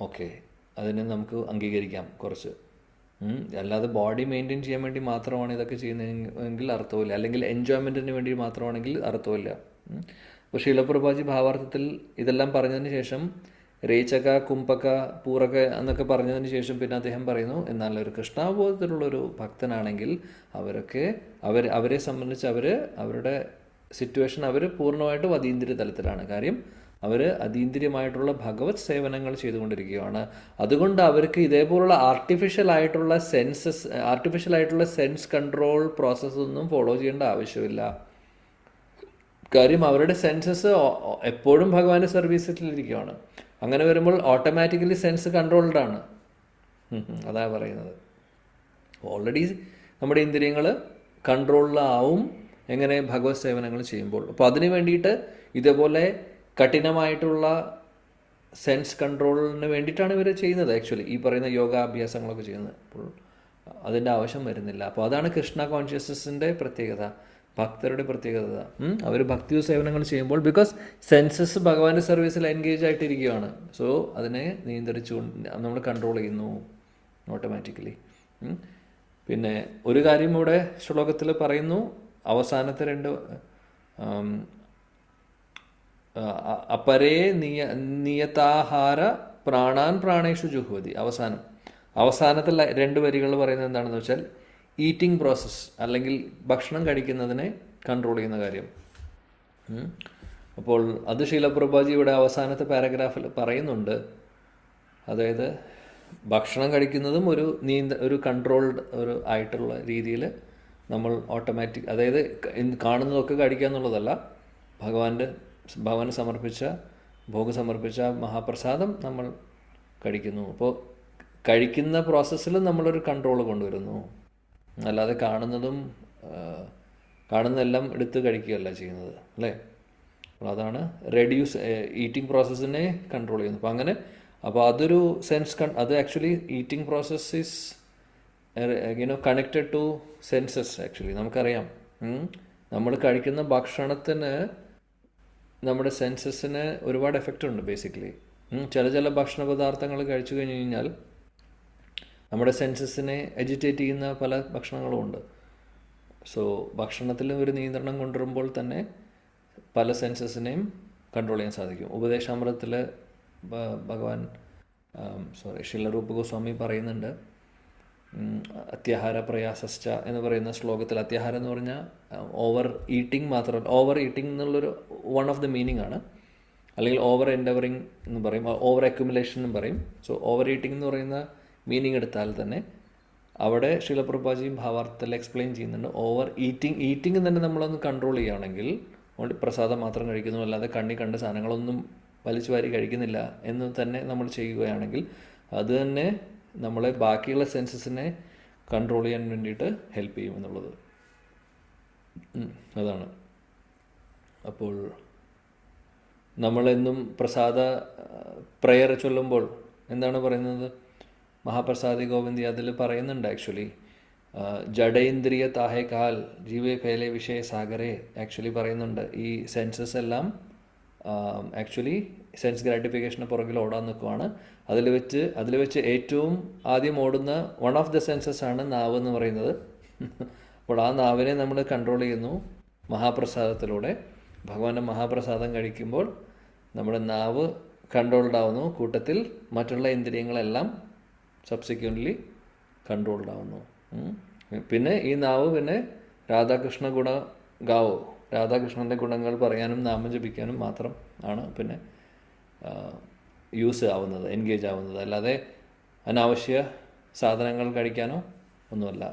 ഓക്കെ, അതിനെ നമുക്ക് അംഗീകരിക്കാം കുറച്ച്. അല്ലാതെ ബോഡി മെയിൻറ്റെയിൻ ചെയ്യാൻ വേണ്ടി മാത്രമാണ് ഇതൊക്കെ ചെയ്യുന്നതെങ്കിൽ അർത്ഥമില്ല, അല്ലെങ്കിൽ എൻജോയ്മെൻറ്റിന് വേണ്ടി മാത്രമാണെങ്കിൽ അർത്ഥമില്ല. അപ്പോൾ ശീലപ്രഭാജി ഭാവാർത്ഥത്തിൽ ഇതെല്ലാം പറഞ്ഞതിന് ശേഷം രേചക, കുംഭക, പൂരക എന്നൊക്കെ പറഞ്ഞതിന് ശേഷം പിന്നെ അദ്ദേഹം പറയുന്നു, എന്നാൽ ഒരു കൃഷ്ണാബോധത്തിലുള്ളൊരു ഭക്തനാണെങ്കിൽ അവരെ സംബന്ധിച്ച് അവരുടെ സിറ്റുവേഷൻ പൂർണ്ണമായിട്ടും അതീന്ദ്രിയ തലത്തിലാണ്. കാര്യം അവർ അതീന്ദ്രിയമായിട്ടുള്ള ഭഗവത് സേവനങ്ങൾ ചെയ്തുകൊണ്ടിരിക്കുകയാണ്. അതുകൊണ്ട് അവർക്ക് ഇതേപോലുള്ള ആർട്ടിഫിഷ്യൽ ആയിട്ടുള്ള സെൻസ് കൺട്രോൾ പ്രോസസ്സൊന്നും ഫോളോ ചെയ്യേണ്ട ആവശ്യമില്ല. കാര്യം അവരുടെ സെൻസസ് എപ്പോഴും ഭഗവാന്റെ സർവീസിലിരിക്കുകയാണ്. അങ്ങനെ വരുമ്പോൾ ഓട്ടോമാറ്റിക്കലി സെൻസ് കൺട്രോൾഡ് ആണ്. അതാ പറയുന്നത്, ഓൾറെഡി നമ്മുടെ ഇന്ദ്രിയങ്ങൾ കൺട്രോളിലാവും എങ്ങനെ ഭഗവത് സേവനങ്ങൾ ചെയ്യുമ്പോൾ. അപ്പോൾ അതിന് വേണ്ടിയിട്ട് ഇതേപോലെ കഠിനമായിട്ടുള്ള സെൻസ് കൺട്രോളിന് വേണ്ടിയിട്ടാണ് ഇവർ ചെയ്യുന്നത്. ആക്ച്വലി ഈ പറയുന്ന യോഗാഭ്യാസങ്ങളൊക്കെ ചെയ്യുന്നത്. അപ്പോൾ അതിൻ്റെ ആവശ്യം വരുന്നില്ല. അപ്പോൾ അതാണ് കൃഷ്ണ കോൺഷ്യസ്നസിൻ്റെ പ്രത്യേകത, ഭക്തരുടെ പ്രത്യേകത. അവർ ഭക്തി സേവനങ്ങൾ ചെയ്യുമ്പോൾ ബിക്കോസ് സെൻസസ് ഭഗവാന്റെ സർവീസിൽ എൻഗേജ് ആയിട്ടിരിക്കുകയാണ്. സോ അതിനെ നിയന്ത്രിച്ചുകൊണ്ട് നമ്മൾ കൺട്രോൾ ചെയ്യുന്നു ഓട്ടോമാറ്റിക്കലി. പിന്നെ ഒരു കാര്യം ഇവിടെ ശ്ലോകത്തിൽ പറയുന്നു, അവസാനത്തെ 2 അപരേ നിയതാഹാര പ്രാണാൻ പ്രാണേഷു ജുഹ്വതി. അവസാനത്തെ 2 വരികൾ പറയുന്നത് എന്താണെന്ന് വെച്ചാൽ ഈറ്റിംഗ് പ്രോസസ്സ് അല്ലെങ്കിൽ ഭക്ഷണം കഴിക്കുന്നതിനെ കൺട്രോൾ ചെയ്യുന്ന കാര്യം. അപ്പോൾ അത് ശീലപ്രഭാജി ഇവിടെ അവസാനത്തെ പാരഗ്രാഫിൽ പറയുന്നുണ്ട്. അതായത് ഭക്ഷണം കഴിക്കുന്നതും ഒരു കൺട്രോൾഡ് ആയിട്ടുള്ള രീതിയിൽ നമ്മൾ ഓട്ടോമാറ്റിക്, അതായത് കാണുന്നതൊക്കെ കഴിക്കുക എന്നുള്ളതല്ല, ഭഗവാന് സമർപ്പിച്ച മഹാപ്രസാദം നമ്മൾ കഴിക്കുന്നു. അപ്പോൾ കഴിക്കുന്ന പ്രോസസ്സിലും നമ്മളൊരു കൺട്രോൾ കൊണ്ടുവരുന്നു. അല്ലാതെ കാണുന്നതെല്ലാം എടുത്ത് കഴിക്കുകയല്ല ചെയ്യുന്നത്, അല്ലേ? അപ്പോൾ അതാണ് റെഡ്യൂസ് ഈറ്റിംഗ് പ്രോസസ്സിനെ കൺട്രോൾ ചെയ്യുന്നു. അപ്പോൾ അതൊരു അത് actually eating process is connected to senses. Actually നമുക്കറിയാം, നമ്മൾ കഴിക്കുന്ന ഭക്ഷണത്തിന് നമ്മുടെ സെൻസസിന് ഒരുപാട് എഫക്റ്റ് ഉണ്ട് ബേസിക്കലി. ചില ഭക്ഷണ പദാർത്ഥങ്ങൾ കഴിച്ചു കഴിഞ്ഞ് കഴിഞ്ഞാൽ നമ്മുടെ സെൻസസിനെ എജിറ്റേറ്റ് ചെയ്യുന്ന പല ഭക്ഷണങ്ങളും ഉണ്ട്. സോ ഭക്ഷണത്തിൽ ഒരു നിയന്ത്രണം കൊണ്ടുവരുമ്പോൾ തന്നെ പല സെൻസസിനെയും കൺട്രോൾ ചെയ്യാൻ സാധിക്കും. ഉപദേശാമൃതത്തിൽ ഭഗവാൻ ശീല രൂപ ഗോസ്വാമി പറയുന്നുണ്ട്, അത്യാഹാര പ്രയാസശ്ച എന്ന് പറയുന്ന ശ്ലോകത്തിൽ, അത്യാഹാരം എന്ന് പറഞ്ഞാൽ ഓവർ ഈറ്റിംഗ് മാത്രമല്ല, ഓവർ ഈറ്റിംഗ് എന്നുള്ളൊരു വൺ ഓഫ് ദ മീനിങ് ആണ്. അല്ലെങ്കിൽ ഓവർ എൻഡവറിങ് എന്ന് പറയും, ഓവർ അക്യുമുലേഷൻ എന്നും പറയും. സോ ഓവർ ഈറ്റിംഗ് എന്ന് പറയുന്ന മീനിങ് എടുത്താൽ തന്നെ അവിടെ ശീല പ്രഭുപാദി ഭാവാർത്ഥത്തിൽ എക്സ്പ്ലെയിൻ ചെയ്യുന്നുണ്ട്, ഓവർ ഈറ്റിംഗ് തന്നെ നമ്മളൊന്ന് കൺട്രോൾ ചെയ്യുകയാണെങ്കിൽ, പ്രസാദം മാത്രം കഴിക്കുന്നു അല്ലാതെ കണ്ട സാധനങ്ങളൊന്നും വലിച്ചു വാരി കഴിക്കുന്നില്ല എന്ന് തന്നെ നമ്മൾ ചെയ്യുകയാണെങ്കിൽ അത് തന്നെ നമ്മളെ ബാക്കിയുള്ള സെൻസസിനെ കൺട്രോൾ ചെയ്യാൻ വേണ്ടിയിട്ട് ഹെൽപ്പ് ചെയ്യും എന്നുള്ളത് അതാണ്. അപ്പോൾ നമ്മളെന്നും പ്രസാദ പ്രയർ ചൊല്ലുമ്പോൾ എന്താണ് പറയുന്നത്? മഹാപ്രസാദി ഗോവിന്ദി അതിൽ പറയുന്നുണ്ട് ആക്ച്വലി, ജഡേന്ദ്രിയ താഹേ കാൽ ജീവേ ഫേലെ വിഷയ സാഗരെ ആക്ച്വലി പറയുന്നുണ്ട്. ഈ സെൻസസ് എല്ലാം ആക്ച്വലി സെൻസ് ഗ്രാറ്റിഫിക്കേഷന് പുറകിൽ ഓടാൻ നിൽക്കുവാണ്. അതിൽ വെച്ച് ഏറ്റവും ആദ്യം ഓടുന്ന വൺ ഓഫ് ദ സെൻസസ് ആണ് നാവ് എന്ന് പറയുന്നത്. അപ്പോൾ ആ നാവിനെ നമ്മൾ കൺട്രോൾ ചെയ്യുന്നു മഹാപ്രസാദത്തിലൂടെ. ഭഗവാന്റെ മഹാപ്രസാദം കഴിക്കുമ്പോൾ നമ്മുടെ നാവ് കൺട്രോൾഡ് ആവുന്നു, കൂട്ടത്തിൽ മറ്റുള്ള ഇന്ദ്രിയങ്ങളെല്ലാം സബ്സിക്വൻ്റ്ലി കൺട്രോൾഡ് ആവുന്നു. പിന്നെ ഈ നാവ് പിന്നെ രാധാകൃഷ്ണ രാധാകൃഷ്ണൻ്റെ ഗുണങ്ങൾ പറയാനും നാമം ജപിക്കാനും മാത്രം ആണ് പിന്നെ യൂസ് ആവുന്നത്, എൻഗേജ് ആവുന്നത്, അല്ലാതെ അനാവശ്യ സാധനങ്ങൾ കഴിക്കാനോ ഒന്നുമല്ല.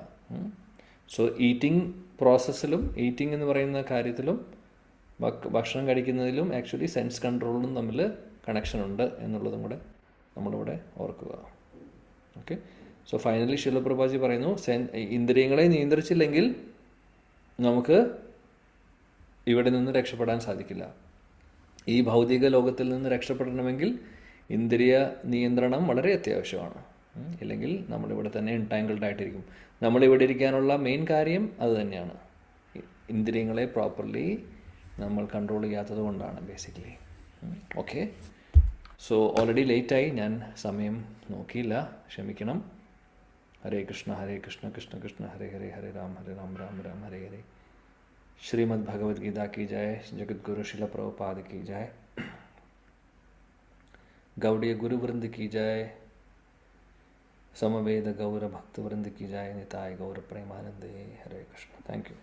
സോ ഈറ്റിംഗ് പ്രോസസ്സിലും ഈറ്റിംഗ് എന്ന് പറയുന്ന കാര്യത്തിലും ഭക്ഷണം കഴിക്കുന്നതിലും ആക്ച്വലി സെൻസ് കൺട്രോളിലും തമ്മിൽ കണക്ഷൻ ഉണ്ട് എന്നുള്ളതും കൂടെ നമ്മളിവിടെ ഓർക്കുക. ഓക്കെ. സോ ഫൈനലി ശീല പ്രഭുപാദി പറയുന്നു, ഇന്ദ്രിയങ്ങളെ നിയന്ത്രിച്ചില്ലെങ്കിൽ നമുക്ക് ഇവിടെ നിന്ന് രക്ഷപ്പെടാൻ സാധിക്കില്ല. ഈ ഭൗതിക ലോകത്തിൽ നിന്ന് രക്ഷപ്പെടണമെങ്കിൽ ഇന്ദ്രിയ നിയന്ത്രണം വളരെ അത്യാവശ്യമാണ്. ഇല്ലെങ്കിൽ നമ്മളിവിടെ തന്നെ എൻടാങ്കിൾഡ് ആയിട്ടിരിക്കും. നമ്മളിവിടെ ഇരിക്കാനുള്ള മെയിൻ കാര്യം അത് തന്നെയാണ്, ഇന്ദ്രിയങ്ങളെ പ്രോപ്പർലി നമ്മൾ കൺട്രോൾ ചെയ്യാത്തത് കൊണ്ടാണ് ബേസിക്കലി. ഓക്കെ. സോ ഓൾറെഡി ലേറ്റായി, ഞാൻ സമയം നോക്കിയില്ല, ക്ഷമിക്കണം. ഹരേ കൃഷ്ണ കൃഷ്ണ കൃഷ്ണ ഹരേ ഹരേ, ഹരേ രാം രാം രാം ഹരേ ഹരേ. श्रीमद् भगवद गीता की जय, जगत गुरु शिला प्रभुपाद की जय, गौड़ीय गुरु वृंद की जय, समवेद गौर भक्त वृंद की जय, निताय गौर प्रेमानंदे। हरे कृष्ण। Thank you.